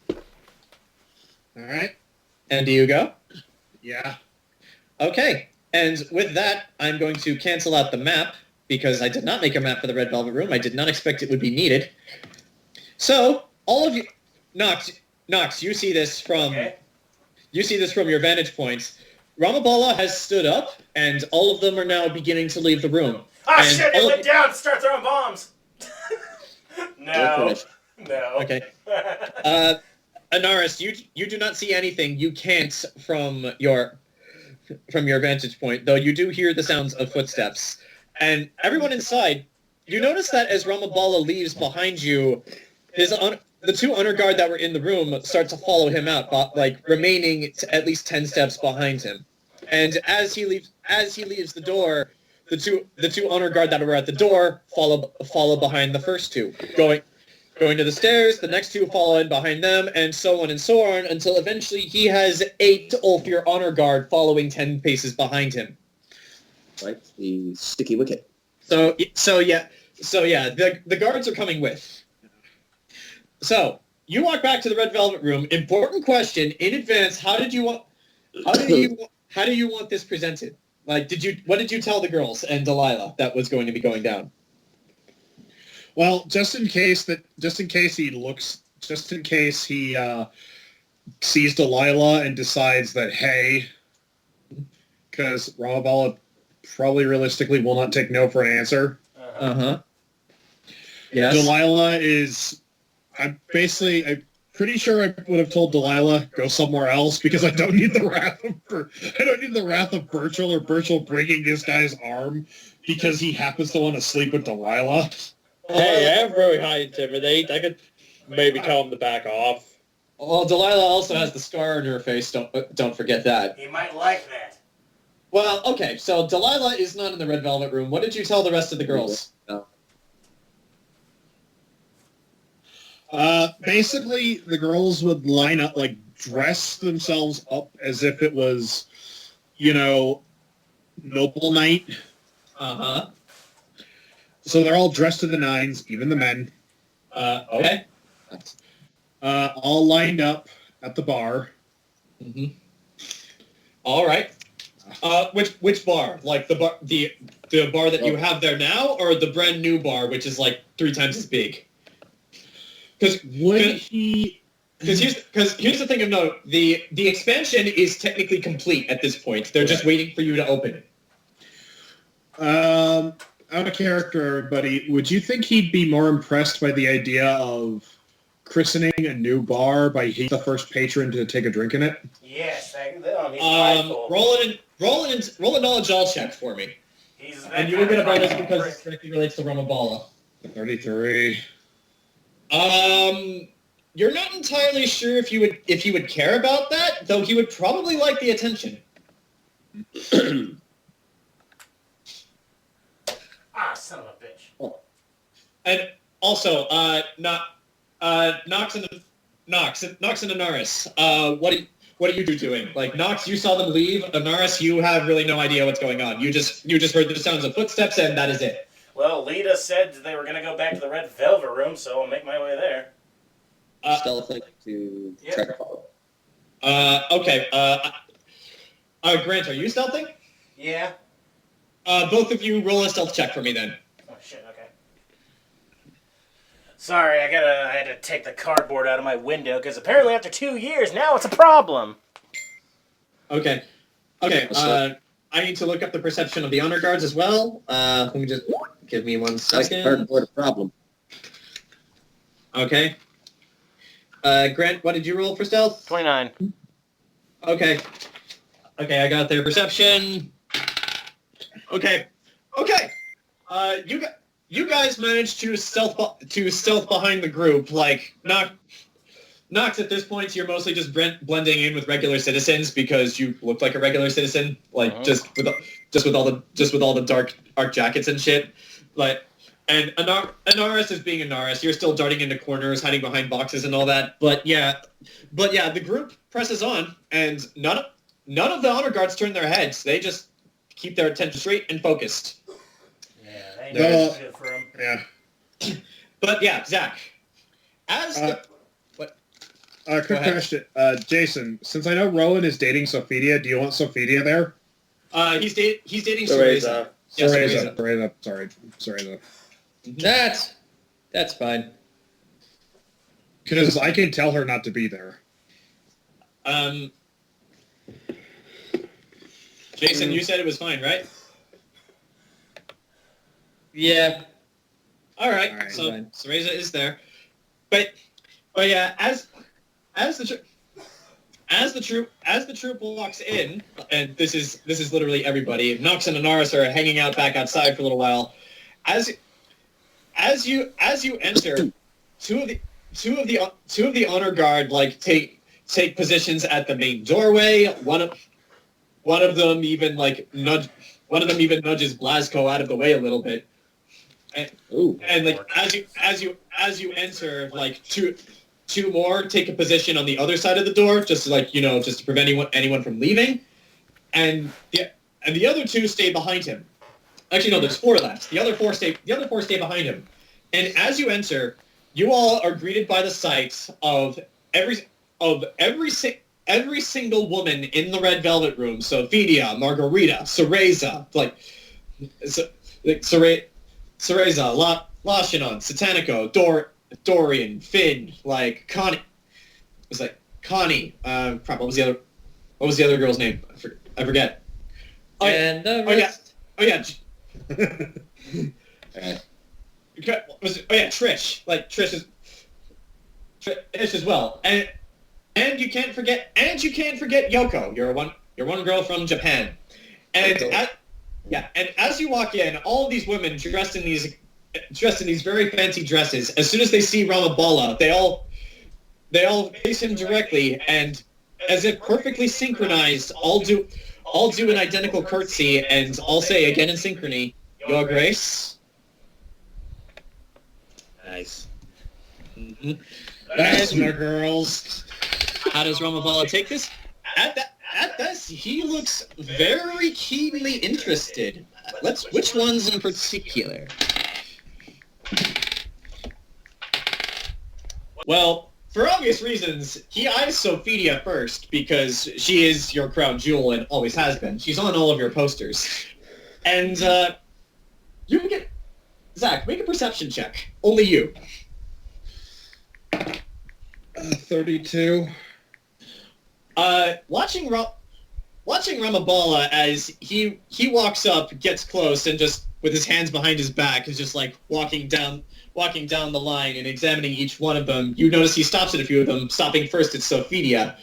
All right. And do you go? Yeah. Okay. And with that, I'm going to cancel out the map because I did not make a map for the Red Velvet Room. I did not expect it would be needed. So, all of you, Nox, you see this from your vantage points. Ramabala has stood up, and all of them are now beginning to leave the room. Ah, and shit, they lit down! Start throwing bombs! No. Okay. Anaris, you do not see anything. You can't from your vantage point, though you do hear the sounds of footsteps. And everyone inside, you notice that as Ramabala leaves behind you, the two honor guard that were in the room start to follow him out, remaining at least 10 steps behind him. And as he leaves the door, the two honor guard that were at the door follow behind the first two, going to the stairs, the next two follow in behind them, and so on until eventually he has 8 Ulfir Honor Guard following 10 paces behind him. Like the sticky wicket. So yeah, the guards are coming with. So you walk back to the Red Velvet Room. Important question in advance: How do you want this presented? Like, what did you tell the girls and Delilah that was going to be going down? Well, just in case he sees Delilah and decides that, hey, because Ramabala probably realistically will not take no for an answer. Uh-huh. Yes. Delilah is... I'm pretty sure I would have told Delilah, go somewhere else, because I don't need the wrath of Burchill or Burchill breaking this guy's arm because he happens to want to sleep with Delilah. Hey, I'm very high intimidate. I could maybe tell him to back off. Well, Delilah also has the scar on her face. Don't forget that. He might like that. Well, okay. So Delilah is not in the Red Velvet Room. What did you tell the rest of the girls? Basically, the girls would line up, like, dress themselves up as if it was, noble night. Uh-huh. So they're all dressed to the nines, even the men. Okay. All lined up at the bar. Mm-hmm. All right. Which bar? Like the bar that you have there now, or the brand new bar, which is like 3 times as big? Because here's the thing of note: the expansion is technically complete at this point. They're just waiting for you to open it. Out of character, everybody, would you think he'd be more impressed by the idea of christening a new bar by he's the first patron to take a drink in it? Yes, Roll a knowledge all check for me. And you will get a bonus because it directly relates to Ramabala. 33. You're not entirely sure if he would care about that, though he would probably like the attention. Son of a bitch. Oh. And also, Nox and Anaris, what are you two doing? Like, Nox, you saw them leave. Anaris, you have really no idea what's going on. You just heard the sounds of footsteps, and that is it. Well, Lita said they were going to go back to the Red Velvet Room, so I'll make my way there. Stealthing to try to follow. Okay. Grant, are you stealthing? Yeah. Both of you roll a stealth check for me then. Oh, shit, okay. Sorry, I had to take the cardboard out of my window, because apparently after 2 years, now it's a problem. Okay. I need to look up the perception of the honor guards as well. Let me just... Give me 1 second. That's the cardboard problem. Okay. Grant, what did you roll for stealth? 29. Okay, I got their perception. Okay. You guys managed to stealth behind the group. Like, Nox, at this point, you're mostly just blending in with regular citizens because you look like a regular citizen. Like, just with all the dark jackets and shit. Like, and Anaris is being Anaris. You're still darting into corners, hiding behind boxes and all that. But yeah, the group presses on, and none of the honor guards turn their heads. They just keep their attention straight and focused. Yeah, they know it's good for them. Yeah. But yeah, Zach. Quick question. Jayson, since I know Rowan is dating Sophia, do you want Sophia there? He's dating Cereza. Cereza. Sorry. Cereza. That's fine. Because I can tell her not to be there. Jayson, you said it was fine, right? Yeah. All right. So fine. Cereza is there, but yeah, as the troop walks in, and this is literally everybody. Nox and Anaris are hanging out back outside for a little while. As you enter, two of the honor guard like take positions at the main doorway. One of them even nudges Blasco out of the way a little bit. Ooh. And like as you enter, like two more take a position on the other side of the door, just to prevent anyone from leaving, and the other two stay behind him. Actually, no, there's four left. The other four stay behind him. And as you enter, you all are greeted by the sight of every single woman in the Red Velvet Room. So Vidia, Margarita, Cereza, Cereza, Lashinon, Satanico, Dorian, Finn, like Connie. It was like Connie. Crap. What was the other girl's name? I forget. And the rest. Oh yeah. Trish. Like Trish as well. And you can't forget Yoko. You're one girl from Japan. And as you walk in, all of these women dressed in these very fancy dresses, as soon as they see Ramabala, they all face him directly, and as if perfectly synchronized, all do an identical curtsy, and all say again in synchrony, Your Grace. Nice. Mm-hmm. That's my girls. How does Ramabala take this? At this, he looks very keenly interested. Which ones in particular? Well, for obvious reasons, he eyes Sophidia first because she is your crown jewel and always has been. She's on all of your posters. And, you can get... Zach, make a perception check. Only you. 32. Watching Ramabala as he walks up, gets close, and just with his hands behind his back is just like walking down the line and examining each one of them. You notice he stops at a few of them, stopping first at Sophidia,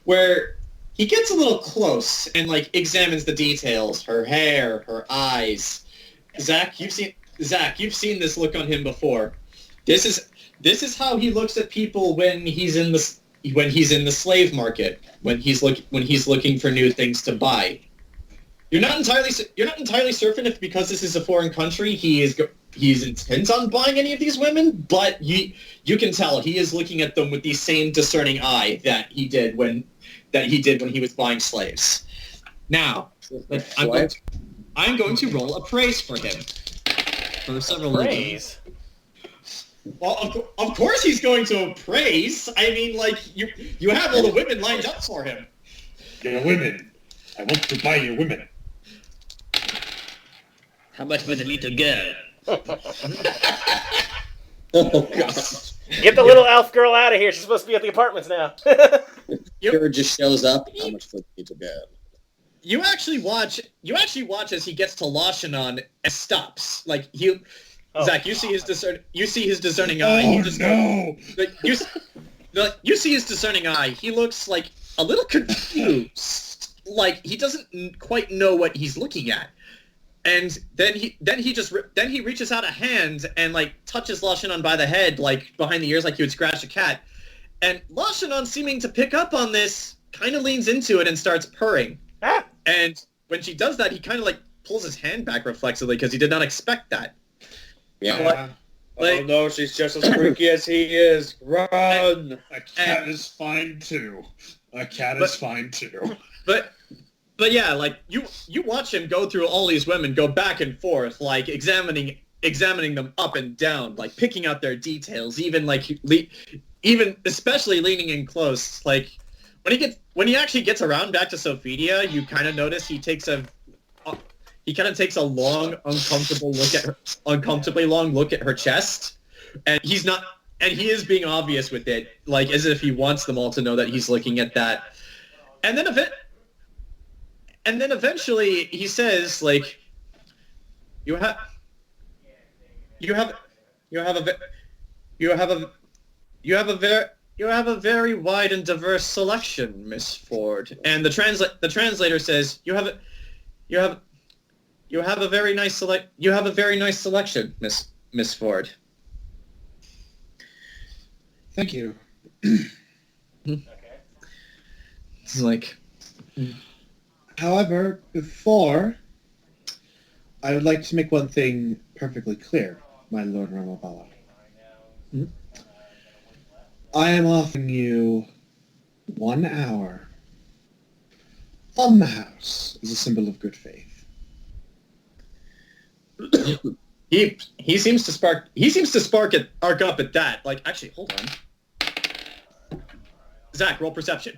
where he gets a little close and like examines the details, her hair, her eyes. Zach, you've seen this look on him before. This is how he looks at people when he's in the slave market, when he's looking for new things to buy. You're not entirely certain if because this is a foreign country he's intent on buying any of these women, but you can tell he is looking at them with the same discerning eye that he did when he was buying slaves. Now, I'm going to roll a praise for him for several Praise? Well, of course he's going to praise. I mean, like, you have all the women lined up for him. Your women. I want to buy your women. How much for the little girl? Oh, God. Get the little elf girl out of here. She's supposed to be at the apartments now. Jared just shows up. How much for the little girl? You actually watch as he gets to Lashinon and stops. Like Zach, you see his discerning eye. Oh, no! You see his discerning eye. He looks like a little confused. Like he doesn't quite know what he's looking at. And then he reaches out a hand and like touches Lashinon by the head, like behind the ears, like he would scratch a cat. And Lashinon, seeming to pick up on this, kind of leans into it and starts purring. Ah! And when she does that, he kind of like pulls his hand back reflexively because he did not expect that. Yeah. Oh no, she's just as freaky as he is. Run! A cat is fine too. But yeah, like you watch him go through all these women, go back and forth, like examining them up and down, like picking out their details, even especially leaning in close. Like when he actually gets around back to Sophidia, you kind of notice he kind of takes a long, uncomfortably long look at her chest, and he is being obvious with it, like as if he wants them all to know that he's looking at that. And then eventually he says, like, you have a very wide and diverse selection, Miss Ford. And the translator says, you have a very nice selection, Miss Ford. Thank you. It's like, However, before, I would like to make one thing perfectly clear. my Lord Ramabala. Hmm? I am offering you 1 hour on the house as a symbol of good faith. He seems to arc up at that. Like, actually, hold on. Zach, roll perception.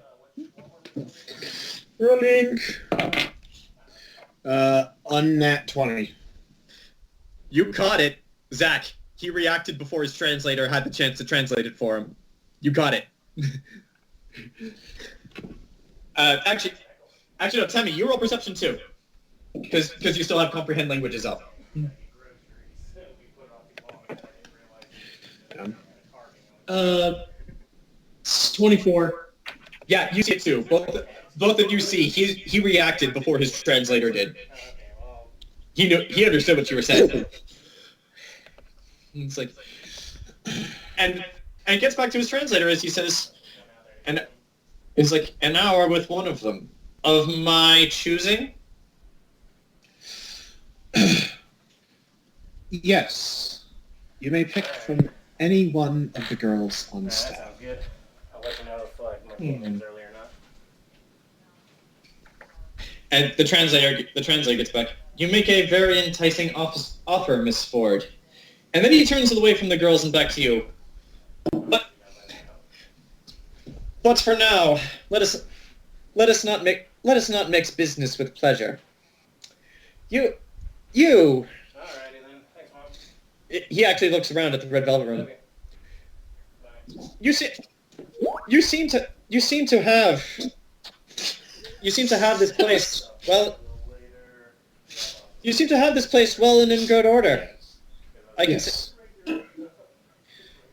Rolling. Unnat 20. You caught it, Zach. He reacted before his translator had the chance to translate it for him. You got it. Actually, no, Temme, you roll perception too. Because you still have comprehend languages up. It's 24. Yeah, you see it too. Both of you see he reacted before his translator did. He understood what you were saying. It's like, and it gets back to his translator as he says, and it's like an hour with one of them of my choosing. Yes. You may pick from any one of the girls on That staff. sounds good. I'll let you know if my names earlier or not. And the translator gets back. You make a very enticing offer, Miss Ford. And then he turns away from the girls and back to you. But for now, let us not mix business with pleasure. You. Alrighty then. Thanks, Mom. He actually looks around at the red velvet room. Okay. Bye. You seem to have this place well. You seem to have this place well and in good order. I can see.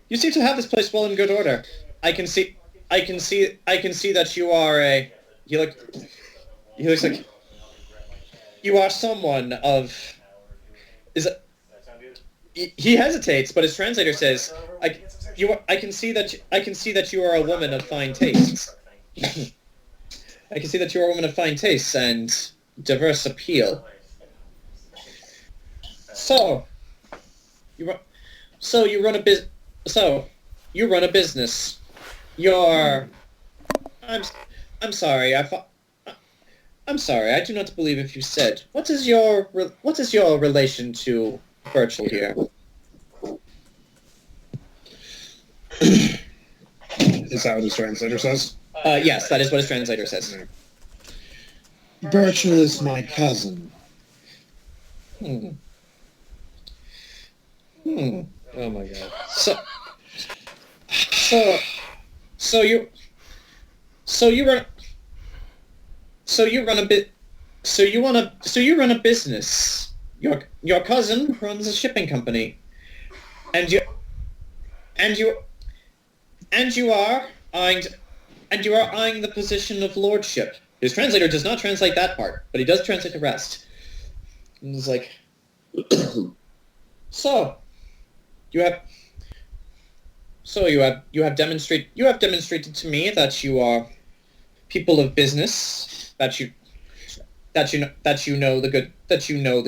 You seem to have this place well in good order. I can see that you are a. He looks like you are someone of. He hesitates, but his translator says, I can see that you are a woman of fine tastes. I can see that you are a woman of fine tastes and diverse appeal. So you run a business. I'm sorry. I'm sorry. I do not believe if you said. What is your relation to Burchill here? Is that what his translator says? Yes, that is what his translator says. Burchill is my cousin. Oh my god. So you run a business. Your cousin runs a shipping company, and you are eyeing the position of lordship. His translator does not translate that part, but he does translate the rest. And he's like, you have demonstrated to me that you are people of business, that you know the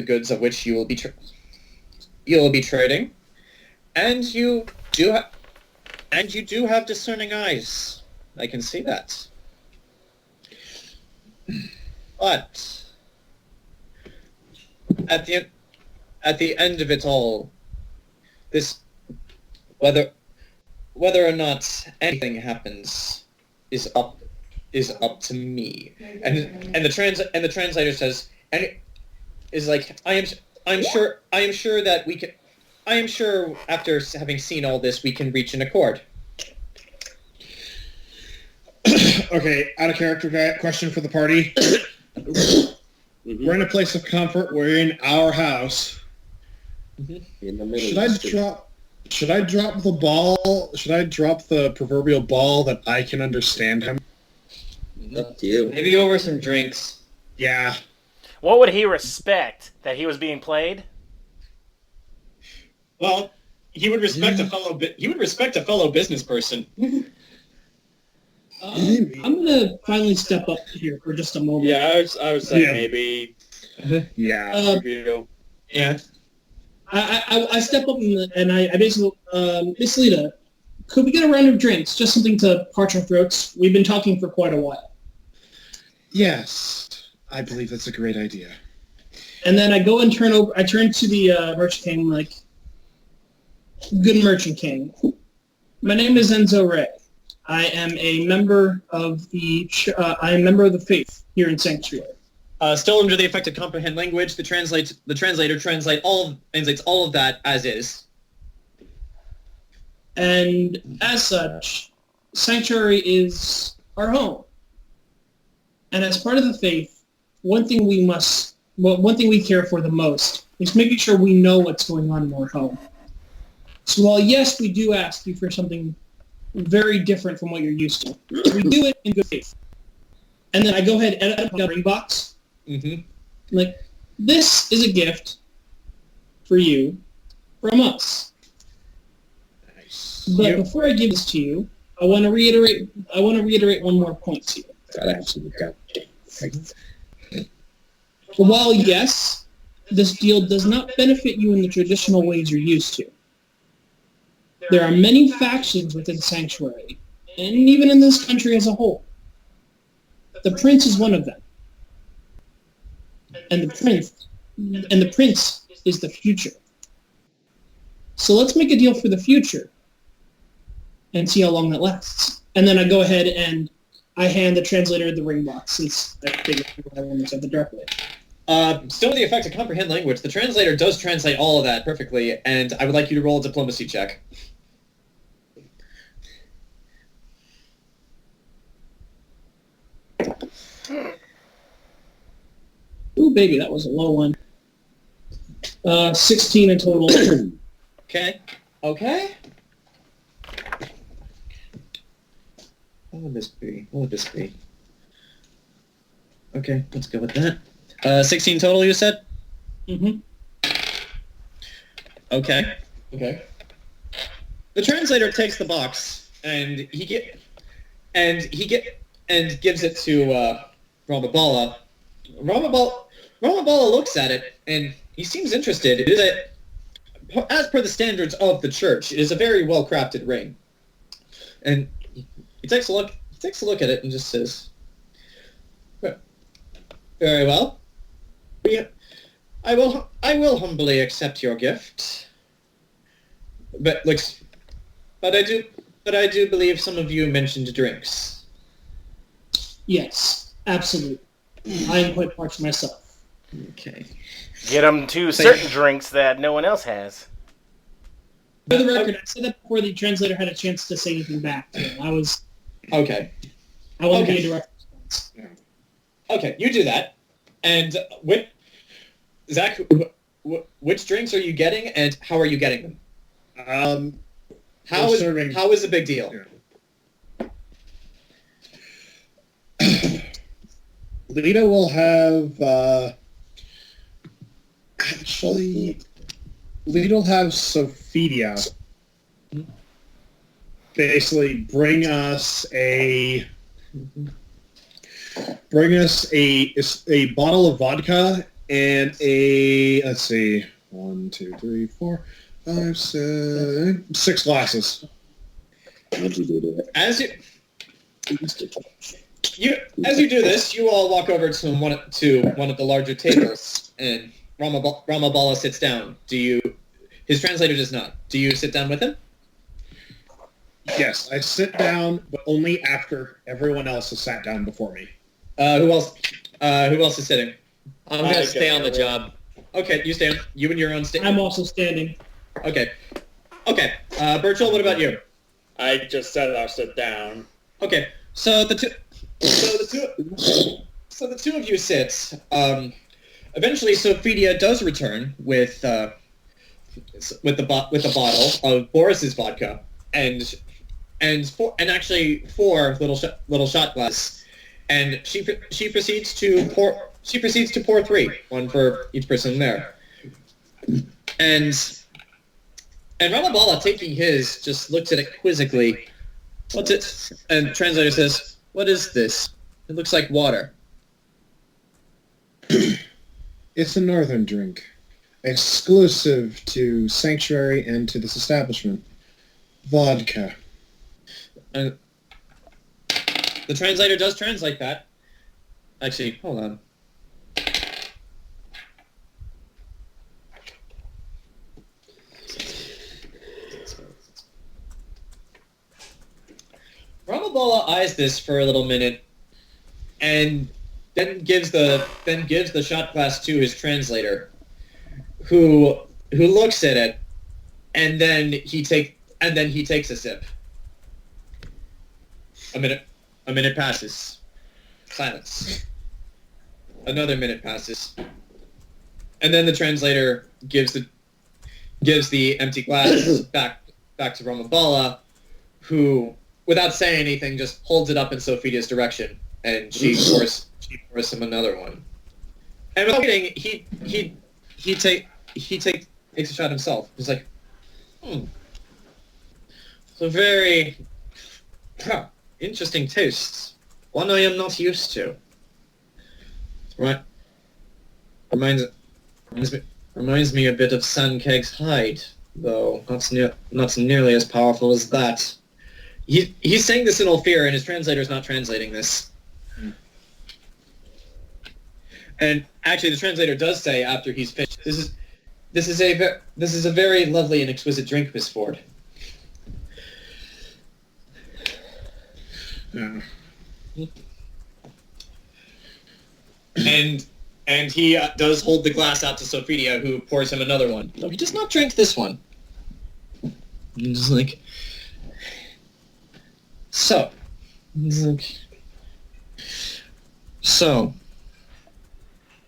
goods of which you will be trading, and you do have discerning eyes. I can see that. But at the end of it all, this whether or not anything happens is up to me. And the translator says, and it is like, I am sure that we can. I am sure after having seen all this, we can reach an accord. Okay, out of character question for the party. We're in a place of comfort. We're in our house. In the middle. Should I drop the ball? Should I drop the proverbial ball that I can understand him? Up to you. Maybe over some drinks. Yeah. What would he respect? That he was being played? Well, he would respect a fellow business person. I'm gonna finally step up here for just a moment. Yeah, I would say Yeah. maybe. Yeah. You know, Yeah. I step up and I basically, Miss Lita, could we get a round of drinks? Just something to parch our throats. We've been talking for quite a while. Yes, I believe that's a great idea. And then I go and turn to the Merchant King, like, good Merchant King. My name is Enzo Ray. I am a member of the faith here in Sanctuary. Still under the effect of comprehend language, the translator translates all of that as is. And as such, Sanctuary is our home. And as part of the faith, one thing we care for the most is making sure we know what's going on in our home. So while yes, we do ask you for something very different from what you're used to, we do it in good faith. And then I go ahead and edit a ring box. Mm-hmm. Like, this is a gift for you from us. Nice. But before I give this to you, I want to reiterate one more point to you. While yes, this deal does not benefit you in the traditional ways you're used to, there are many factions within Sanctuary, and even in this country as a whole. The Prince is one of them. And the Prince is the future. So let's make a deal for the future and see how long that lasts. And then I go ahead and I hand the translator the ring box, since I figured I wanted to say the dark way. Still with the effect of comprehend language, the translator does translate all of that perfectly, and I would like you to roll a diplomacy check. Ooh, baby, that was a low one. 16 in total. Okay. Okay. What would this be? Okay, let's go with that. 16 total, you said? Mm-hmm. Okay. The translator takes the box and gives it to Ramabala. Ramabala looks at it and he seems interested. It is as per the standards of the church, it is a very well crafted ring. And he takes a look at it and just says, "Very well. I will humbly accept your gift. But I do believe some of you mentioned drinks." Yes, absolutely. I am quite parched myself. Okay. Get them to certain drinks that no one else has. For the record, I said that before the translator had a chance to say anything back to him. Okay. I want to be a direct response. Okay, you do that. And Zach, which drinks are you getting, and how are you getting them? How is a big deal? Yeah. Lita will have Lita will have Sophia basically bring us a bottle of vodka and let's see, 1, 2, 3, 4, 5, 6 glasses. As you do this, you all walk over to one of the larger tables, and Ramabala sits down. His translator does not. Do you sit down with him? Yes, I sit down, but only after everyone else has sat down before me. Who else is sitting? I'm going to stay on the job. Okay, you stay on. You and your own stand. I'm also standing. Okay. Burchill, what about you? I just said I'll sit down. Okay, so the two of you sit. Eventually, Sophia does return with the bottle of Boris's vodka and actually 4 little shot glasses, and she proceeds to pour 3, one for each person there, and Ramabala, taking his, just looks at it quizzically. What's it? And the translator says, "What is this? It looks like water." It's a northern drink. exclusive to Sanctuary and to this establishment. Vodka. The translator does translate that. Actually, hold on. Ramabala eyes this for a little minute, and then gives the shot glass to his translator, who looks at it, and then he takes a sip. A minute passes. Silence. Another minute passes, and then the translator gives the empty glass back to Ramabala, who, without saying anything, just holds it up in Sophia's direction, and she pours him another one. And without waiting, he takes a shot himself. He's like, So very interesting tastes. One I am not used to. Right. Reminds me a bit of Sankeg's hide, though not nearly as powerful as that. He's saying this in all fear, and his translator's not translating this. And actually, the translator does say after he's finished, "This is a very lovely and exquisite drink, Miss Ford." Yeah. And he does hold the glass out to Sophia, who pours him another one. No, he does not drink this one. He's just like, so. He's like, so.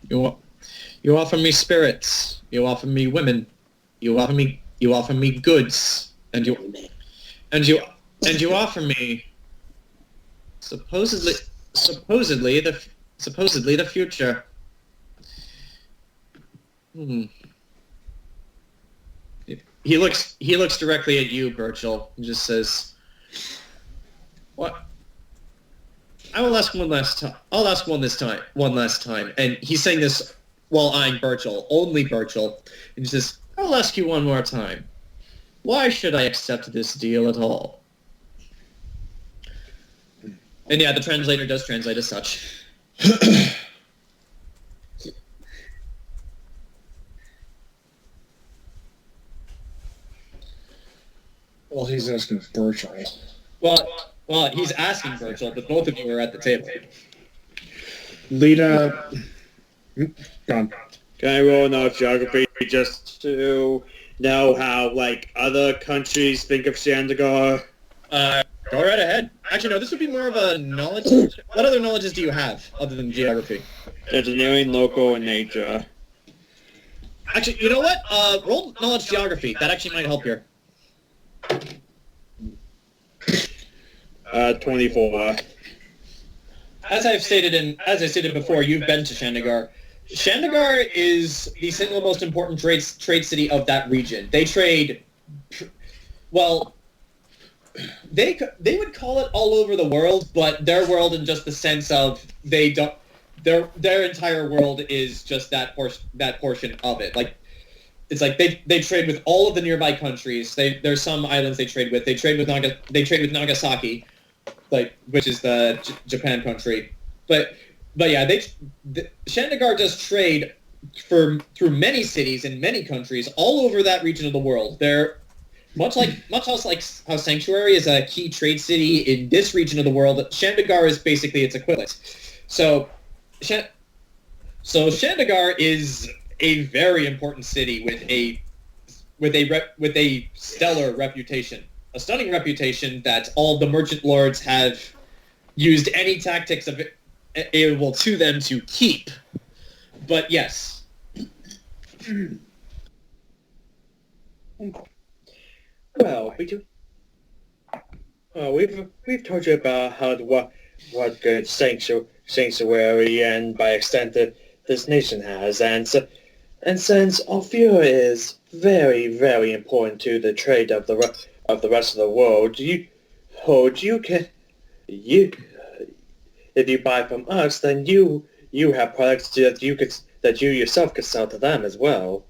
You offer me spirits. You offer me women. You offer me goods. And you offer me supposedly the future. He looks directly at you, Burchill, and just says, "What? I will ask one last time. I'll ask one last time." And he's saying this while eyeing Burchill, only Burchill, and he says, "I will ask you one more time. Why should I accept this deal at all?" And yeah, the translator does translate as such. Well, he's asking Burchill. Well, he's asking Burchill, but both of you are at the table. Lita... Gone. Can I roll enough geography just to know how, other countries think of Shandagar? Go right ahead. Actually, no, this would be more of a knowledge. What other knowledges do you have other than geography? Engineering, local, and nature. Actually, you know what? Roll knowledge geography. That actually might help here. 24. As I stated before, you've been to Shandagar. Shandagar is the single most important trade city of that region. They trade, well, they would call it all over the world, but their world in just the sense of they don't, their entire world is just that portion of it. It's like they trade with all of the nearby countries. There's some islands they trade with. They trade with Nagasaki, which is the Japan country. But yeah, Shandagar does trade through many cities in many countries all over that region of the world. They're much else like how Sanctuary is a key trade city in this region of the world. Shandagar is basically its equivalent. So Shandagar is a very important city with a stellar reputation, a stunning reputation that all the merchant lords have used any tactics available to them to keep. But yes. Well, we've told you about what good sanctuary and by extent this nation has, and since Ophir is very, very important to the trade of the rest of the world, if you buy from us, then you have products that you yourself could sell to them as well.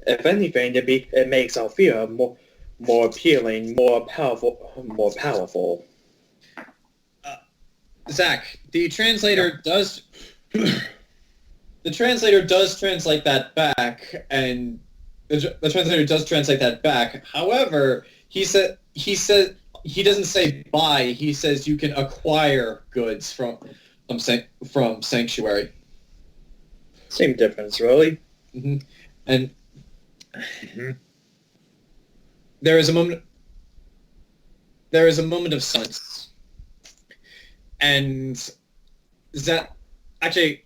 if anything, it makes Althea more appealing, more powerful. Zach, the translator does. The translator does translate that back, and the translator does translate that back. However, he said he doesn't say buy. He says you can acquire goods from Sanctuary. Same difference, really. Mm-hmm. And there is a moment. There is a moment of silence, and that actually.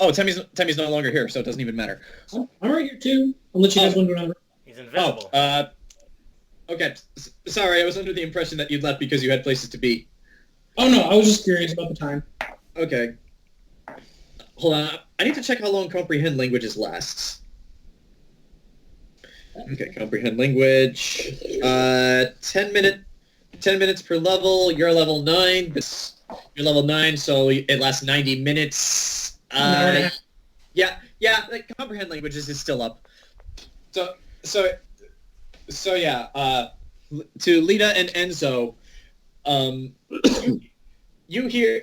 Oh, Temme's no longer here, so it doesn't even matter. I'm right here too. I'll let you guys wonder whatever. He's invisible. Okay. Sorry, I was under the impression that you'd left because you had places to be. Oh no, I was just curious about the time. Okay. Hold on. I need to check how long comprehend languages lasts. Okay, comprehend language. 10 minutes per level. You're level 9. You're level 9, so it lasts 90 minutes. Yeah. Like, comprehend languages is still up. So yeah. To Lita and Enzo, you hear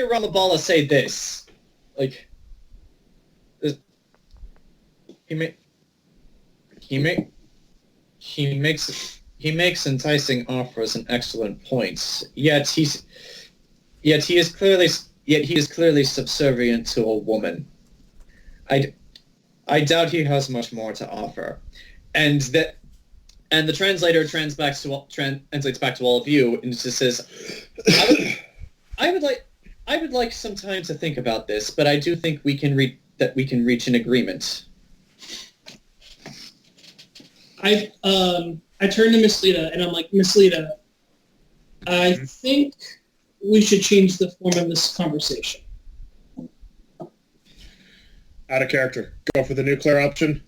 Ramabala say this, like, he makes enticing offers and excellent points. Yet he is clearly subservient to a woman. I doubt he has much more to offer, and the translator translates back to all of you and just says, I would like some time to think about this, but I do think we can reach an agreement. I turn to Miss Lita and I'm like, Miss Lita, I think we should change the form of this conversation. Out of character. Go for the nuclear option.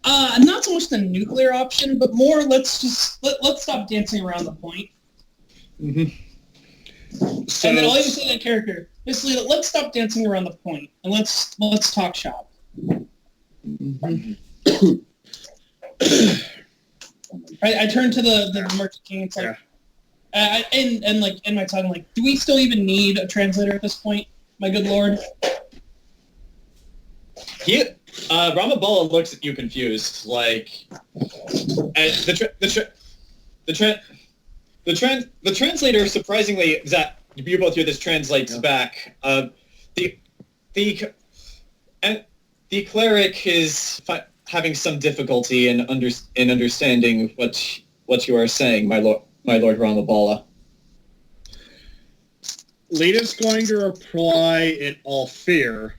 Not so much the nuclear option, but more let's stop dancing around the point. Mm-hmm. So, and then I'll even say that character, Miss Lita, let's stop dancing around the point and let's talk shop. Mm-hmm. I turn to the Merchant King and it's like, and like in my tongue, like, do we still even need a translator at this point, my good lord? Ramabala looks at you confused, like, and the translator, surprisingly, that you both hear this translates back. The cleric is having some difficulty in understanding what you are saying, my lord Ramabala. Lita's going to reply in all fear,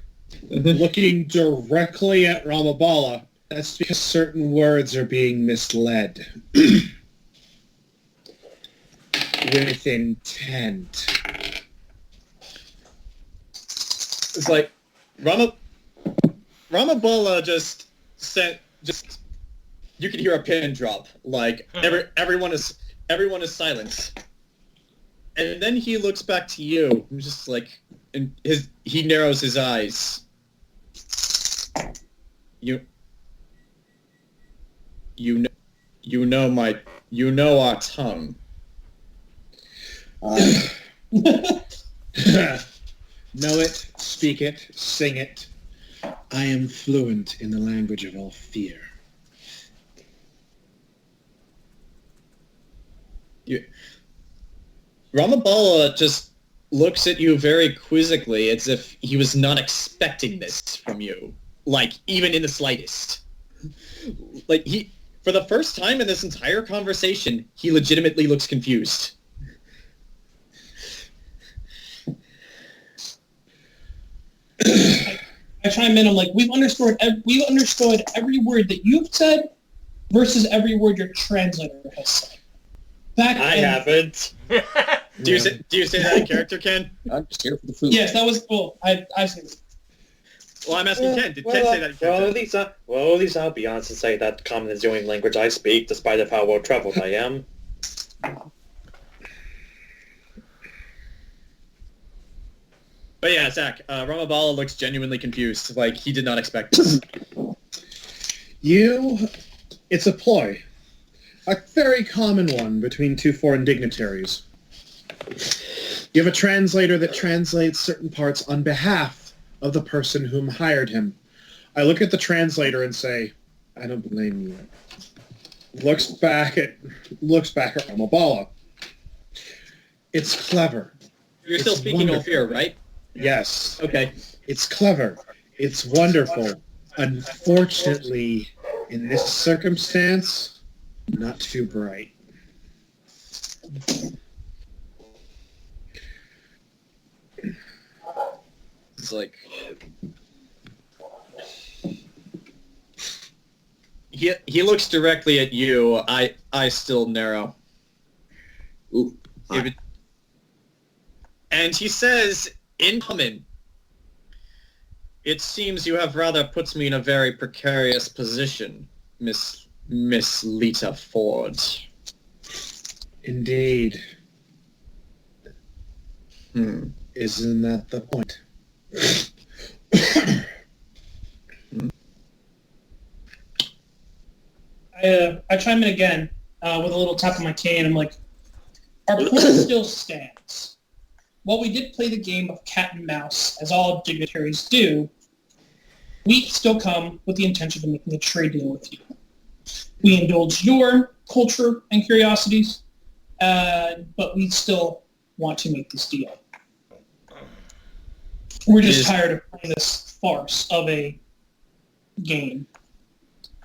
looking directly at Ramabala. That's because certain words are being misled. With intent. It's like Ramabala just you could hear a pin drop. Like everyone is silent. And then he looks back to you, just like, and he narrows his eyes. You know our tongue. Know it, speak it, sing it. I am fluent in the language of all fear. Ramabala just looks at you very quizzically, as if he was not expecting this from you. Like, even in the slightest. Like, for the first time in this entire conversation, he legitimately looks confused. I chime in. I'm like, we've understood every word that you've said versus every word your translator has said. I haven't. Do you say that in character, Ken? I'm just here for the food. Yes, that was cool. I said it. Well, I'm asking Ken. Did Ken say that in character? At least I'll be honest and say that common is the only language I speak, despite of how well traveled I am. But yeah, Zach, Ramabala looks genuinely confused. Like, he did not expect this. It's a ploy. A very common one between two foreign dignitaries. You have a translator that translates certain parts on behalf of the person whom hired him. I look at the translator and say, I don't blame you. Looks back at Ramabala. It's clever. You're still speaking Ophir, right? Yes. Okay. It's clever. It's wonderful. Unfortunately, in this circumstance, not too bright. It's like he looks directly at you. I still narrow. Ooh. And he says, in common, it seems you have rather put me in a very precarious position, Miss Lita Ford. Indeed. Isn't that the point? I chime in again with a little tap on my cane. I'm like, our point still stands. While we did play the game of cat and mouse, as all dignitaries do, we still come with the intention of making a trade deal with you. We indulge your culture and curiosities, but we still want to make this deal. We're just tired of playing this farce of a game.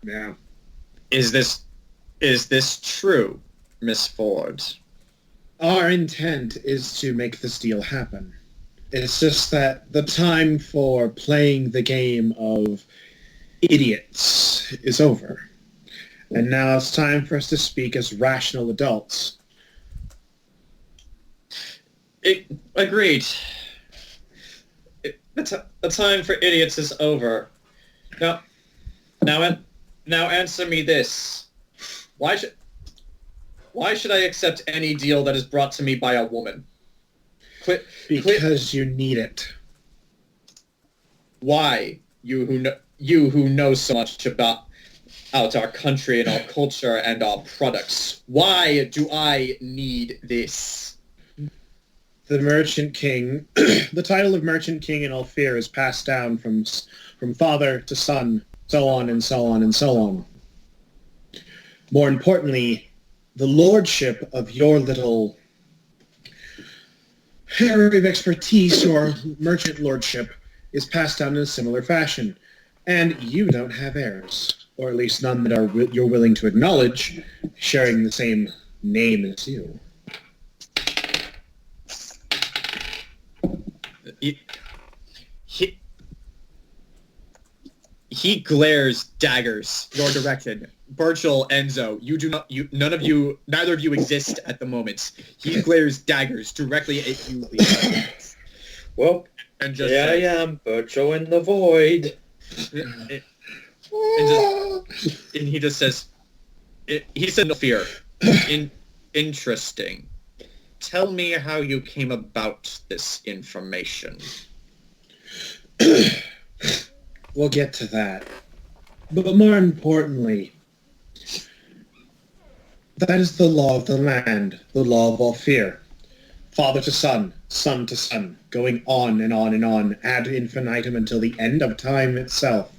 Yeah. Is this true, Miss Ford? Our intent is to make this deal happen. It's just that the time for playing the game of idiots is over. And now it's time for us to speak as rational adults. Agreed. The time for idiots is over. Now answer me this. Why should I accept any deal that is brought to me by a woman? Because you need it. Why? You who know so much about our country and our culture and our products. Why do I need this? The Merchant King, the title of Merchant King in Ulfir is passed down from father to son, so on and so on and so on. More importantly, the lordship of your little area of expertise, your merchant lordship, is passed down in a similar fashion. And you don't have heirs, or at least none that you're willing to acknowledge, sharing the same name as you. He glares daggers your direction. Burchill, Enzo, neither of you exist at the moment. He glares daggers directly at you, Lita. Well, and just here I am, Burchill in the void. And he just says, he said no fear. Interesting. Tell me how you came about this information. We'll get to that. But more importantly, that is the law of the land, the law of all fear. Father to son to son, going on and on and on, ad infinitum until the end of time itself.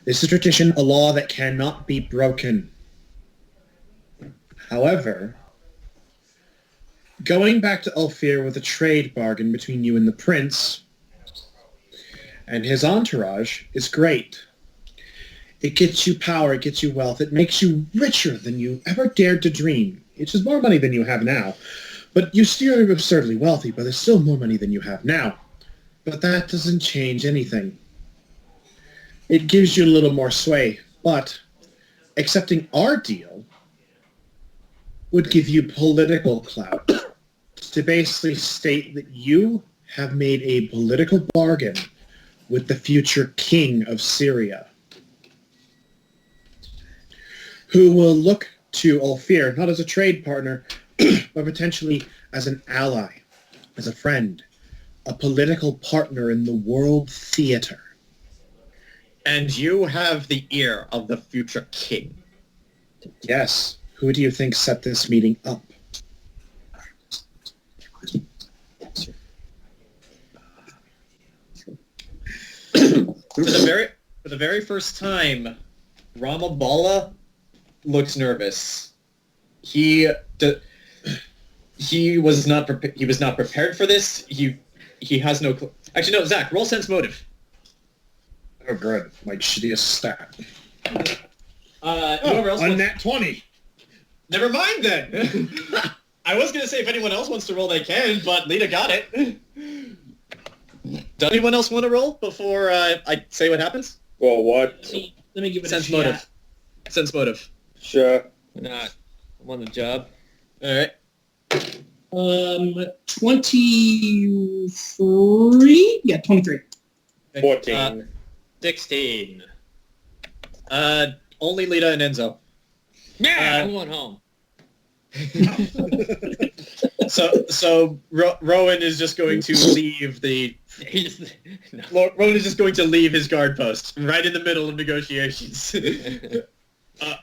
This is a tradition, a law that cannot be broken. However, going back to Ulfir with a trade bargain between you and the prince and his entourage is great. It gets you power, it gets you wealth, it makes you richer than you ever dared to dream. It's just more money than you have now. But you're still absurdly wealthy, but there's still more money than you have now. But that doesn't change anything. It gives you a little more sway, but accepting our deal would give you political clout to basically state that you have made a political bargain with the future king of Syria, who will look to Ulfir not as a trade partner, but potentially as an ally, as a friend, a political partner in the world theater. And you have the ear of the future king. Yes. Who do you think set this meeting up? For the very first time, Ramabala looks nervous. He was not prepared for this. He has no clue. Actually, no. Zach, roll sense motive. Oh, good. My shittiest stat. Whoever else On wants, that 20. never mind then. I was gonna say if anyone else wants to roll, they can, but Lita got it. Does anyone else want to roll before I say what happens? Well, what? Let me give it Sense a motive. shot. Sense motive. Sure. Why not? I'm on the job. All right. 23? Yeah, 23. 14. 16. Only Lita and Enzo. Yeah, I'm going home. So Rowan is just going to leave the. No. Rowan is just going to leave his guard post right in the middle of negotiations.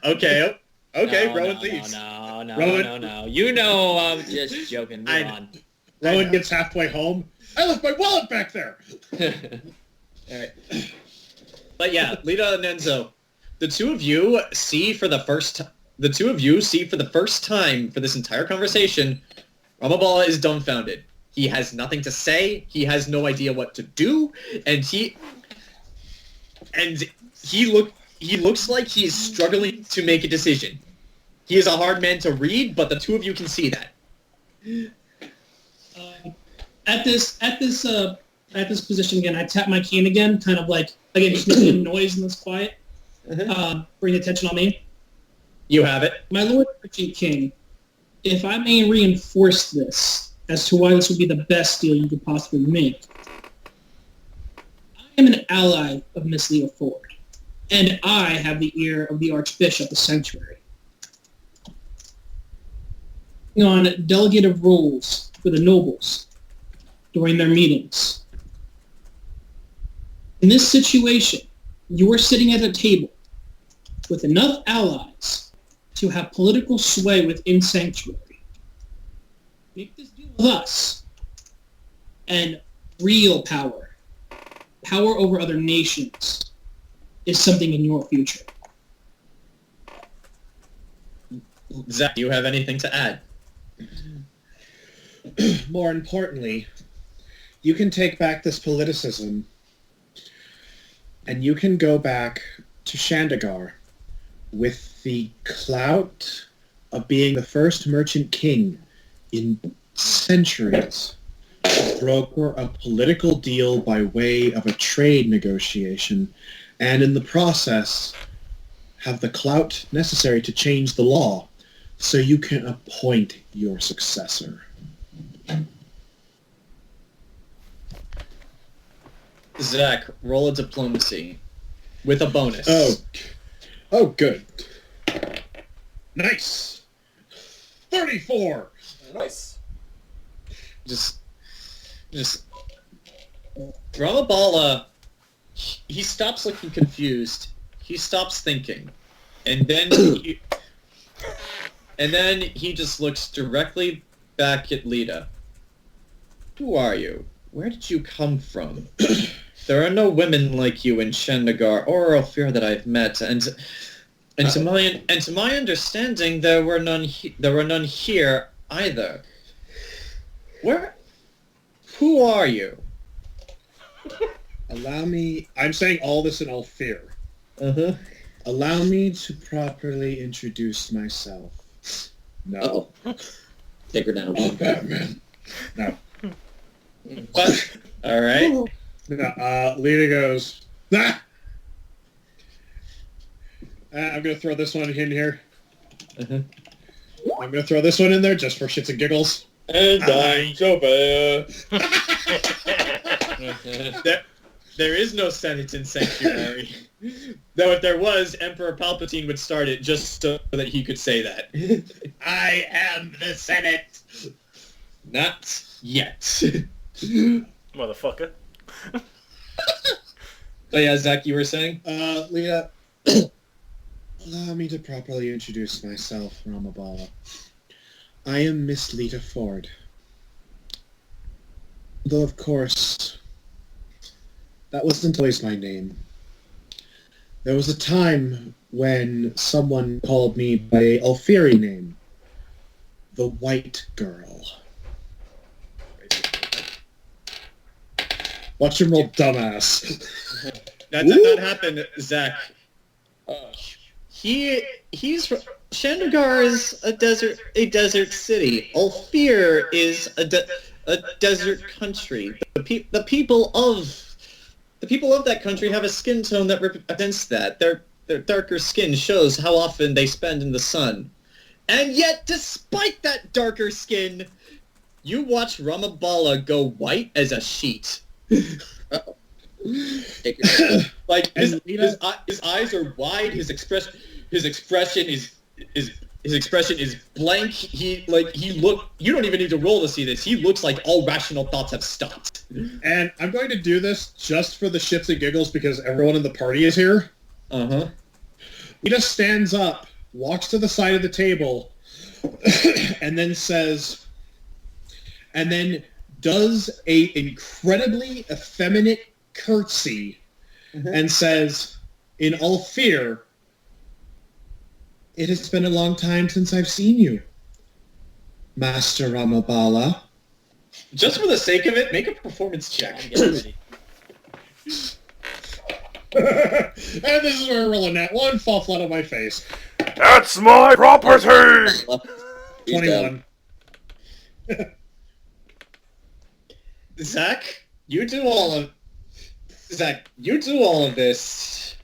Okay. Okay, No, Rowan no, leaves. No. You know I'm just joking. Move on. Rowan gets halfway home. I left my wallet back there. All right. But yeah, Lita and Enzo, the two of you see for the first time for this entire conversation, Ramabala is dumbfounded. He has nothing to say. He has no idea what to do, and he looks like he is struggling to make a decision. He is a hard man to read, but the two of you can see that. At this position again, I tap my cane again, kind of like, again, just making a noise in this quiet. Bring attention on me. You have it. My Lord Merchant King, if I may reinforce this as to why this would be the best deal you could possibly make, I am an ally of Miss Leo Ford, and I have the ear of the Archbishop of Sanctuary. On delegative roles for the nobles during their meetings. In this situation, you are sitting at a table with enough allies to have political sway within Sanctuary. Make this deal with us. And real power over other nations, is something in your future. Zach, do you have anything to add? More importantly, you can take back this politicism and you can go back to Shandagar with the clout of being the first merchant king in centuries to broker a political deal by way of a trade negotiation, and in the process have the clout necessary to change the law so you can appoint your successor. Zach, roll a diplomacy with a bonus. Oh, good. Nice. 34. Nice. Just Ramabala, he stops looking confused. He stops thinking. And then he just looks directly back at Lita. Who are you? Where did you come from? There are no women like you in Shandagar or Ophir that I've met, and to my understanding, there were none here either. Who are you? Allow me... I'm saying all this in all fear. Uh-huh. Allow me to properly introduce myself. No. Uh-oh. Take her down. I'm Batman. No. But, all right. No, Lita goes, ah! I'm going to throw this one in here. Uh-huh. I'm going to throw this one in there just for shits and giggles. And I'm Joker. There is no Senate in Sanctuary. Though if there was, Emperor Palpatine would start it just so that he could say that. I am the Senate. Not yet. Motherfucker. Oh yeah, Zach, you were saying? Lita, allow me to properly introduce myself, Ramabala. I am Miss Lita Ford. Though, of course, that wasn't always my name. There was a time when someone called me by a Alfiri name, the White Girl. Watch him roll dumbass. That did not happen, Zach. He's Shandagar is a desert city. Alfir is a desert country. The people of that country have a skin tone that represents that. Their darker skin shows how often they spend in the sun. And yet, despite that darker skin, you watch Ramabala go white as a sheet. Like his eyes are wide. His expression is blank. You don't even need to roll to see this. He looks like all rational thoughts have stopped. And I'm going to do this just for the shits and giggles because everyone in the party is here. Uh-huh. He just stands up, walks to the side of the table, and then does a incredibly effeminate curtsy and says, in all fear, "It has been a long time since I've seen you, Master Ramabala." Just for the sake of it, make a performance check. And this is where we're rolling that one, fall flat on my face. That's my property! 21. Zach, you do all of this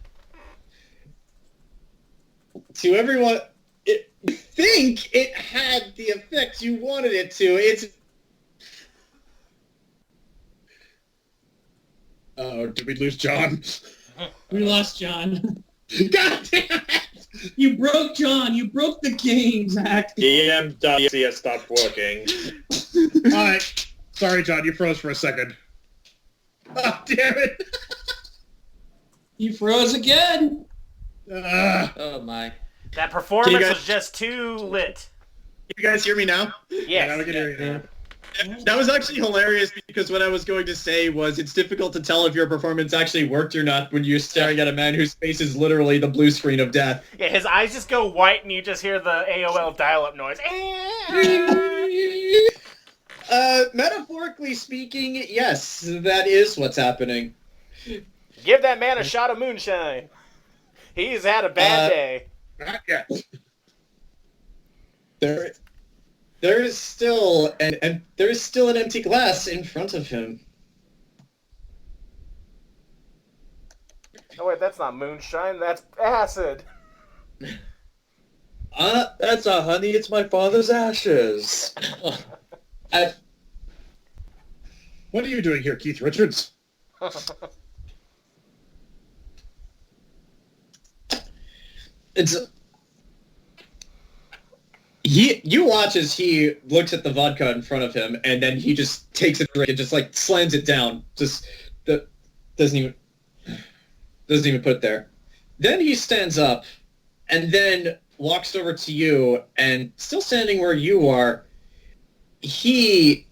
to everyone. You think it had the effect you wanted it to. Oh, did we lose John? We lost John. God damn it! You broke John. You broke the game, Zach. EM.CS stopped working. Alright. Sorry, John, you froze for a second. Oh, damn it! You froze again. Oh my. That performance guys- was just too lit. You guys hear me now? Yes. Now we can hear you now. That was actually hilarious because what I was going to say was it's difficult to tell if your performance actually worked or not when you're staring at a man whose face is literally the blue screen of death. Yeah, his eyes just go white and you just hear the AOL dial-up noise. Metaphorically speaking, yes, that is what's happening. Give that man a shot of moonshine. He's had a bad day. Not yet. There is still an empty glass in front of him. Oh wait, that's not moonshine, that's acid. That's not honey, it's my father's ashes. What are you doing here, Keith Richards? You watch as he looks at the vodka in front of him, and then he just takes a drink and just like slams it down. Just doesn't even put it there. Then he stands up, and then walks over to you, and still standing where you are, he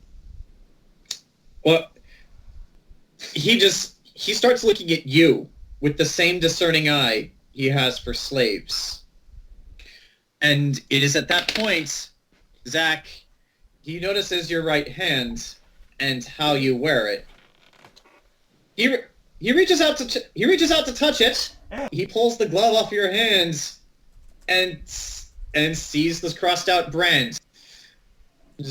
starts looking at you with the same discerning eye he has for slaves. And it is at that point, Zach, he notices your right hand and how you wear it. He reaches out to touch it. He pulls the glove off your hands and sees this crossed out brand. And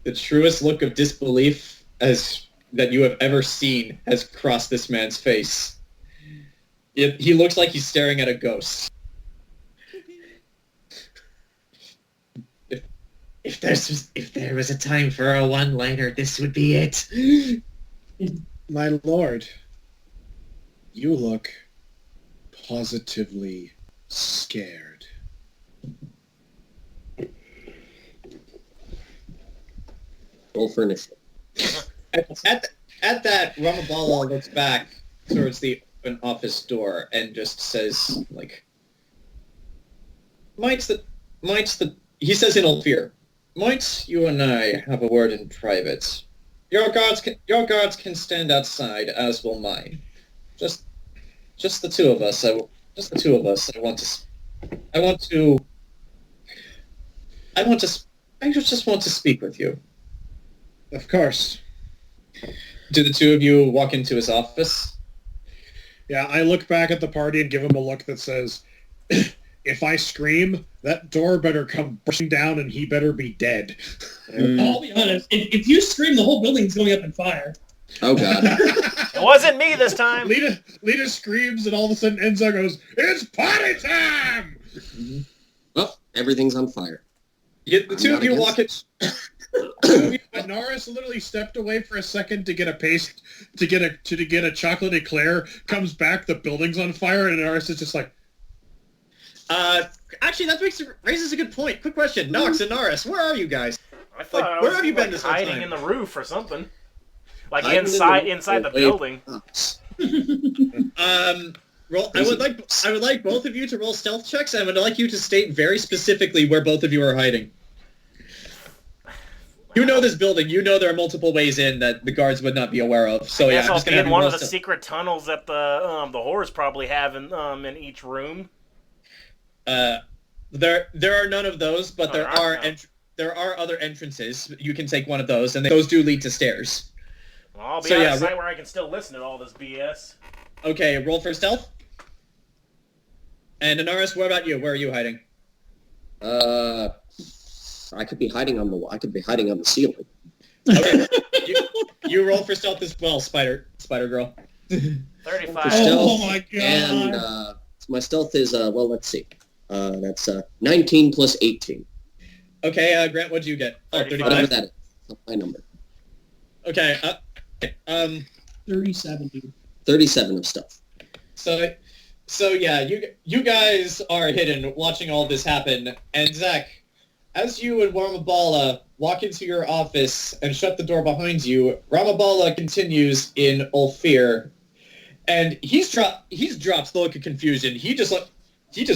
the truest look of disbelief that you have ever seen has crossed this man's face. He looks like he's staring at a ghost. If there was a time for a one-liner, this would be it. My lord, you look positively scared. Roll for initiative. At that, Ramabala looks back towards the open office door and just says, like, he says in all fear, might you and I have a word in private? Your guards can stand outside, as will mine. Just the two of us. I just want to speak with you. Of course. Do the two of you walk into his office? Yeah, I look back at the party and give him a look that says, if I scream, that door better come bursting down and he better be dead. I'll be honest. If you scream, the whole building's going up in fire. Oh, God. It wasn't me this time. Lita screams and all of a sudden Enzo goes, it's party time! Well, everything's on fire. The two of you walk in. Anaris literally stepped away for a second to get a paste, to get a chocolate eclair, comes back, the building's on fire, and Anaris is just like, Actually, that raises a good point. Quick question. Nox and Anaris, where are you guys? I thought I where was, have you been like, this whole hiding time? in the roof or something. Like I'm inside the building. I would like both of you to roll stealth checks, and I would like you to state very specifically where both of you are hiding. You know this building. You know there are multiple ways in that the guards would not be aware of. So yeah, I'm I'll just be gonna in have one you of roll the stealth. secret tunnels that the horrors probably have in each room. There are none of those, but there are other entrances. You can take one of those, and those do lead to stairs. Well, I'll be So, on yeah, a site where I can still listen to all this BS. Okay, roll for stealth. And Anaris, what about you? Where are you hiding? I could be hiding on the ceiling. Okay, you roll for stealth as well, Spider Girl. 35. Oh my god. And so my stealth is, well, let's see. That's 19 plus 18. Okay, Grant, what'd you get? Oh, 35. Whatever 35. that is. That's my number. Okay, 37, dude. 37 of stealth. So yeah, you guys are hidden, watching all this happen, and Zach, as you and Ramabala walk into your office and shut the door behind you, Ramabala continues in all fear, and he's dropped the look of confusion. He just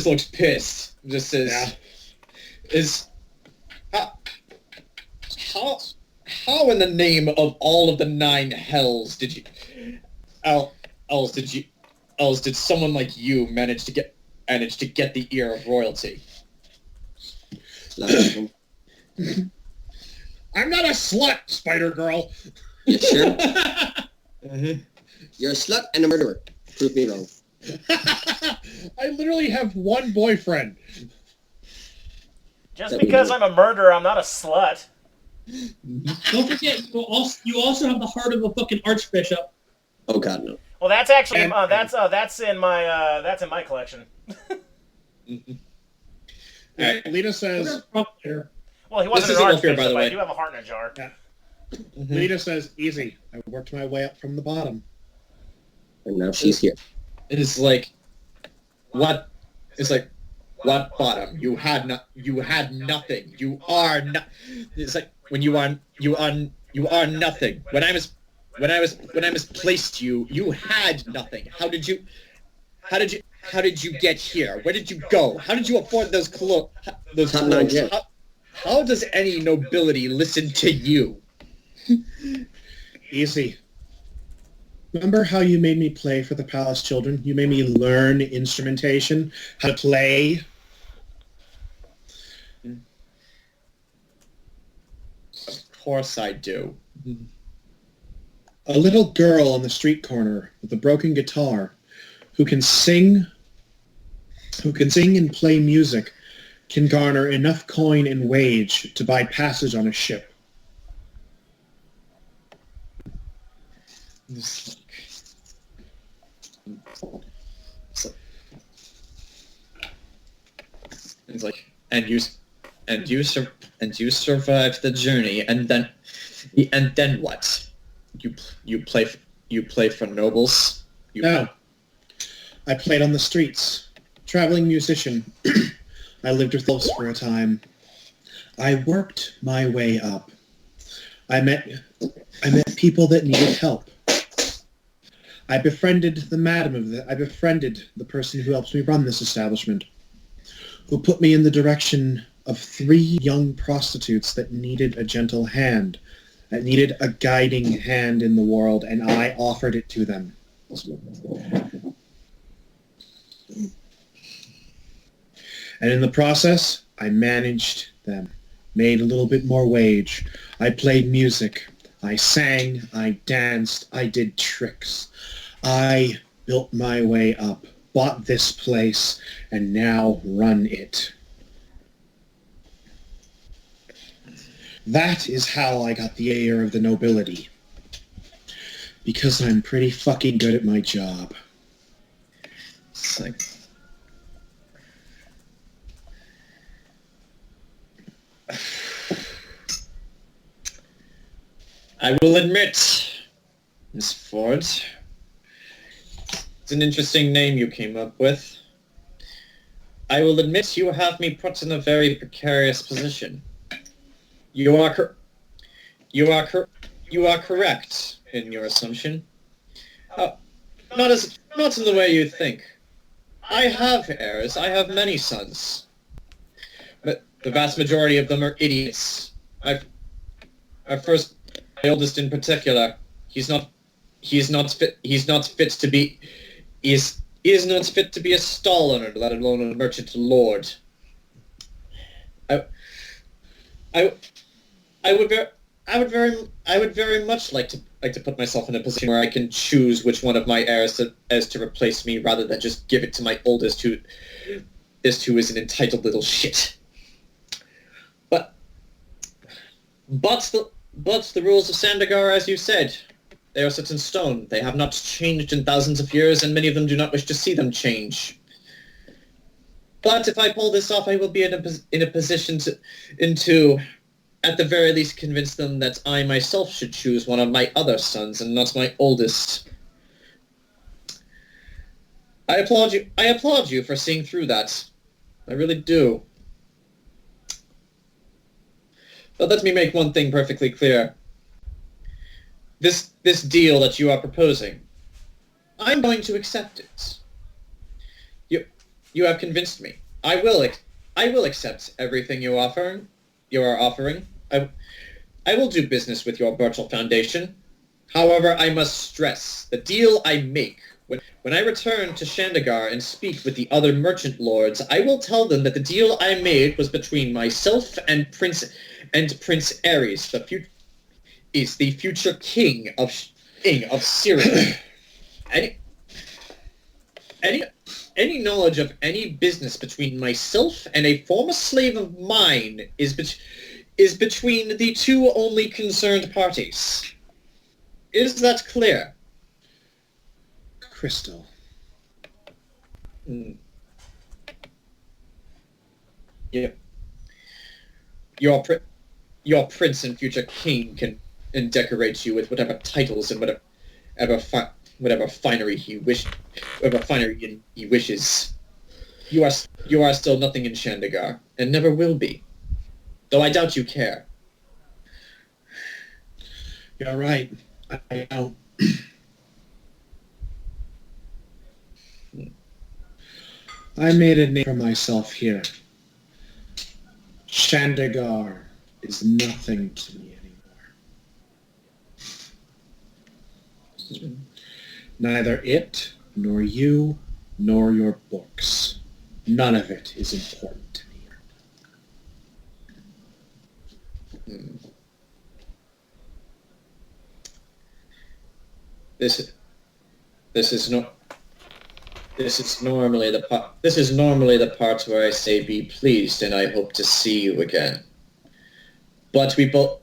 looks pissed. Just says, how in the name of all of the 9 hells did you, did someone like you manage to get the ear of royalty? I'm not a slut, Spider Girl. You sure? You're a slut and a murderer. Prove me wrong. I literally have one boyfriend. Just because I'm a murderer, I'm not a slut. Don't forget, you also have the heart of a fucking archbishop. Oh God, no. Well, that's actually that's in my collection. Lita says, Well, he wasn't This an is Ulfir, archbishop, by the but I way. do have a heart in a jar. Lita says, easy. I worked my way up from the bottom. And now she's here. It's like, what? It's like, what bottom? You had nothing. You are not. It's like when you are nothing. When I misplaced you, you had nothing. How did you get here? Where did you go? How did you afford those clothes? How does any nobility listen to you? Easy. Remember how you made me play for the palace children? You made me learn instrumentation, how to play. Of course I do. A little girl on the street corner with a broken guitar who can sing and play music can garner enough coin and wage to buy passage on a ship. It's like, and you survived the journey, and then what? You play for nobles? No. I played on the streets. Traveling musician. I lived with elves for a time. I worked my way up. I met people that needed help. I befriended I befriended the person who helps me run this establishment, who put me in the direction of 3 young prostitutes that needed a gentle hand, that needed a guiding hand in the world, and I offered it to them. And in the process, I managed them, made a little bit more wage. I played music. I sang. I danced. I did tricks. I built my way up, bought this place, and now run it. That is how I got the air of the nobility. Because I'm pretty fucking good at my job. It's like... I will admit, Miss Ford, it's an interesting name you came up with. I will admit you have me put in a very precarious position. You are correct in your assumption. Not in the way you think. I have heirs. I have many sons, but the vast majority of them are idiots. My oldest in particular, he is not fit to be a stall owner, let alone a merchant lord. I would very much like to put myself in a position where I can choose which one of my heirs to replace me, rather than just give it to my oldest, who is an entitled little shit. But the rules of Sandagar, as you said, they are set in stone. They have not changed in thousands of years, and many of them do not wish to see them change. But if I pull this off, I will be in a position to, at the very least, convince them that I myself should choose one of my other sons and not my oldest. I applaud you for seeing through that. I really do. But let me make one thing perfectly clear. This deal that you are proposing, I'm going to accept it. You have convinced me. I will accept everything you are offering. I will do business with your Burchill Foundation. However, I must stress, the deal I make, when I return to Shandagar and speak with the other merchant lords, I will tell them that the deal I made was between myself and Prince Ares, the future king of Syria. Any knowledge of any business between myself and a former slave of mine is between the 2 only concerned parties. Is that clear? Crystal. Yeah. Your prince and future king can decorate you with whatever titles and whatever finery he wishes. You are still nothing in Shandagar, and never will be. Though I doubt you care. You're right. I don't. I made a name for myself here. Shandagar is nothing to me anymore. Neither it, nor you, nor your books. None of it is important to me. This is normally the part where I say be pleased and I hope to see you again. But we both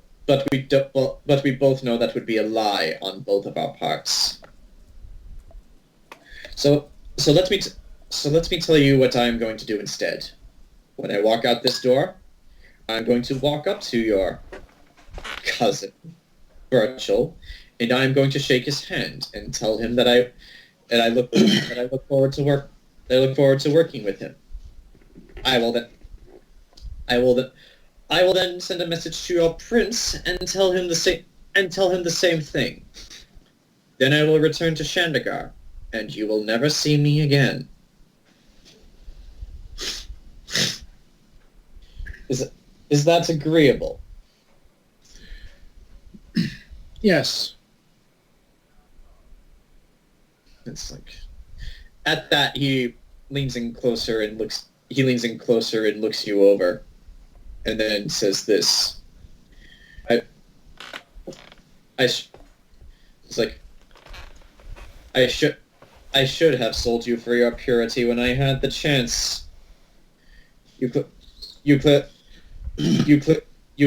know that would be a lie on both of our parts. So let me tell you what I'm going to do instead. When I walk out this door, I'm going to walk up to your cousin, Burchill, and I'm going to shake his hand and tell him that I look forward to working with him. I will I will then send a message to your prince and tell him the same thing. Then I will return to Shandagar, and you will never see me again. Is that agreeable? Yes. It's like at that he leans in closer and looks you over, and then says this. It's like I should have sold you for your purity when I had the chance. You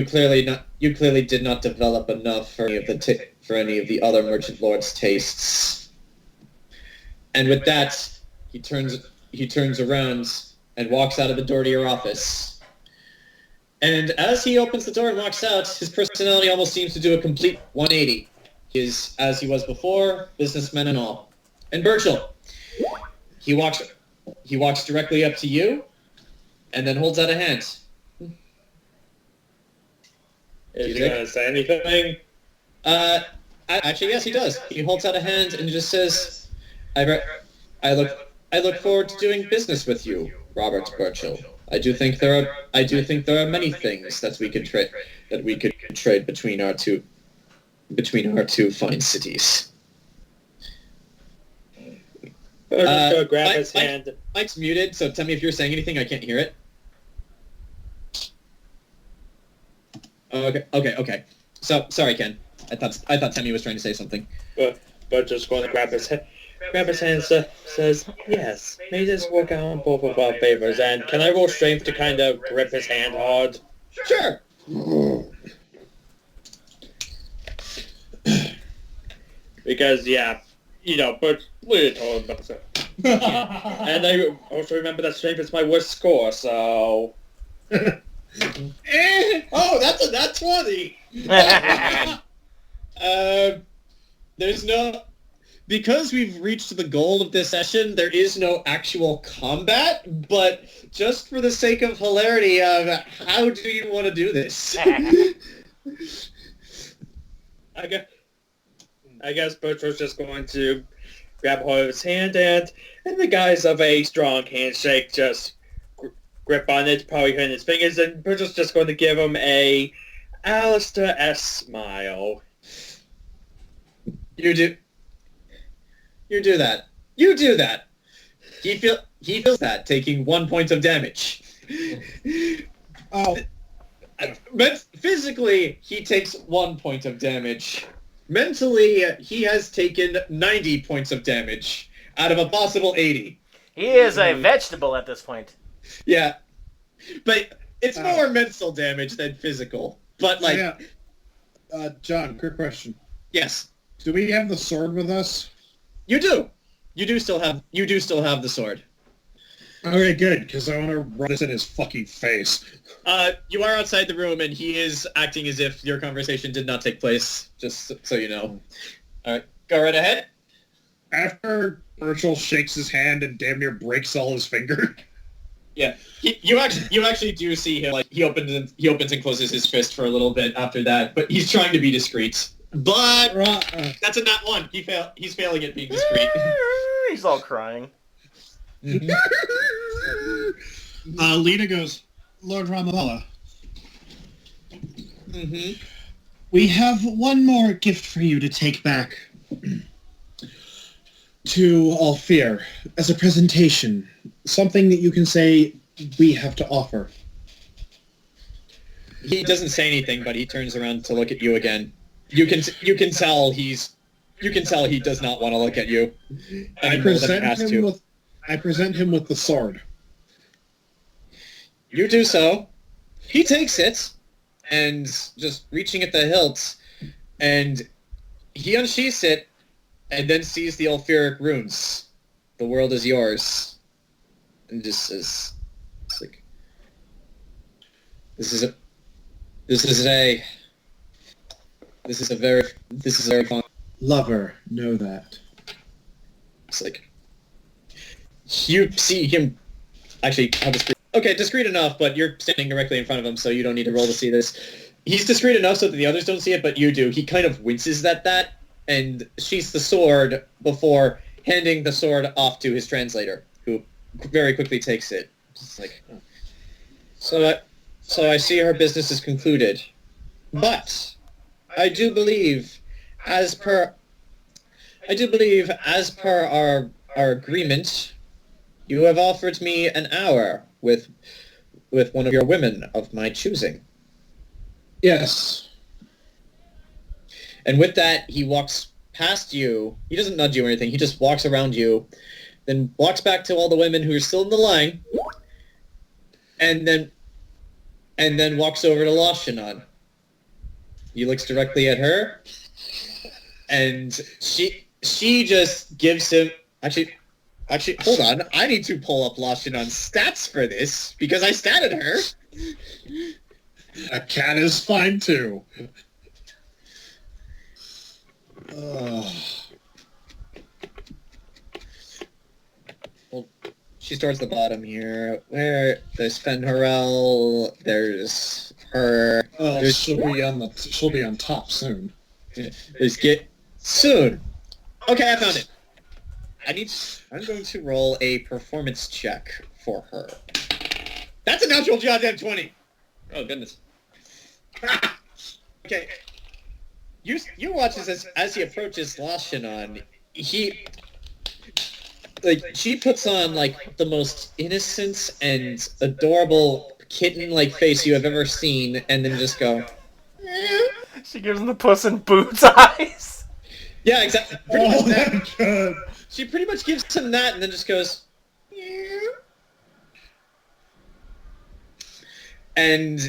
clearly did not develop enough for any of the other merchant lords' tastes. And with that, he turns around and walks out of the door to your office. And as he opens the door and walks out, his personality almost seems to do a complete 180. He is as he was before, businessman and all. And Burchill, he walks directly up to you, and then holds out a hand. Is he going to say anything? Actually, yes, he does. He holds out a hand and just says, I look forward to doing business with you, Robert Burchill. I do think there are many things that we could trade between our two fine cities. Grab his hand. Mike's muted, so tell me if you're saying anything. I can't hear it. Okay. So sorry, Ken. I thought Temme was trying to say something. But just going to grab his hand. Says, yes, may this work out in both of our favors. And can I roll strength to kind of grip his hand hard? Sure. Because, but Lita told him about it. And I also remember that strength is my worst score, so... Oh, that's a nat 20! There's no... Because we've reached the goal of this session, there is no actual combat, but just for the sake of hilarity, how do you want to do this? I guess Burchill's just going to grab hold of his hand and in the guise of a strong handshake, just grip on it, probably hitting his fingers, and Burchill's just going to give him a Alistair-esque smile. You do that. You do that. He feels that, taking 1 point of damage. Oh. But physically, he takes 1 point of damage. Mentally, he has taken 90 points of damage out of a possible 80. He is a vegetable at this point. Yeah. But it's more mental damage than physical. But, like... Yeah. John, quick question. Yes. Do we have the sword with us? You do. You do still have the sword. Okay, good, because I want to run this in his fucking face. You are outside the room, and he is acting as if your conversation did not take place, just so you know. All right, go right ahead. After Burchill shakes his hand and damn near breaks all his finger. Yeah, you actually do see him, like, he opens and closes his fist for a little bit after that, but he's trying to be discreet. But that's a nat 1. He's failing at being discreet. He's all crying. Lita goes, Lord Ramabala. Mm-hmm. We have one more gift for you to take back to Alfir as a presentation. Something that you can say we have to offer. He doesn't say anything, but he turns around to look at you again. You can tell he does not want to look at you. I present him with the sword. You do so. He takes it, and just reaching at the hilt, and he unsheaths it, and then sees the Ulfuric runes. The world is yours. And just says, it's like, this is a very fun Lover, know that. It's like, you see him, actually, I'll just Okay, discreet enough, but you're standing directly in front of him, so you don't need to roll to see this. He's discreet enough so that the others don't see it, but you do. He kind of winces at that and sheaths the sword before handing the sword off to his translator, who very quickly takes it. Just like, oh. So I see her business is concluded. But I do believe, as per our agreement, you have offered me an hour with one of your women of my choosing. Yes. And with that, he walks past you. He doesn't nudge you or anything. He just walks around you, then walks back to all the women who are still in the line, and then walks over to Lashanon. He looks directly at her, and she just gives him... Actually, hold on. I need to pull up Lashanon's stats for this, because I statted her. A cat is fine, too. Oh. Well, she starts at the bottom here. Where there's Fenharel, there's her. Oh, she'll be on top soon. There's Get soon. Okay, I found it. I'm going to roll a performance check for her. That's a natural goddamn 20. Oh, goodness. Okay. You watch this as he approaches Lashanon. She puts on, like, the most innocent and adorable kitten-like face you have ever seen, and then just go... She gives him the Puss in Boots eyes. Yeah, exactly. Pretty much that. That's good. She pretty much gives him that, and then just goes... And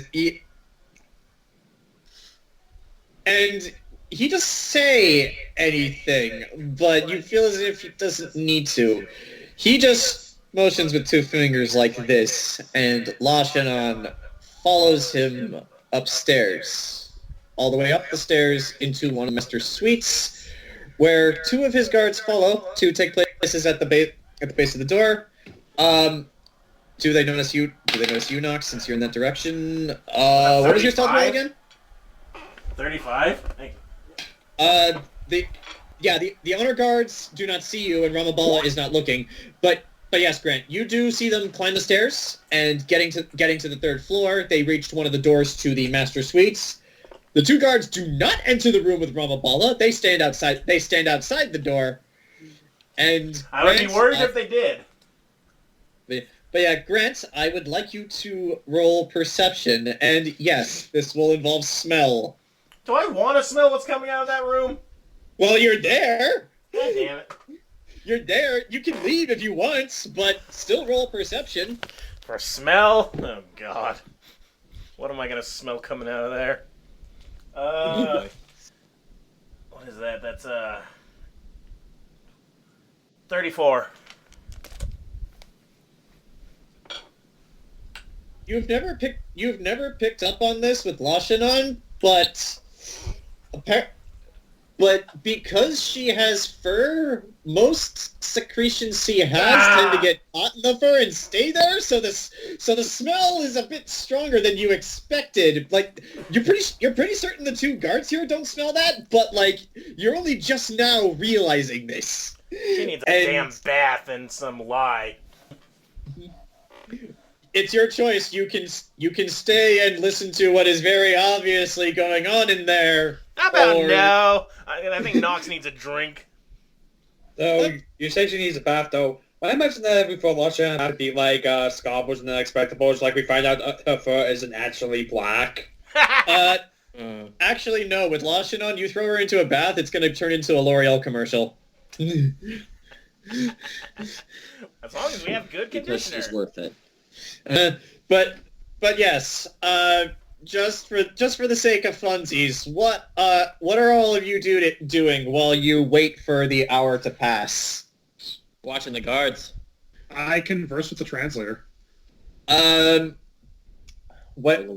he doesn't say anything, but you feel as if he doesn't need to. He just motions with two fingers like this, and Lashanon follows him upstairs, all the way up the stairs into one of Master's suites, where two of his guards follow to take places at the base of the door. Do they notice you? Do they notice you, Nox, since you're in that direction? What was your stealth roll again? 35? Thank you. The honor guards do not see you, and Ramabala is not looking. But yes, Grant, you do see them climb the stairs, and getting to the third floor, they reached one of the doors to the master suites. The two guards do not enter the room with Ramabala. They stand outside. They stand outside the door. And I would be worried if they did. But yeah, Grant, I would like you to roll perception, and yes, this will involve smell. Do I want to smell what's coming out of that room? Well, you're there. God damn it. You're there. You can leave if you want, but still roll perception. For smell? Oh, God. What am I going to smell coming out of there? What is that? That's, 34. You've never picked up on this with Lashanon, but because she has fur, most secretions she has tend to get caught in the fur and stay there. So the smell is a bit stronger than you expected. Like you're pretty certain the two guards here don't smell that, but like you're only just now realizing this. She needs a damn bath and some lye. It's your choice. You can stay and listen to what is very obviously going on in there. How about no? I think Nox needs a drink. So, you say she needs a bath, though. When I mentioned that before Lashanon had to be like Scarboroughs and Unexpectables, like we find out her fur isn't actually black. Actually, no. With Lashanon, you throw her into a bath, it's going to turn into a L'Oreal commercial. As long as we have good conditioner. It's worth it. But yes, just for the sake of funsies, what are all of you doing while you wait for the hour to pass? Watching the guards. I converse with the translator. What?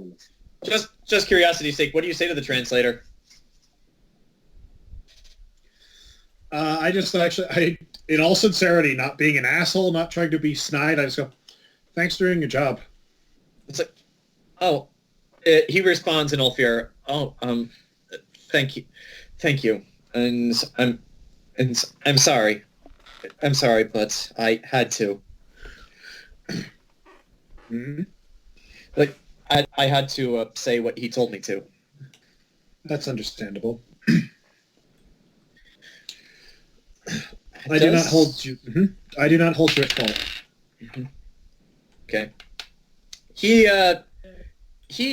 Just curiosity's sake, what do you say to the translator? I in all sincerity, not being an asshole, not trying to be snide, I just go, thanks for doing your job. It's like, oh, he responds in Ulfir. Oh, thank you, and I'm sorry, but I had to. Hmm. Like, I had to say what he told me to. That's understandable. I do not hold you. I do not hold you at fault. Okay. He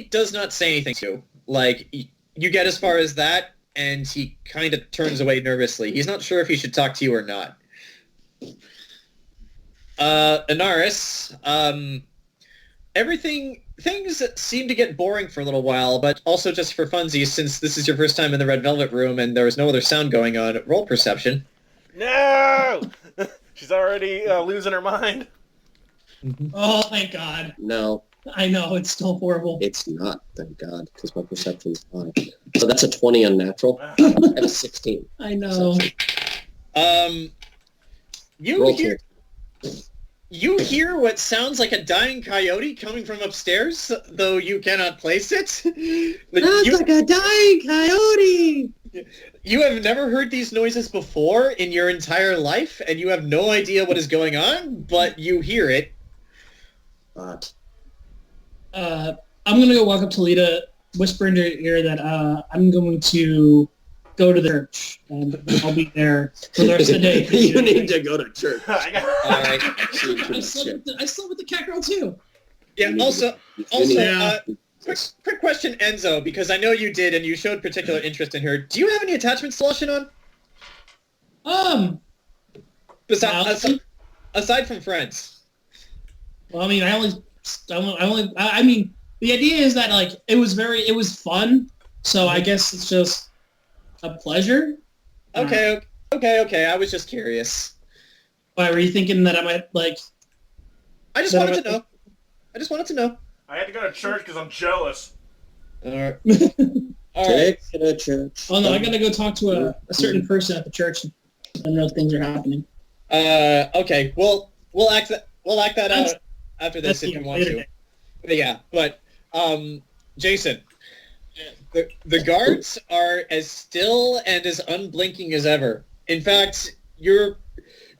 does not say anything to you. Like, you get as far as that, and he kind of turns away nervously. He's not sure if he should talk to you or not. Anaris, things seem to get boring for a little while, but also just for funsies, since this is your first time in the Red Velvet Room and there was no other sound going on, roll perception. No! She's already losing her mind. Oh, thank God. No, I know, it's still horrible. it's not. Thank God, because my perception's high. So that's a 20 unnatural. I have a 16. I know. Roll two. You hear what sounds like a dying coyote coming from upstairs, though you cannot place it. Like a dying coyote! You have never heard these noises before in your entire life, and you have no idea what is going on, but you hear it. But I'm going to go walk up to Lita, whisper into her ear that I'm going to go to the church, and I'll be there for the rest of the day. you need to go to church. Alright. I slept with the cat girl, too. Yeah, also, quick question, Enzo, because I know you did, and you showed particular interest in her. Do you have any attachments to Lushan on? Aside from friends. Well, I mean, I mean, the idea is that, like, it was fun, so I guess it's just a pleasure. Okay, I was just curious. Why, were you thinking that I might, like... I just wanted to know. I had to go to church because I'm jealous. Alright. Take it to church. Oh, no, I gotta go talk to a certain person at the church and know things are happening. Okay, well, we'll act that out after this if you want to. Yeah, but, Jayson, the guards are as still and as unblinking as ever. In fact, do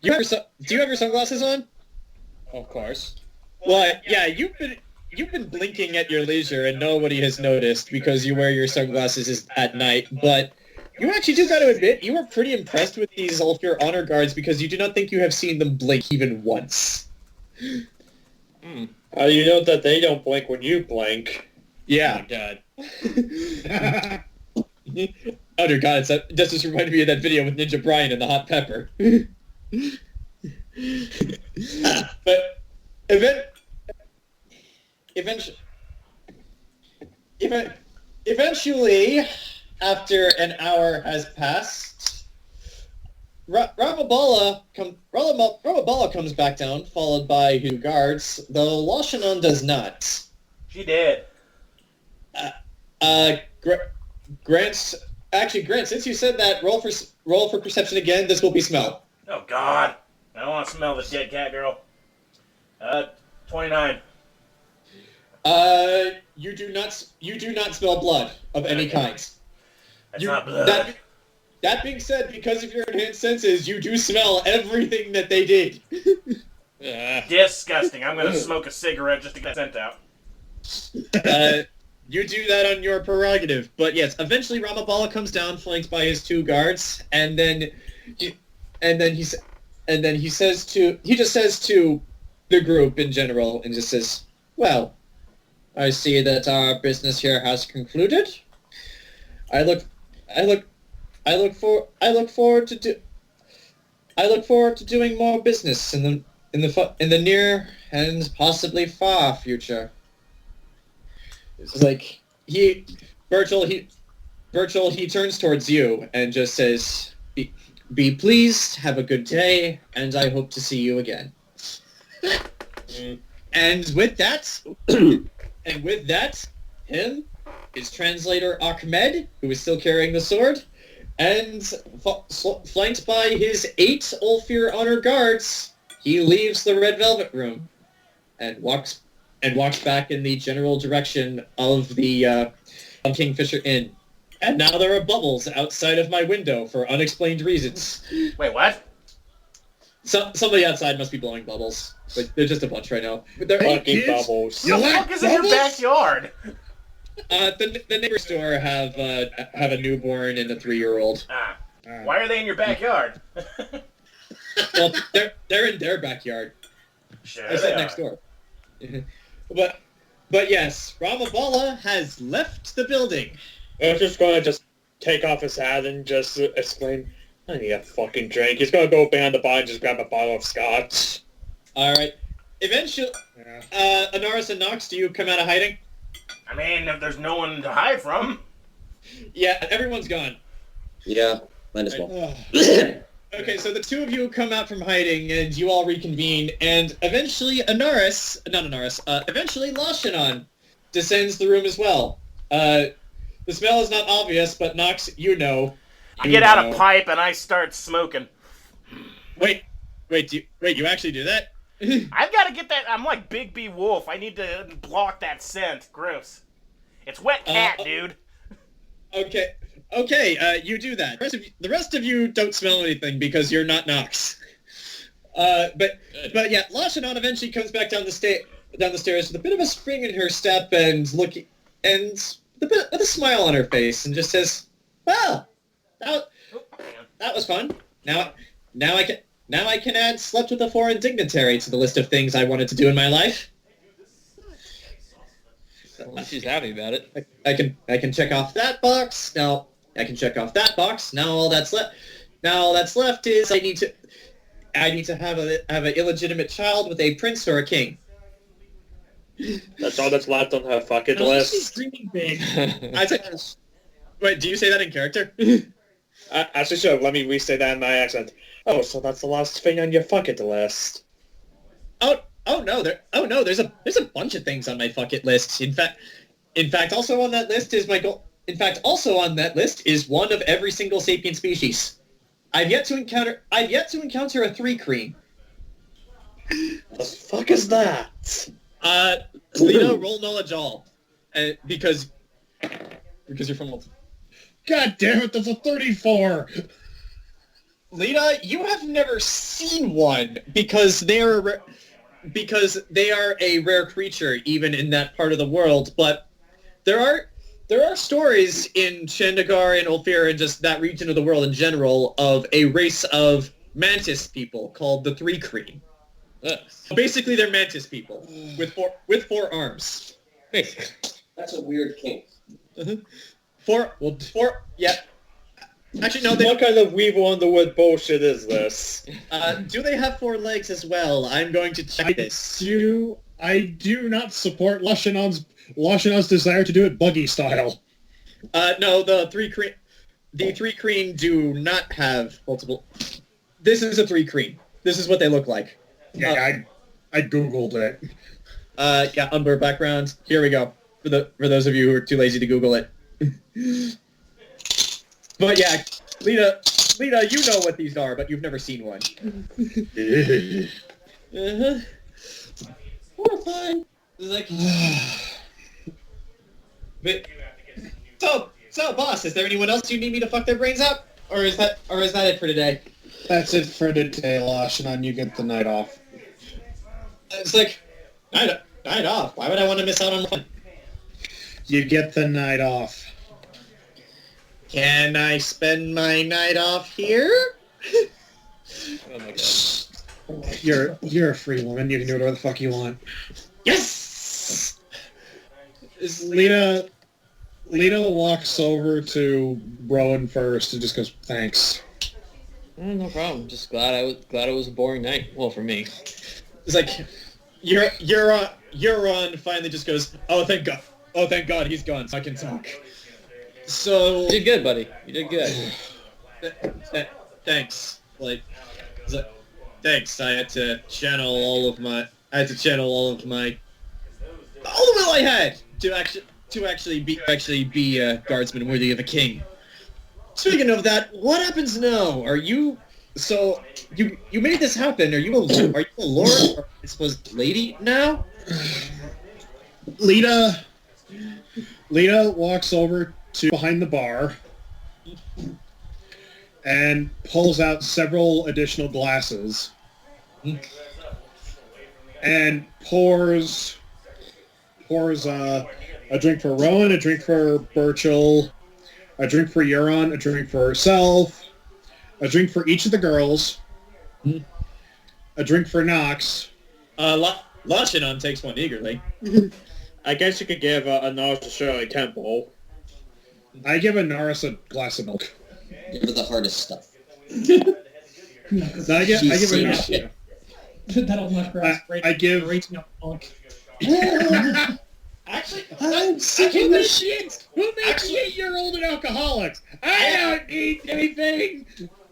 you have your sunglasses on? Of course. Well, yeah, you've been blinking at your leisure and nobody has noticed because you wear your sunglasses at night, but you actually do got to admit, you are pretty impressed with these Ulfir honor guards because you do not think you have seen them blink even once. How do you know that they don't blink when you blink? Yeah. Oh my God. Oh dear God, that just reminded me of that video with Ninja Brian and the hot pepper. But eventually, after an hour has passed, Ramabala comes back down, followed by his guards, though Lashanon does not. She did. Grant, since you said that, roll for perception again. This will be smell. Oh, God. I don't want to smell the dead cat girl. 29. You do not smell blood of any kind. That's not blood. That being said, because of your enhanced senses, you do smell everything that they did. Disgusting. I'm going to smoke a cigarette just to get that scent out. You do that on your prerogative. But yes, eventually Ramabala comes down, flanked by his two guards, and then he says to the group in general, and just says, "Well, I see that our business here has concluded. I look forward to doing more business in the near and possibly far future." It's like Burchill he turns towards you and just says, "Be pleased, have a good day, and I hope to see you again." And with that, his translator Ahmed, who is still carrying the sword, and flanked by his 8 Ulfir honor guards, he leaves the Red Velvet Room and walks and walked back in the general direction of the Kingfisher Inn. And now there are bubbles outside of my window for unexplained reasons. Wait, what? Somebody outside must be blowing bubbles. But there's just a bunch right now. But they're Fucking bubbles. What the fuck is in your backyard? the neighbor's store have a newborn and a 3-year-old. Why are they in your backyard? Well, they're in their backyard. Sure I said next door. But yes, Ramabala has left the building. I'm just going to just take off his hat and just exclaim, I need a fucking drink. He's going to go behind the bar and just grab a bottle of scotch. All right. Eventually, Anaris and Nox, do you come out of hiding? I mean, if there's no one to hide from. Yeah, everyone's gone. Yeah, might as well. Okay, so the two of you come out from hiding, and you all reconvene, and eventually eventually Lashanon descends the room as well. The smell is not obvious, but Nox, you know. I get out a pipe and I start smoking. Wait, you actually do that? I've got to get that. I'm like Big B Wolf. I need to block that scent. Gross. It's wet cat, dude. Okay, you do that. The rest of you don't smell anything because you're not Nox. But yeah, Lashanon eventually comes back down the stairs with a bit of a spring in her step and with a smile on her face, and just says, "Well, that was fun. Now I can add slept with a foreign dignitary to the list of things I wanted to do in my life." Well, she's happy about it. I can check off that box. Now I can check off that box. Now all that's left is I need to have an illegitimate child with a prince or a king. That's all that's left on her fucking She's list. dreaming big. Wait, do you say that in character? Actually, sure, let me restate that in my accent. Oh, so that's the last thing on your fucking list. Oh no, there's a bunch of things on my fuck it list. In fact, also on that list is my goal. In fact, also on that list is one of every single sapient species. I've yet to encounter a 3-creen. The fuck is that? Lita, roll knowledge all, because you're from. God damn it, that's a 34! Lita, you have never seen one because they are a rare creature even in that part of the world. But there are stories in Chandigarh and Ulfir and just that region of the world in general of a race of mantis people called the 3-creen. Basically, they're mantis people with 4 arms. That's a weird kink. Yeah. Actually, no. What kind of weevil underwood bullshit is this? Do they have 4 legs as well? I'm going to check this. I do not support Lashanon's desire to do it buggy style. No, the 3-creen do not have multiple. This is a 3-creen. This is what they look like. Yeah, I googled it. Yeah, Umber background. Here we go. For those of you who are too lazy to Google it. But yeah, Lita, you know what these are, but you've never seen one. We're fine. It's like, but, so, boss, is there anyone else you need me to fuck their brains out, or is that it for today? That's it for today, Lashanon. You get the night off. It's like, night off. Why would I want to miss out on one? You get the night off. Can I spend my night off here? Oh my god. You're a free woman. You can do whatever the fuck you want. Yes! Lita walks over to Rowan first and just goes, "Thanks." No problem. Just glad it was a boring night. Well, for me. It's like, you're on. Finally, just goes, "Oh, thank God! Oh, thank God, he's gone, so I can talk." So You did good, buddy. You did good. Thanks. Thanks. I had to channel all of my all the will I had to actually be a guardsman worthy of a king. Speaking of that, what happens now? Are you made this happen? Are you a lord or I suppose lady now? Lita walks over to behind the bar and pulls out several additional glasses and pours a drink for Rowan, a drink for Burchill, a drink for Euron, a drink for herself, a drink for each of the girls, a drink for Nox. Lashinon takes one eagerly. I guess you could give Anaris a Shirley Temple. I give Anaris a glass of milk. Give her the hardest stuff. No, I give Anaris. shit. That'll not grasp. I give- rating alcoholic. Actually, I'm sick of this shit! Who makes you 8-year-old and alcoholics? I don't eat anything!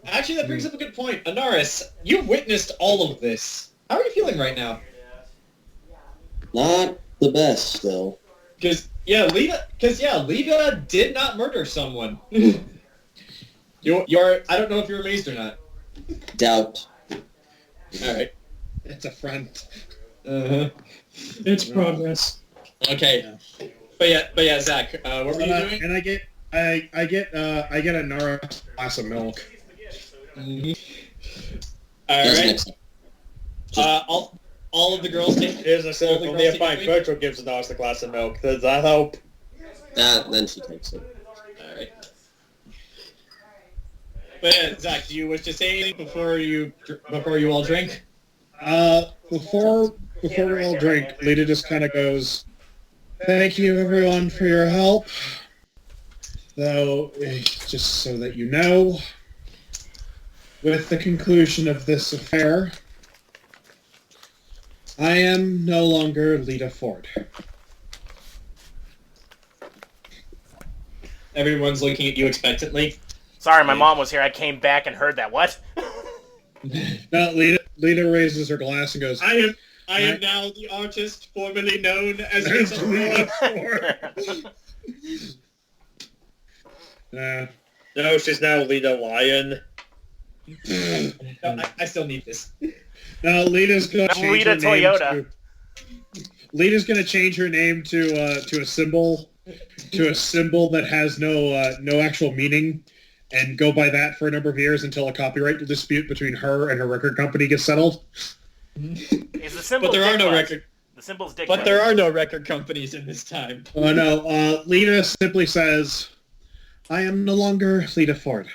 Actually, that brings up a good point. Anaris, you witnessed all of this. How are you feeling right now? Not the best, still. Because Lita did not murder someone. You're I don't know if you're amazed or not. Doubt. All right. It's a front. Uh-huh. It's progress. Okay. But yeah, Zach, what were you doing? And I get a Nara glass of milk. All That's right. next up. All of the girls take. Here's a simple girls nearby. take Burchill gives Anaris a glass of milk. Does that help? Then she takes it. All right. But yeah, Zach, do you wish to say anything before you all drink? Before we all drink, Lita just kind of goes, "Thank you everyone for your help. Though, just so that you know, with the conclusion of this affair, I am no longer Lita Ford." Everyone's looking at you expectantly. Sorry, my mom was here. I came back and heard that. What? No, Lita raises her glass and goes, I am now the artist formerly known as Lita Ford. No, she's now Lita Lion. No, I still need this. No, Lita's going to change Lita her name Toyota. Lita's going to change her name to a symbol that has no actual meaning, and go by that for a number of years until a copyright dispute between her and her record company gets settled. Is the symbol But there are Dick no Bucks? record. The symbol's Dick But Bucks. there are no record companies in this time. Oh no, Lita simply says, "I am no longer Lita Ford.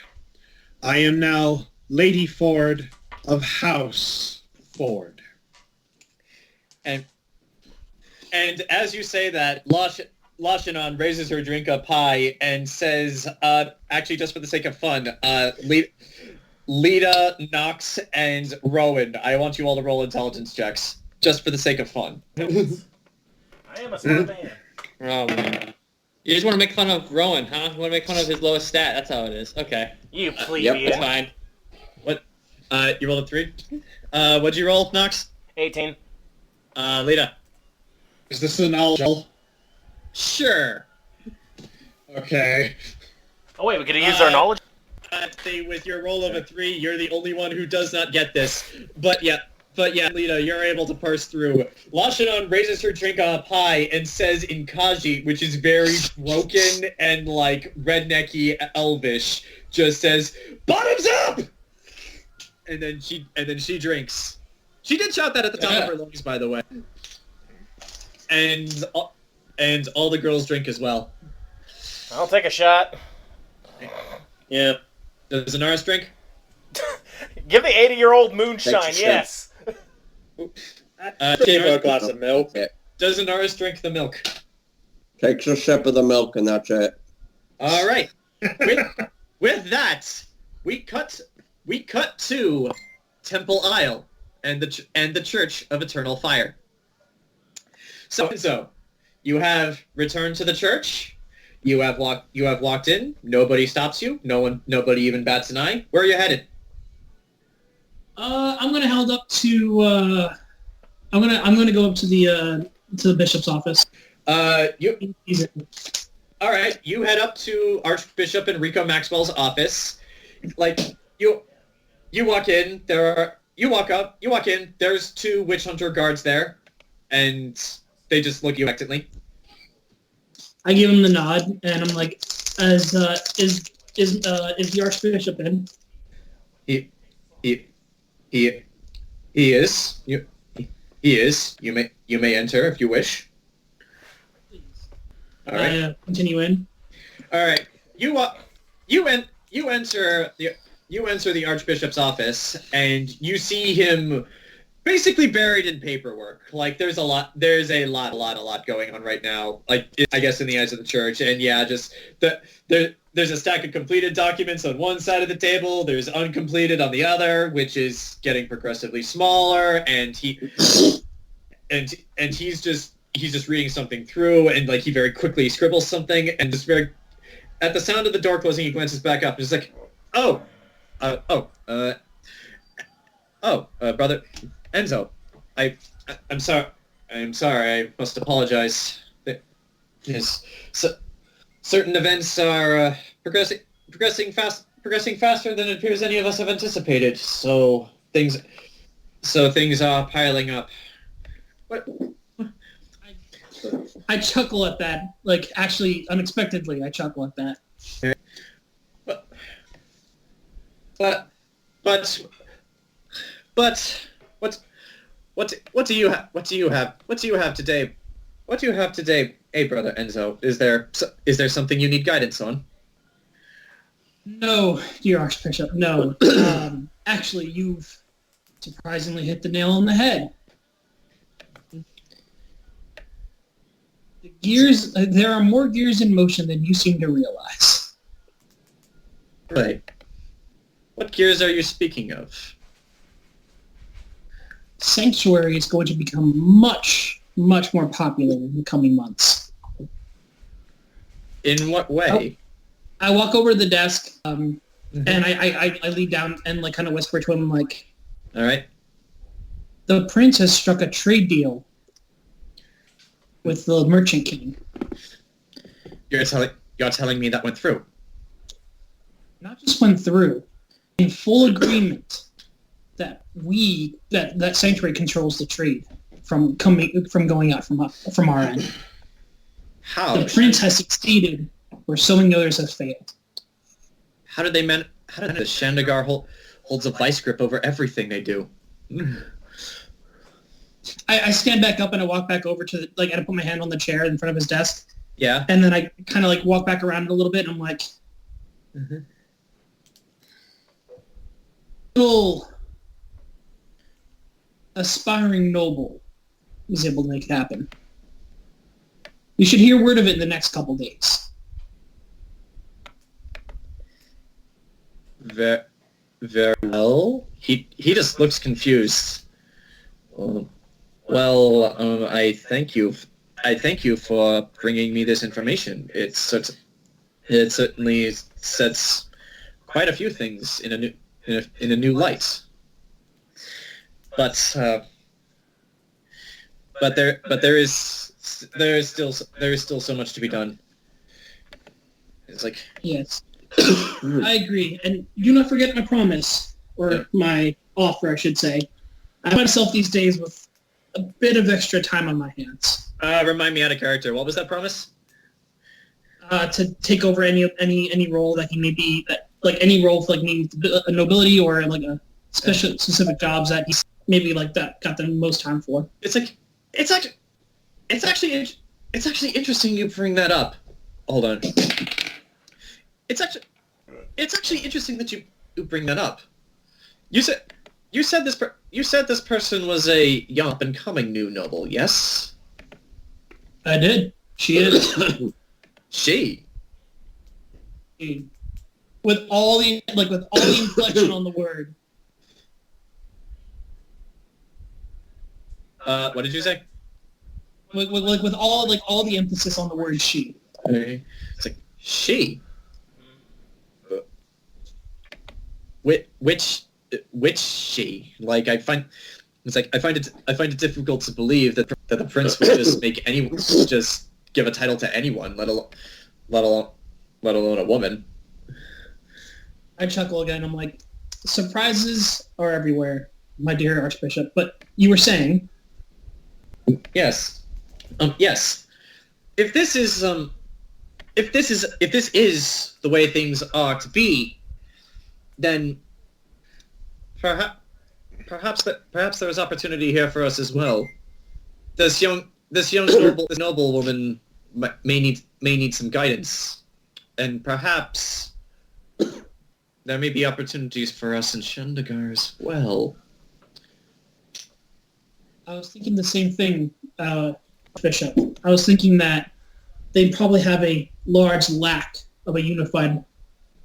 I am now Lady Ford of House Ford." And as you say that, Lashinon raises her drink up high and says, actually just for the sake of fun, Lita, Nox, and Rowan, I want you all to roll intelligence checks, just for the sake of fun. I am a smart man. Oh, man. You just want to make fun of Rowan, huh? You want to make fun of his lowest stat. That's how it is. Okay. You plebeian. That's fine. What? You rolled a 3? What'd you roll, Nox? 18. Lita. Is this a knowledge roll? Sure. Okay. Oh wait, we could use our knowledge? With your roll of a 3, you're the only one who does not get this. But yeah, Lita, you're able to parse through. Lashinon raises her drink up high and says in Kaji, which is very broken and like rednecky elvish, just says, "Bottoms up!" And then she drinks. She did shout that at the top of her lungs, by the way. And all the girls drink as well. I'll take a shot. Yeah. Does Anaris drink? Give the 80-year-old moonshine, Thanks, yes. Give her a glass of milk. Okay. Does Anaris drink the milk? Takes a sip of the milk and that's it. All right. With that, we cut to Temple Isle and the Church of Eternal Fire. So you have returned to the church. You have walked in. Nobody stops you. Nobody even bats an eye. Where are you headed? I'm gonna held up to. I'm gonna go up to the bishop's office. He's in. All right. You head up to Archbishop Enrico Maxwell's office. Like you walk in. You walk in. There's 2 witch hunter guards there, and look at you expectantly. I give him the nod, and I'm like, is the Archbishop in? He is. He is. You may enter if you wish. All right. I continue in. All right. You enter the Archbishop's office, and you see him basically buried in paperwork. Like there's a lot going on right now. Like I guess in the eyes of the church, and yeah, just there's a stack of completed documents on one side of the table. There's uncompleted on the other, which is getting progressively smaller. And he's just reading something through, and like he very quickly scribbles something, and just very at the sound of the door closing, he glances back up and is like, brother Enzo, I'm sorry. I must apologize. Yes, certain events are progressing faster than it appears any of us have anticipated. So things are piling up. What? I chuckle at that. Like, actually, unexpectedly, I chuckle at that. But what do you have today? What do you have today, brother Enzo? Is there something you need guidance on? No, dear Archbishop, no. Actually, you've surprisingly hit the nail on the head. The gears, there are more gears in motion than you seem to realize. Right. What gears are you speaking of? Sanctuary is going to become much, much more popular in the coming months. In what way? I walk over to the desk, and I lean down and like kind of whisper to him, like, all right. The prince has struck a trade deal with the Merchant King. You're telling me that went through? Not just went through, in full agreement that that Sanctuary controls the trade from going out from our end. How? The prince has succeeded where so many others have failed. How did the Shandagar holds a vice grip over everything they do? I stand back up and I walk back over to and I put my hand on the chair in front of his desk. Yeah. And then I kind of like walk back around it a little bit and I'm like, little aspiring noble was able to make it happen. You should hear word of it in the next couple days. Very well. He just looks confused. I thank you. I thank you for bringing me this information. It certainly sets quite a few things in a new light. But there is still so much to be done. It's like, yes, I agree, and do not forget my promise, or my offer, I should say. I find myself these days with a bit of extra time on my hands. Remind me out of character. What was that promise? To take over any role that he may be, like any role for like maybe a nobility or like a specific jobs that he's maybe like that got the most time for. It's actually interesting you bring that up. Hold on. It's actually interesting that you bring that up. You said this person was a young up and coming new noble, yes? I did. She is. She. With all the inflection on the word. What did you say? With all the emphasis on the word she. Okay. It's like she. Which she? Like I find it difficult to believe that the prince would just give a title to anyone, let alone a woman. I chuckle again. I'm like, surprises are everywhere, my dear Archbishop. But you were saying? Yes. Yes. If this is the way things are to be, then perhaps there is opportunity here for us as well. This young noble woman may need some guidance, and perhaps there may be opportunities for us in Shandagar as well. I was thinking the same thing, Bishop. I was thinking that they probably have a large lack of a unified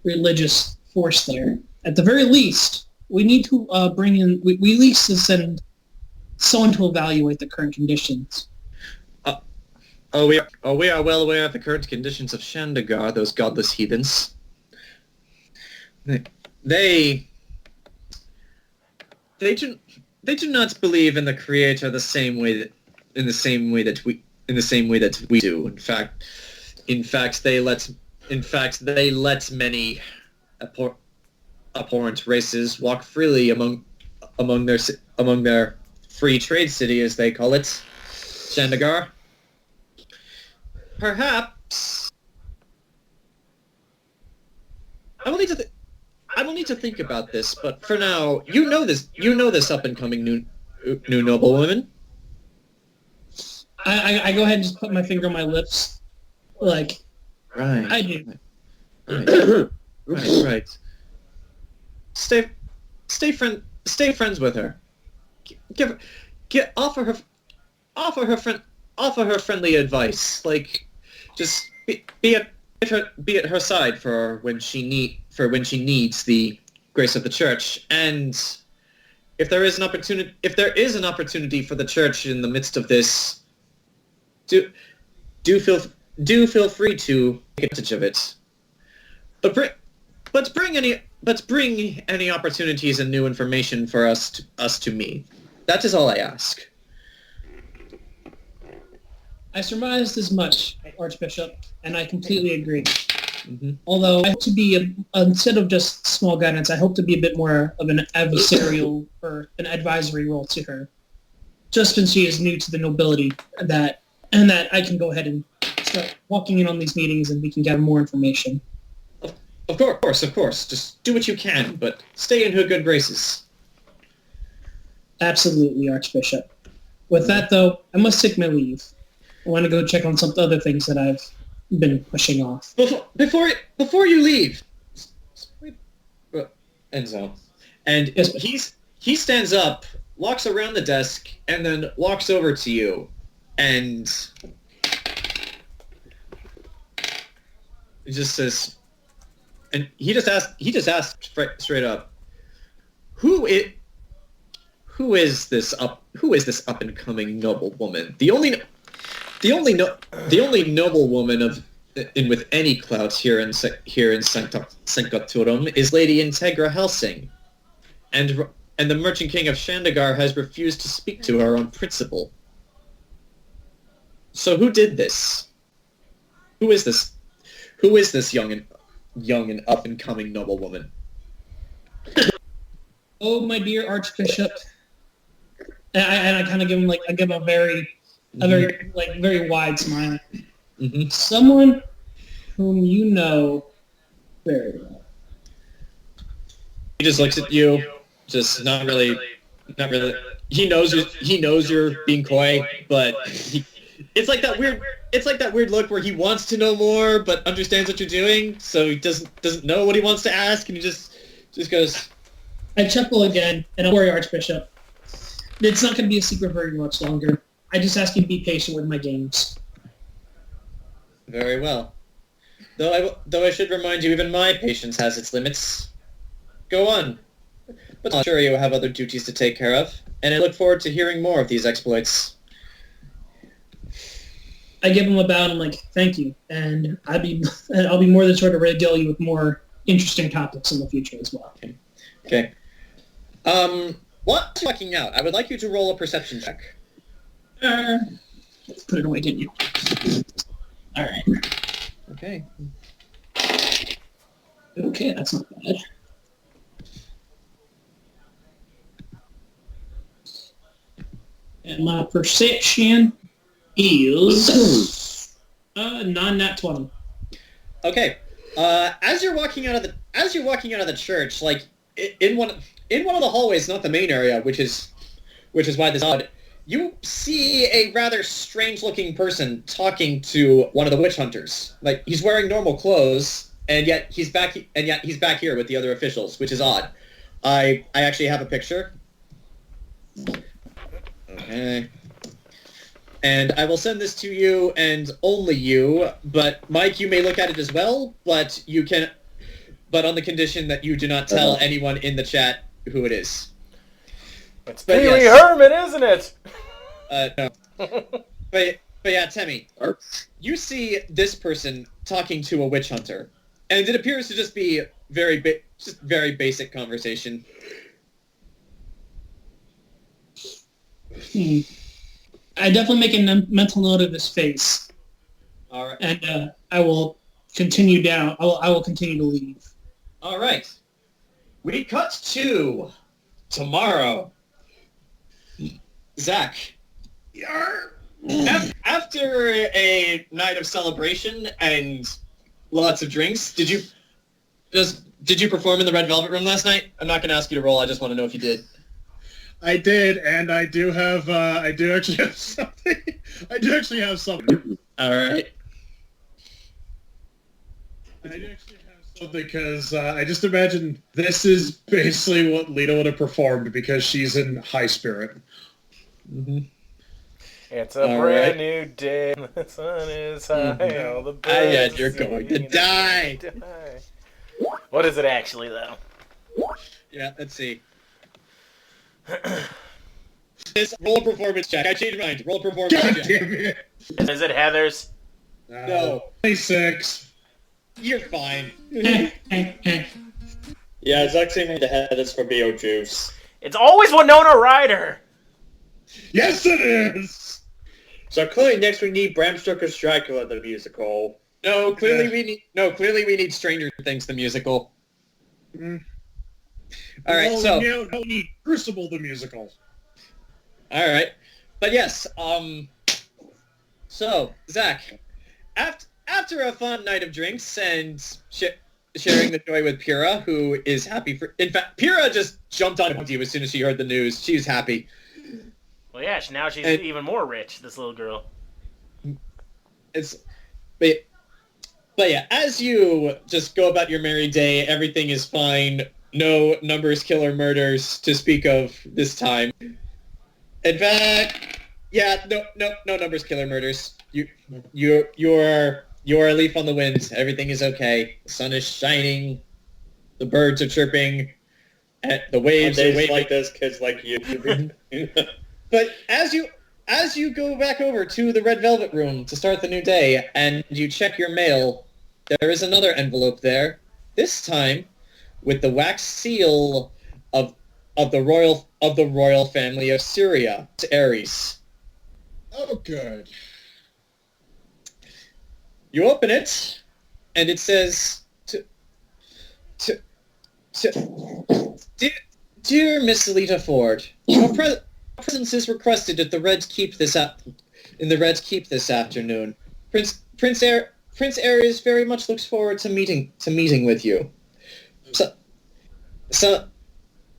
religious force there. At the very least, we need to bring in. We at least to send someone to evaluate the current conditions. We are well aware of the current conditions of Shandagar, those godless heathens. They do not believe in the Creator in the same way that we do. In fact, they let many abhorrent races walk freely among their free trade city, as they call it, Shandagar. Perhaps I will need to think about this, but for now, you know this up and coming new noblewoman. I go ahead and just put my finger on my lips, like Right. I do. Right. Stay friends with her. Offer her friendly advice. Like, just be at her side for when she needs the grace of the church. And if there is an opportunity for the church in the midst of this, do feel free to take advantage of it. But bring any opportunities and new information for us to me. That is all I ask. I surmised as much, Archbishop, and I completely agree. Mm-hmm. Although I hope to be, instead of just small guidance, I hope to be a bit more of an adversarial or an advisory role to her. Just since she is new to the nobility, that I can go ahead and start walking in on these meetings and we can gather more information. Of course. Just do what you can, but stay in her good graces. Absolutely, Archbishop. With that, though, I must take my leave. I want to go check on some other things that I've been pushing off. Before you leave, Enzo, and Yes, he stands up, walks around the desk, and then walks over to you, and he just says, and he just asked straight up, who is this up and coming noble woman? The only noble woman with any clout here in Sanctorum is Lady Integra Helsing, and the Merchant King of Shandagar has refused to speak to her on principle. So who did this? Who is this young and up and coming noble woman? Oh, my dear Archbishop. And I kind of give him a very wide smile. Mm-hmm. Someone whom you know very well. He just looks at you, just not really. He knows you're being coy, but it's like that weird look where he wants to know more, but understands what you're doing, so he doesn't know what he wants to ask, and he just goes. I chuckle again, and don't worry, Archbishop. It's not going to be a secret very much longer. I just ask you to be patient with my games. Very well. Though I should remind you, even my patience has its limits. Go on. But I'm sure you have other duties to take care of, and I look forward to hearing more of these exploits. I give him a bow and I'm like, thank you, and I'll be more than sure to regale you with more interesting topics in the future as well. Okay. What checking out? I would like you to roll a perception check. Let's put it away, didn't you? All right. Okay. Okay, that's not bad. And my perception is non-nat 20. Okay. As you're walking out of the church, like in one of the hallways, not the main area, which is why this is odd, you see a rather strange-looking person talking to one of the witch hunters. Like, he's wearing normal clothes, and yet he's back here with the other officials, which is odd. I actually have a picture. Okay. And I will send this to you and only you, but Mike, you may look at it as well, but on the condition that you do not tell anyone in the chat who it is. It's Pee Wee Herman, isn't it? No. but yeah, Temme, you see this person talking to a witch hunter, and it appears to just be very basic conversation. I definitely make a mental note of his face. All right. And I will continue down. I will continue to leave. All right. We cut to tomorrow. Zach. After a night of celebration and lots of drinks, did you perform in the Red Velvet Room last night? I'm not going to ask you to roll. I just want to know if you did. I did, and I do actually have something. I do actually have something. All right. I do actually have something because I just imagine this is basically what Lita would have performed because she's in high spirit. Mm-hmm. It's a brand new day. The sun is high. All the birds you're going to die. What is it actually, though? Yeah, let's see. This roll a performance check. I changed my mind. Roll a performance check. Damn it. Is it Heather's? No. 26. You're fine. Yeah, Zach's aiming to head this for Beetlejuice. It's always Winona Ryder. Yes, it is. So clearly next we need Bram Stoker's Dracula the musical. No, clearly we need Stranger Things the musical. Mm. All right, so no need Crucible the musical. all right, but yes, so Zach, after a fun night of drinks and sharing the joy with Pyrrha, who is happy for. In fact, Pyrrha just jumped on you as soon as she heard the news. She was happy. Well, yeah, now she's even more rich, this little girl. But yeah, as you just go about your merry day, everything is fine. No numbers, killer murders to speak of this time. In fact, yeah, no numbers, killer murders. You are a leaf on the wind. Everything is okay. The sun is shining. The birds are chirping. The waves are waving. Like this, kids like you. But as you go back over to the Red Velvet Room to start the new day, and you check your mail, there is another envelope there. This time, with the wax seal of the royal family of Syria to Ares. Oh, good. You open it, and it says, Dear Miss Lita Ford, your presence is requested at the Red Keep this afternoon. Prince Ares very much looks forward to meeting with you. So,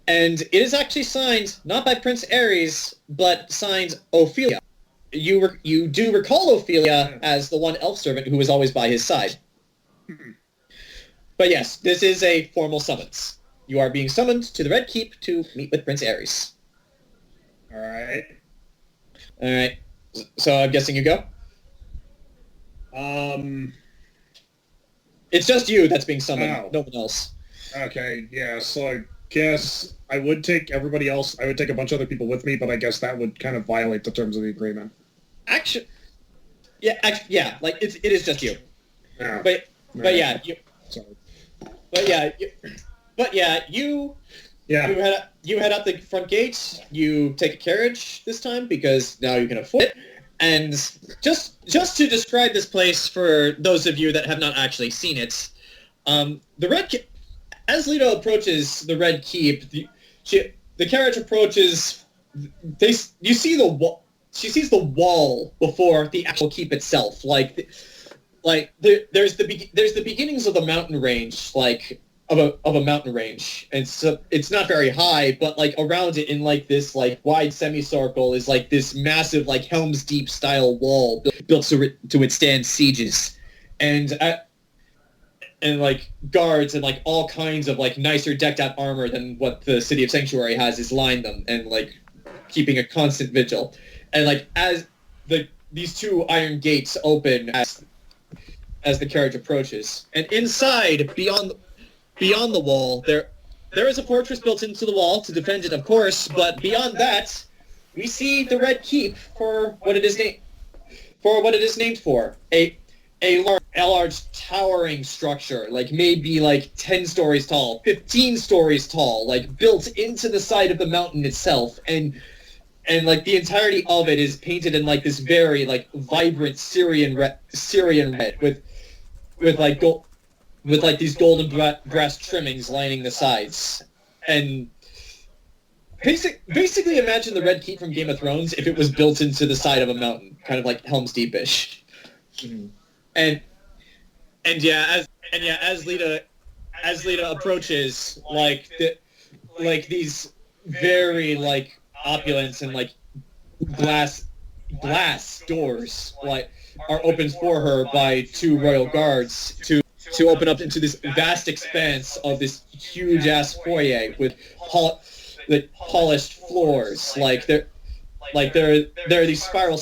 and it is actually signed not by Prince Ares, but signed Ophelia. You do recall Ophelia as the one elf servant who was always by his side. But yes, this is a formal summons. You are being summoned to the Red Keep to meet with Prince Ares. All right. So I'm guessing you go? It's just you that's being summoned, no one else. Okay, yeah, so I guess I would take everybody else. I would take a bunch of other people with me, but I guess that would kind of violate the terms of the agreement. Actually, like it is just you. Oh. But yeah, Sorry. You head out the front gate. You take a carriage this time because now you can afford it. And just to describe this place for those of you that have not actually seen it, as Lita approaches the Red Keep, the carriage approaches. You see wall before the actual keep itself. There's the beginnings of the mountain range, like of a mountain range, and so it's not very high, but like around it in like this like wide semicircle is like this massive like Helm's Deep style wall built to withstand sieges, and like guards and like all kinds of like nicer decked out armor than what the City of Sanctuary has is lined them and like keeping a constant vigil, and like as these two iron gates open as the carriage approaches, and inside beyond the wall, there is a fortress built into the wall to defend it, of course, but beyond that, we see the Red Keep for what it is named for. A large towering structure, like maybe like 10 stories tall, 15 stories tall, like built into the side of the mountain itself, and like the entirety of it is painted in like this very like vibrant Syrian red with like gold, with like these golden brass trimmings lining the sides, and basically imagine the Red Keep from Game of Thrones if it was built into the side of a mountain, kind of like Helm's Deep-ish. Mm-hmm. And as Lita approaches, like these very like opulent and like glass doors like are opened for her by two royal guards to open up into this vast expanse of this huge ass foyer with polished floors. There are these spiral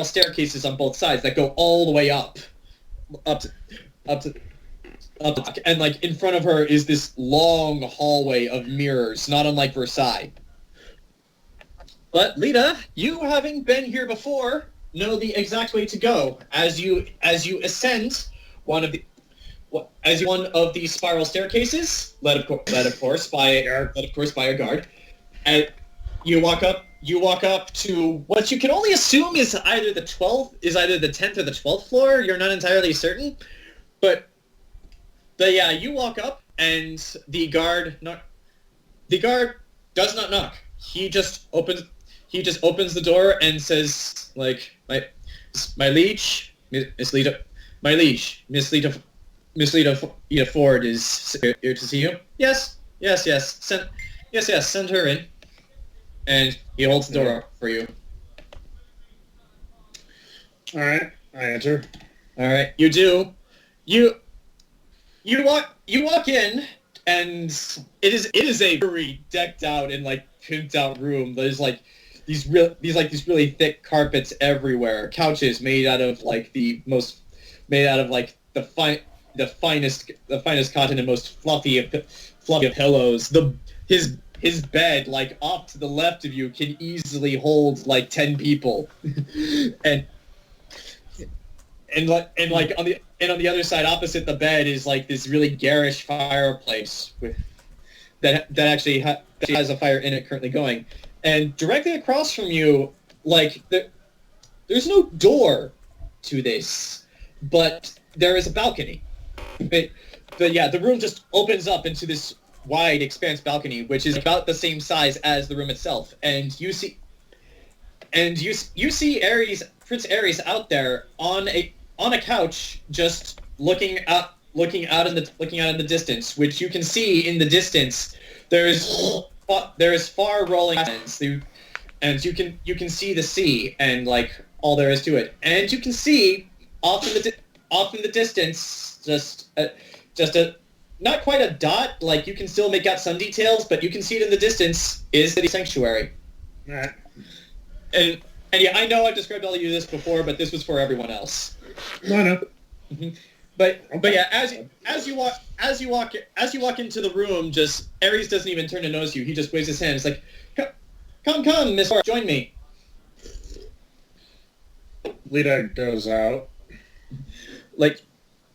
staircases on both sides that go all the way up, and like in front of her is this long hallway of mirrors, not unlike Versailles. But Lita, you having been here before, know the exact way to go as you ascend one of these spiral staircases, led of course by a guard, and you walk up to what you can only assume is either the 10th or the 12th floor. You're not entirely certain, but yeah, you walk up and the guard does not knock. He just opens the door and says, like, my liege, Miss Lita, Miss Lita Ford is here to see you. Yes, send her in. And he holds the door up for you. All right, I enter. All right, you do. You walk in, and it is a very decked out and like pimped out room. There's like these really thick carpets everywhere. Couches made out of the finest cotton and most fluffy of pillows. His bed, like off to the left of you, can easily hold like 10 people, and on the other side, opposite the bed, is like this really garish fireplace that actually has a fire in it currently going, and directly across from you, like there's no door to this, but there is a balcony. But yeah, the room just opens up into this wide expanse balcony, which is about the same size as the room itself, and you see Prince Ares out there on a couch, just looking out in the distance, which you can see in the distance. There is far rolling islands, and you can see the sea and like all there is to it, and you can see off in the distance just a not quite a dot, like you can still make out some details, but you can see it in the distance, is the sanctuary. All right. And yeah, I know I've described all of you this before, but this was for everyone else. No. Mm-hmm. But yeah, as you walk into the room, just Ares doesn't even turn to notice you. He just waves his hand. It's like, come, Miss Ford, join me. Lita goes out. Like,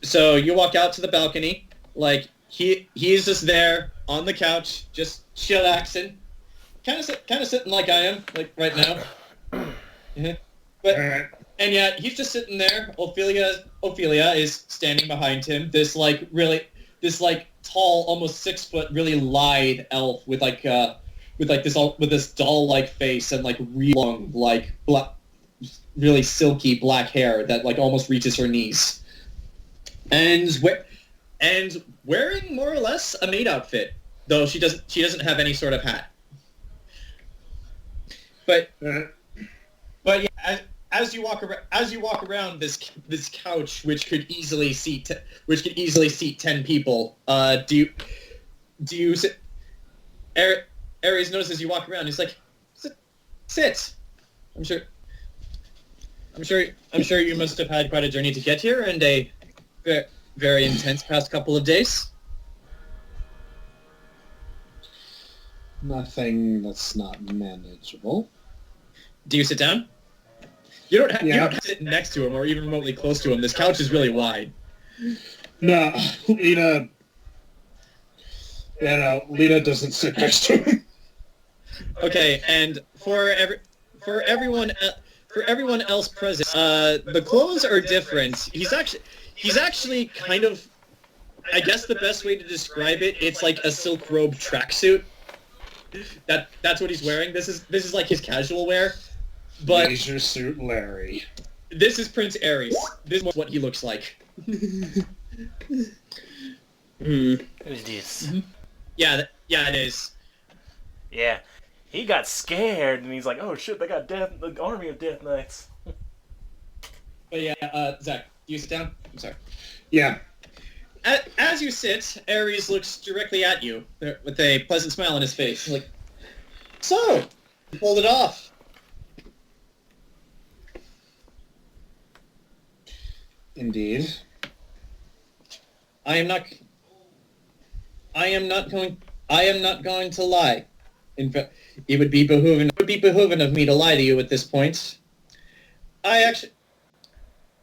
so you walk out to the balcony. Like he's just there on the couch, just chillaxing, kind of sitting like I am, like right now. Mm-hmm. But right. And yeah, he's just sitting there. Ophelia is standing behind him. This tall, almost 6 foot, really lithe elf with with this doll-like face and like really long, like really silky black hair that like almost reaches her knees, and wearing more or less a maid outfit, though she doesn't have any sort of hat. But yeah, as you walk around this couch, which could easily seat 10 people, do you sit? Ares notices you walk around. He's like, sit. I'm sure you must have had quite a journey to get here and a very intense past couple of days. Nothing that's not manageable. Do you sit down? You don't have to sit next to him or even remotely close to him. This couch is really wide. No, Lita. Yeah, no, Lita doesn't sit next to him. Okay, and for everyone else present, the clothes are different. He's actually kind of, I guess the best way to describe it, it's like a silk robe tracksuit. That's what he's wearing. This is like his casual wear. But Leisure Suit Larry. This is Prince Ares. This is what he looks like. Who's this? Mm-hmm. Yeah, it is. Yeah. He got scared, and he's like, oh shit, they got the army of Death Knights. But yeah, Zach, do you sit down? I'm sorry. Yeah. As you sit, Ares looks directly at you with a pleasant smile on his face. Like, so, you pulled it off. Indeed. I am not going to lie. In fact, it would be behooving of me to lie to you at this point. I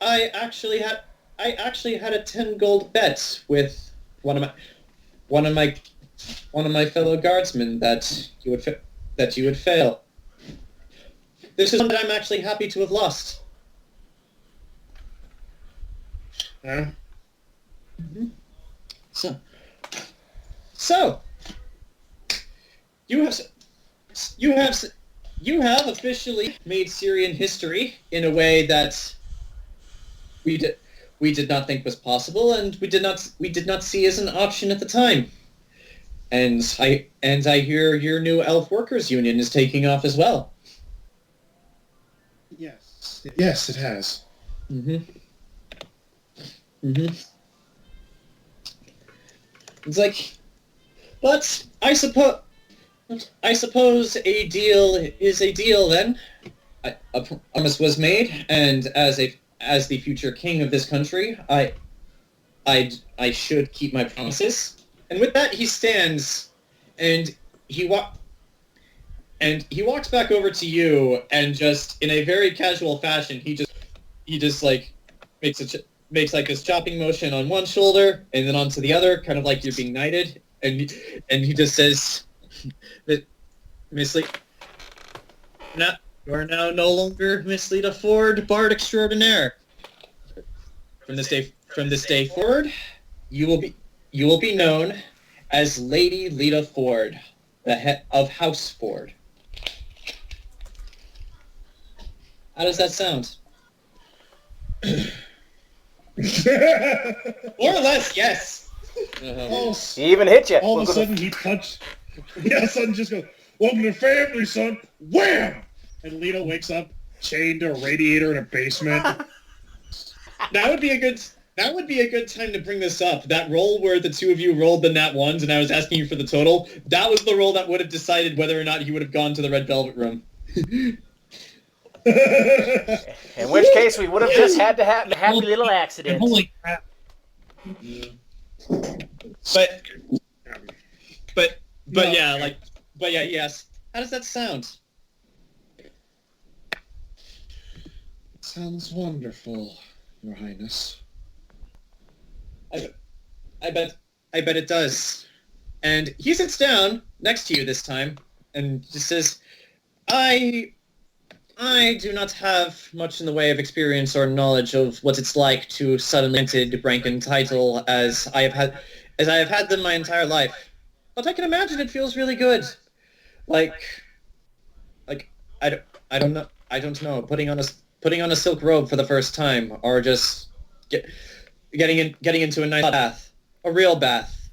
actually had a 10 gold bet with one of my fellow guardsmen that you would fail. This is one that I'm actually happy to have lost. Huh? Mm-hmm. So, you have officially made Syrian history in a way that we did not think was possible, and we did not see as an option at the time. And I hear your new Elf Workers Union is taking off as well. Yes. Yes, it has. Mm-hmm. Mm-hmm. It's like, but I suppose a deal is a deal then. A promise was made, and as the future king of this country, I should keep my promises. And with that, he stands, and he walks back over to you, and just in a very casual fashion, he just like makes like this chopping motion on one shoulder and then onto the other, kind of like you're being knighted, and he just says that Miss Lita, you are now no longer Miss Lita Ford, Bard Extraordinaire. From this day forward, you will be known as Lady Lita Ford, the head of House Ford. How does that sound? More or less, yes. He even hit you. All of a sudden, he punched. Yeah, sudden just goes, "Welcome to the family, son." Wham! And Lita wakes up, chained to a radiator in a basement. That would be a good time to bring this up. That roll where the two of you rolled the nat ones, and I was asking you for the total. That was the roll that would have decided whether or not he would have gone to the Red Velvet Room. In which case, we would have just had to have a happy little accident. Holy crap. But yeah, yes. How does that sound? Sounds wonderful, Your Highness. I bet it does. And he sits down next to you this time and just says, I do not have much in the way of experience or knowledge of what it's like to suddenly enter rank and title as I have had them my entire life. But I can imagine it feels really good. like I don't know. Putting on a silk robe for the first time, or just getting into a nice bath, a real bath.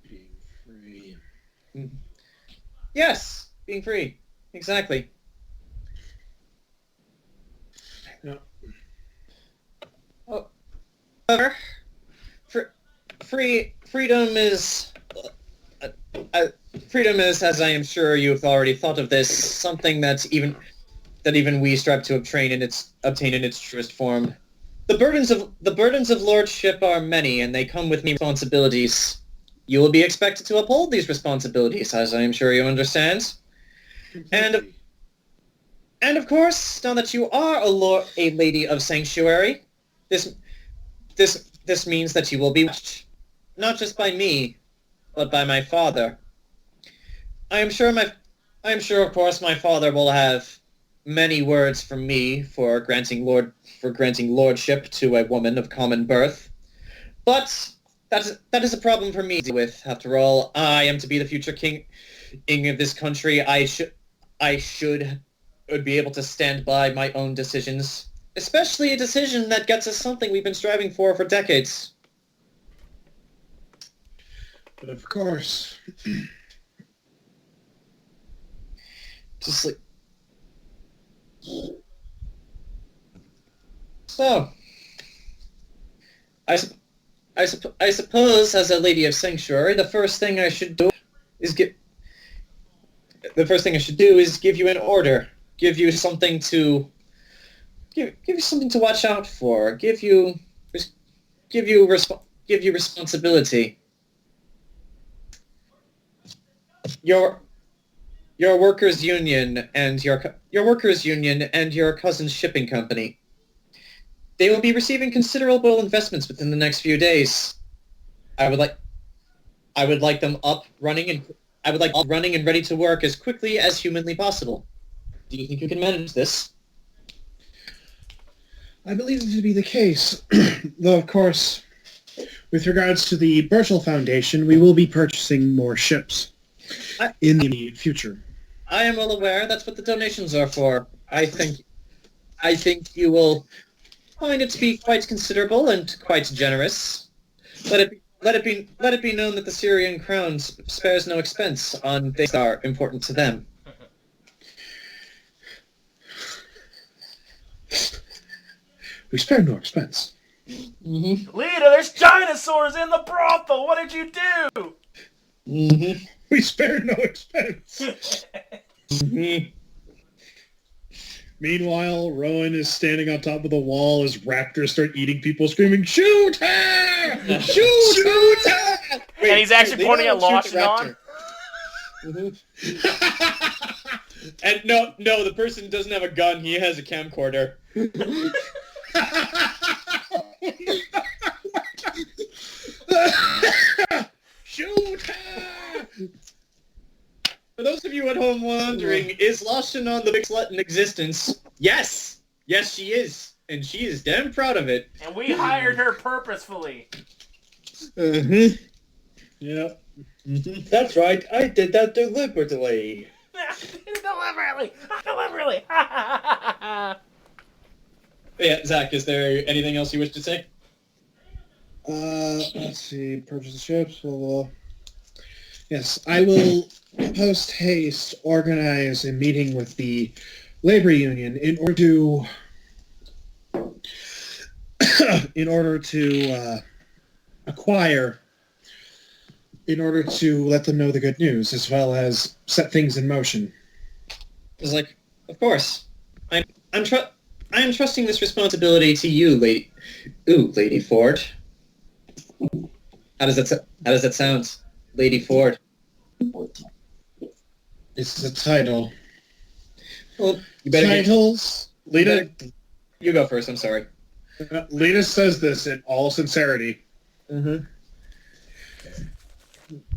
Being free. Yes, being free. Exactly. No. However, freedom is, as I am sure you've already thought of this, something that even we strive to obtain in its truest form. The burdens of lordship are many, and they come with many responsibilities. You will be expected to uphold these responsibilities, as I am sure you understand. Completely. And of course, now that you are a lady of sanctuary, this means that you will be watched, not just by me, but by my father. I am sure, of course, my father will have many words from me for granting lordship to a woman of common birth. But that is a problem for me to deal with. After all, I am to be the future king of this country. I should be able to stand by my own decisions, especially a decision that gets us something we've been striving for decades. But of course. Just like so. I suppose, as a lady of sanctuary, the first thing I should do is give you an order, give you something to watch out for, give you responsibility. Your workers' union and your cousin's shipping company. They will be receiving considerable investments within the next few days. I would like them up, running, and ready to work as quickly as humanly possible. Do you think you can manage this? I believe it to be the case. Though, of course, with regards to the Burchill Foundation, we will be purchasing more ships in the immediate future. I am well aware. That's what the donations are for. I think you will find it to be quite considerable and quite generous. Let it be known that the Syrian crown spares no expense on things that are important to them. We spare no expense. Mm-hmm. Lita, there's dinosaurs in the brothel. What did you do? Mm-hmm. We spare no expense. Mm-hmm. Meanwhile, Rowan is standing on top of the wall as raptors start eating people, screaming, "Shoot her! Shoot her!" And he's actually pointing at Lashon. Mm-hmm. And no, the person doesn't have a gun. He has a camcorder. Shoot her! For those of you at home wondering, is Lashon the big slut in existence? Yes! Yes, she is. And she is damn proud of it. And we hired her purposefully. Mm-hmm. Yep. Mm-hmm. That's right, I did that deliberately. Deliberately. Yeah, Zach, is there anything else you wish to say? Let's see. Purchase the ships. Blah, blah. Yes, I will post haste organize a meeting with the labor union in order to let them know the good news as well as set things in motion. It's like, of course. I am trusting this responsibility to you, Lady Ford. How does that sound, Lady Ford? It's a title. Well, you better Titles. Lita. You go first. I'm sorry. Lita says this in all sincerity. Mm-hmm.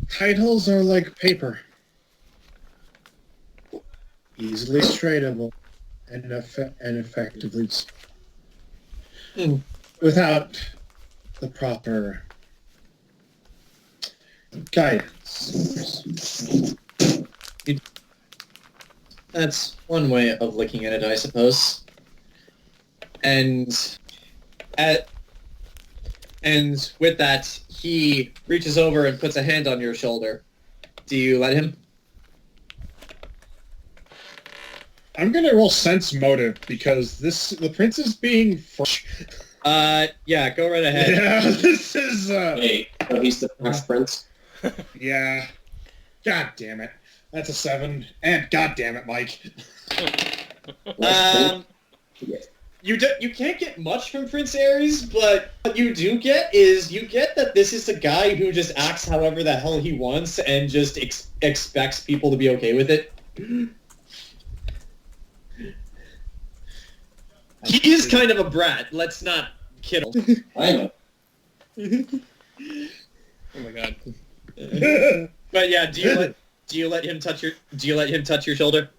Titles are like paper. Easily tradable and effectively without the proper guidance. That's one way of looking at it, I suppose. And with that, he reaches over and puts a hand on your shoulder. Do you let him? I'm gonna roll sense motive because the prince is being fresh. Yeah, go right ahead. Yeah, this is Hey, so he's the fresh prince. yeah. God damn it. That's a 7. And god damn it, Mike. You can't get much from Prince Ares, but what you do get is you get that this is a guy who just acts however the hell he wants and just expects people to be okay with it. He is kind of a brat. Let's not kid him. I know. Oh my god. But yeah, do you let him touch your shoulder?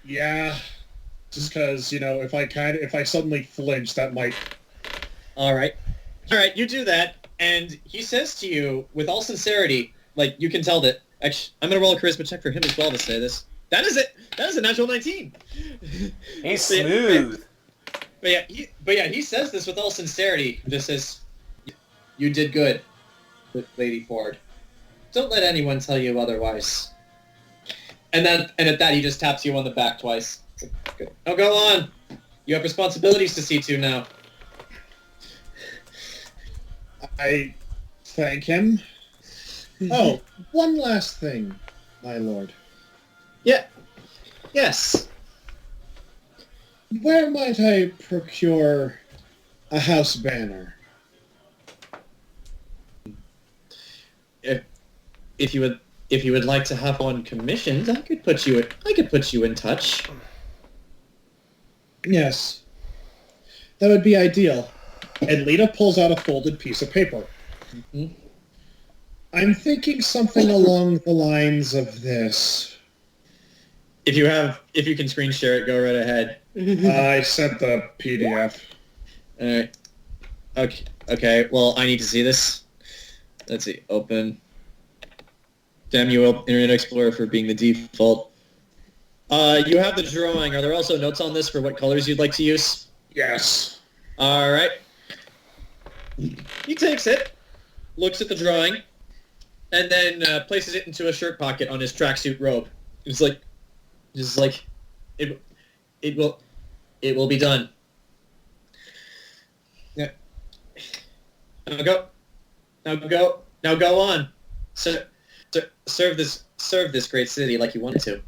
Yeah. Just because, if I suddenly flinch, that might... All right, you do that, and he says to you, with all sincerity, like, you can tell that... Actually, I'm going to roll a charisma check for him as well to say this. That is it! That is a natural 19! He's smooth. But yeah, he says this with all sincerity. He just says, you did good, Lady Ford. Don't let anyone tell you otherwise. And at that, he just taps you on the back twice. Good. Now go on. You have responsibilities to see to now. I thank him. Oh, one last thing, my lord. Yeah. Yes. Where might I procure a house banner? If you would like to have one commissioned, I could put you in touch. Yes. That would be ideal. And Lita pulls out a folded piece of paper. Mm-hmm. I'm thinking something along the lines of this. If you can screen share it, go right ahead. I sent the PDF. Alright. Okay, well, I need to see this. Let's see, open. Damn you, Internet Explorer, for being the default. You have the drawing. Are there also notes on this for what colors you'd like to use? Yes. Alright. He takes it, looks at the drawing, and then places it into a shirt pocket on his tracksuit robe. It's like, it will be done. Yeah. Now go on. Serve this great city like you wanted to.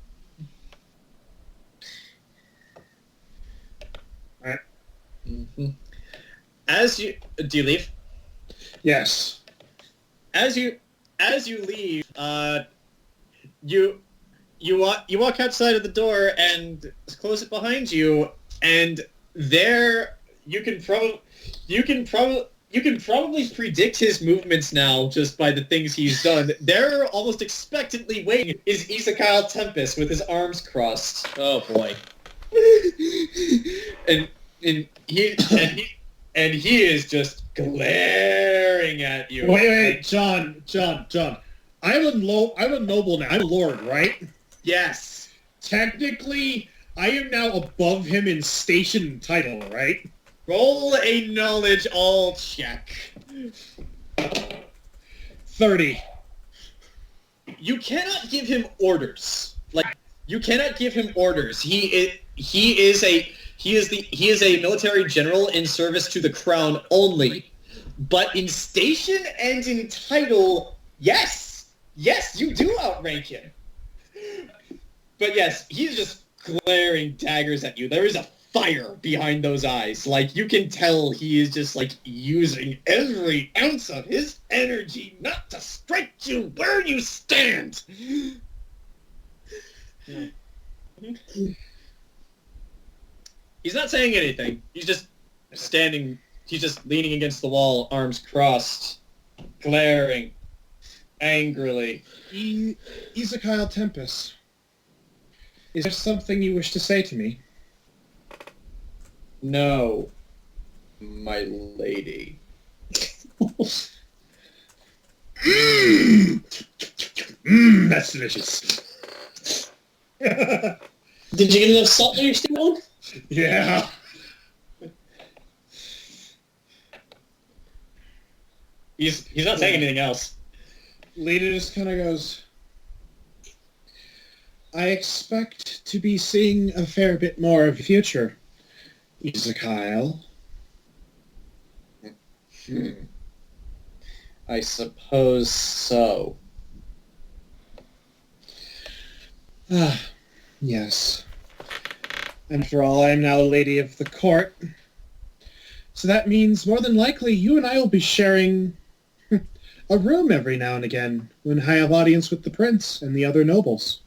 Alright. Mm-hmm. Do you leave? Yes. As you leave, you walk outside of the door and close it behind you, and there you can probably predict his movements now just by the things he's done. There, almost expectantly waiting, is Isekyle Tempest with his arms crossed. Oh boy. and he is just glaring at you. Wait, John. I'm a noble now. I'm a lord, right? Yes. Technically, I am now above him in station and title, right? Roll a knowledge all check. 30. You cannot give him orders. You cannot give him orders. He is a military general in service to the crown only. But in station and in title, yes, you do outrank him. But yes, he's just glaring daggers at you. There is a fire behind those eyes. You can tell he is just, using every ounce of his energy not to strike you where you stand. He's not saying anything. He's just standing. He's just leaning against the wall, arms crossed, glaring angrily. Isekyle Tempest. Is there something you wish to say to me? No, my lady. That's delicious. Did you get enough salt in your stew? Yeah. He's not saying anything else. Lita just kind of goes, I expect to be seeing a fair bit more of the future, Ezekiel. I suppose so. Ah, yes. After all, I am now a lady of the court. So that means more than likely you and I will be sharing a room every now and again when I have audience with the prince and the other nobles.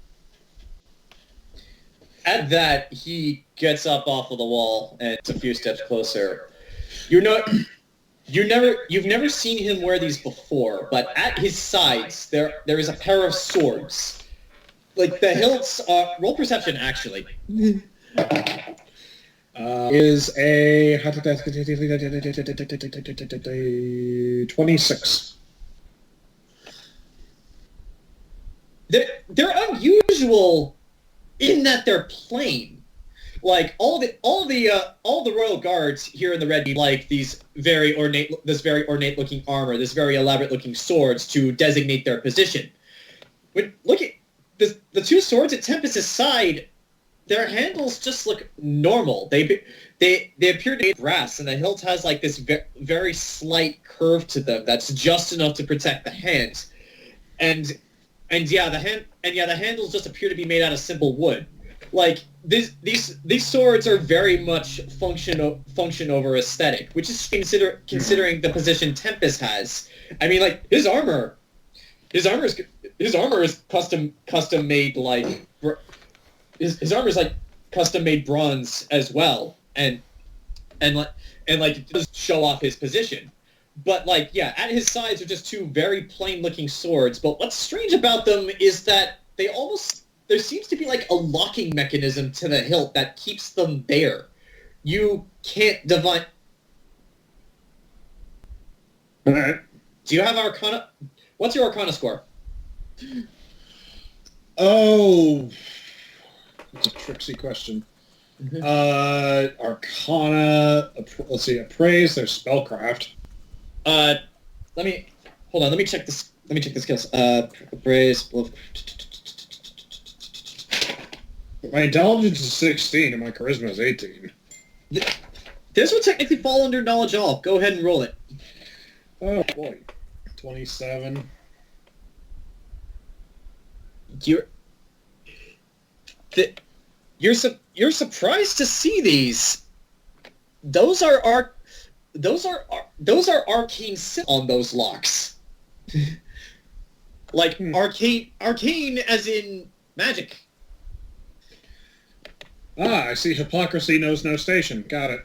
At that, he gets up off of the wall and it's a few steps closer. You've never seen him wear these before, but at his sides there is a pair of swords. Like the hilts. Roll perception, actually. Is a 26. They're unusual in that they're plain. Like all the royal guards here in the Red Keep like this very ornate looking armor, this very elaborate looking swords to designate their position. When look at the two swords at Tempest's side, their handles just look normal. They appear to be brass, and the hilt has like this very slight curve to them that's just enough to protect the hand. And the handles just appear to be made out of simple wood. Like these swords are very much function over aesthetic, which is considering the position Tempest has. I mean, like his armor is custom made like his armor is like custom made bronze as well, and like just show off his position. But like yeah, at his sides are just two very plain looking swords. But what's strange about them is that there seems to be like a locking mechanism to the hilt that keeps them bare. You can't divine. All right. Do you have Arcana? What's your Arcana score? Oh, that's a tricksy question. Arcana. Let's see. Appraise. There's spellcraft. Let me check this. Let me check the skills. Appraise. My intelligence is 16 and my charisma is 18. This would technically fall under knowledge all. Go ahead and roll it. Oh boy. 27. You're surprised to see these. Those are arcane symbols on those locks. Like arcane as in magic. Ah, I see. Hypocrisy knows no station. Got it.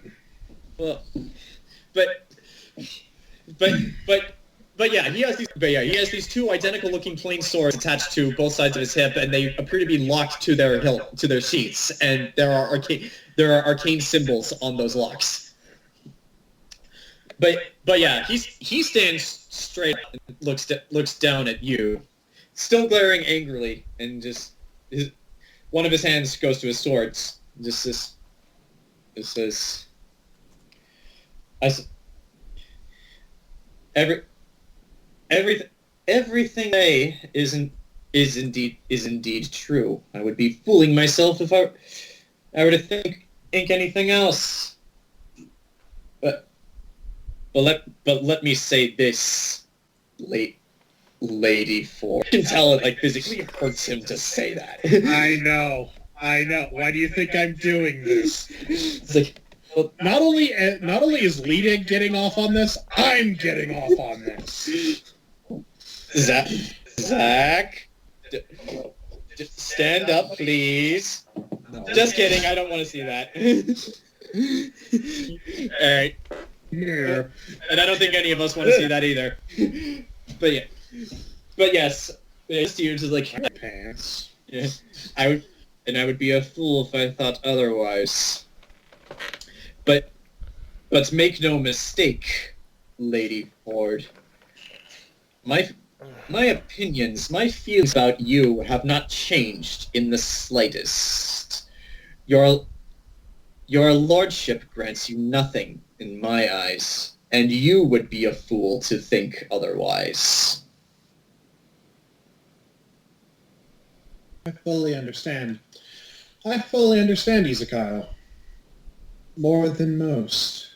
Well, but yeah, he has these two identical looking plain swords attached to both sides of his hip, and they appear to be locked to their hilt, to their sheaths, and there are arcane symbols on those locks. But yeah, he stands straight and looks down at you, still glaring angrily, and just one of his hands goes to his swords. Just says, everything I is indeed true. I would be fooling myself if I were to think anything else. But let me say this, Lady Ford. You can tell it like physically hurts him to say that. I know. Why do you think I'm doing this? It's like, well, Not only is Lita getting off on this, I'm getting off on this. Zach, stand up, please. No. Just kidding. I don't want to see that. All right. Yeah. And I don't think any of us want to see that either. But yes, Steve's is like Pants. yeah, I would be a fool if I thought otherwise. But make no mistake, Lady Ford. My opinions, my feelings about you have not changed in the slightest. Your lordship grants you nothing in my eyes, and you would be a fool to think otherwise. I fully understand. I fully understand, Izakyle. More than most.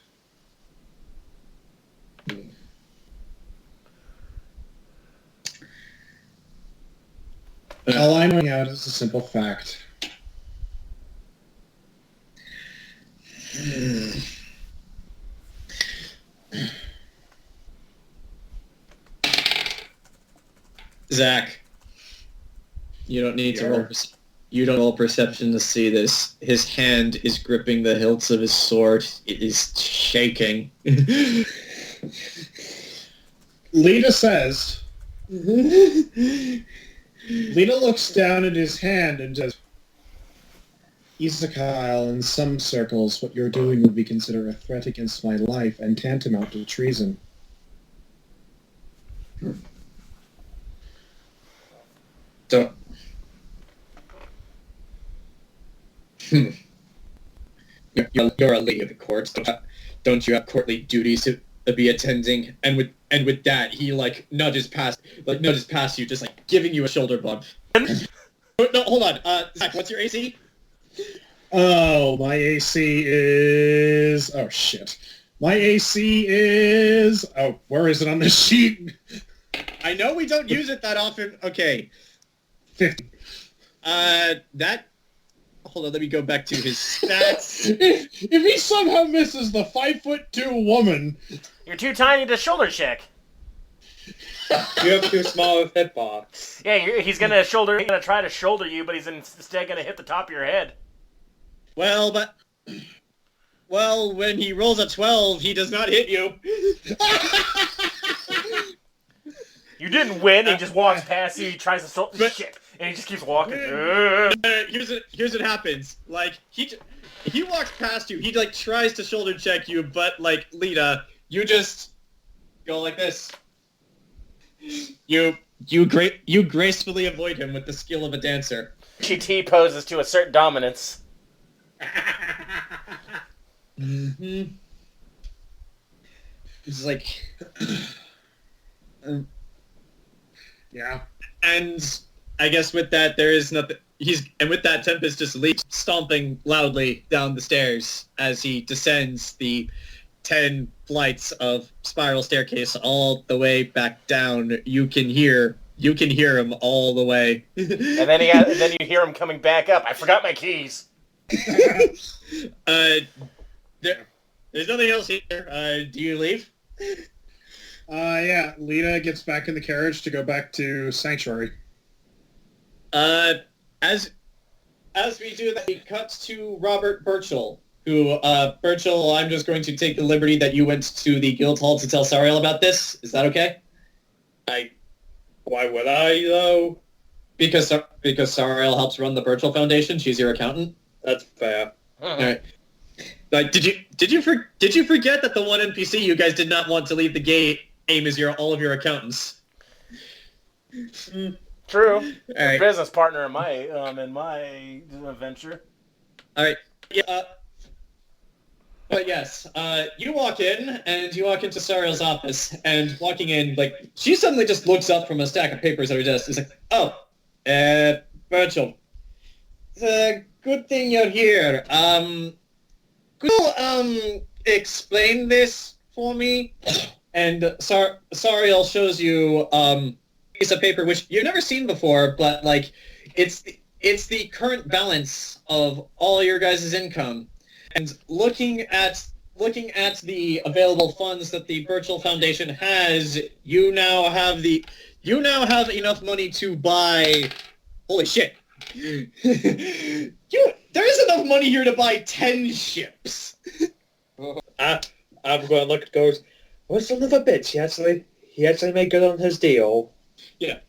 All I'm pointing out is a simple fact. Zach, you don't need to roll. You don't roll perception to see this. His hand is gripping the hilts of his sword. It is shaking. Lita says. Lita looks down at his hand and says, Izakyle, in some circles, what you're doing would be considered a threat against my life and tantamount to treason. Don't... You're a lady of the court. Don't you have courtly duties to be attending? And with that, he nudges past you, just giving you a shoulder bump. No, hold on, Zach, what's your AC? Oh, my AC is... Oh, shit. My AC is... Oh, where is it on the sheet? I know we don't use it that often. Okay. 50. That... Hold on, let me go back to his stats. If he somehow misses the 5'2" woman... You're too tiny to shoulder check. You have too small of a hitbox. Yeah, he's gonna try to shoulder you, but he's instead gonna hit the top of your head. Well, when he rolls a 12, he does not hit you. You didn't win. He just walks past you. He tries to shit, and he just keeps walking. Here's what happens. He walks past you. He tries to shoulder check you, but Lita, you just go like this. You gracefully avoid him with the skill of a dancer. She T-poses to assert dominance. Mm-hmm. It's yeah. And I guess with that, there is nothing. With that, Tempest just leaps, stomping loudly down the stairs as he descends the 10 flights of spiral staircase all the way back down. You can hear him all the way. and then you hear him coming back up. I forgot my keys. There's nothing else here. Do you leave? Yeah. Lita gets back in the carriage to go back to Sanctuary. As we do that, we cut to Robert Burchill, who, Burchill, I'm just going to take the liberty that you went to the guild hall to tell Sariel about this. Is that okay? Why would I, though? Because Sariel helps run the Burchill Foundation. She's your accountant. That's fair. All right. Did you forget that the one NPC you guys did not want to leave the game is all of your accountants? True. All right. Business partner in my venture. All right. Yeah. But yes, you walk in, and you walk into Sariel's office, and walking in, she suddenly just looks up from a stack of papers at her desk. It's Burchill. It's a good thing you're here. Could you, explain this for me? And Sariel shows you, a piece of paper which you've never seen before, but, it's the current balance of all your guys' income. And looking at the available funds that the Burchill Foundation has, you now have enough money to buy. Holy shit! There is enough money here to buy 10 ships. I'm going to look at goes. Well, son of a bitch! He actually made good on his deal. Yeah,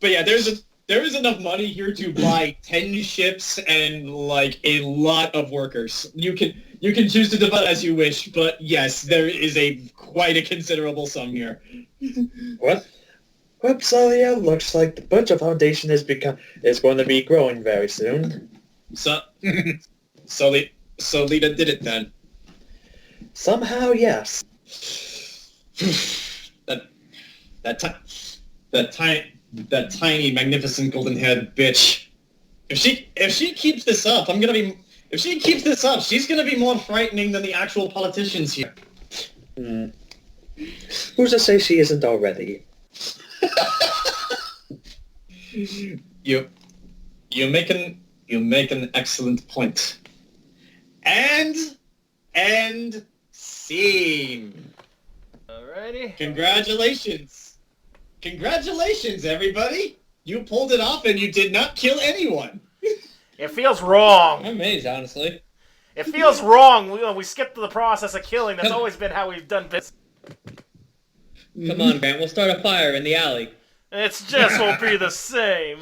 but yeah, there is enough money here to buy 10 ships and a lot of workers. You can choose to divide as you wish, but yes, there is quite a considerable sum here. What? Whoops, so yeah, looks like the Burchill Foundation is going to be growing very soon. So Lita did it then. Somehow, yes. that tiny, magnificent, golden-haired bitch. If she keeps this up, If she keeps this up, she's gonna be more frightening than the actual politicians here. Who's to say she isn't already? You make an excellent point. And scene. Alrighty. Congratulations, everybody! You pulled it off, and you did not kill anyone. It feels wrong. I'm amazed, honestly. It feels wrong. We skipped the process of killing. That's always been how we've done business. Come on, Grant. We'll start a fire in the alley. It just won't be the same.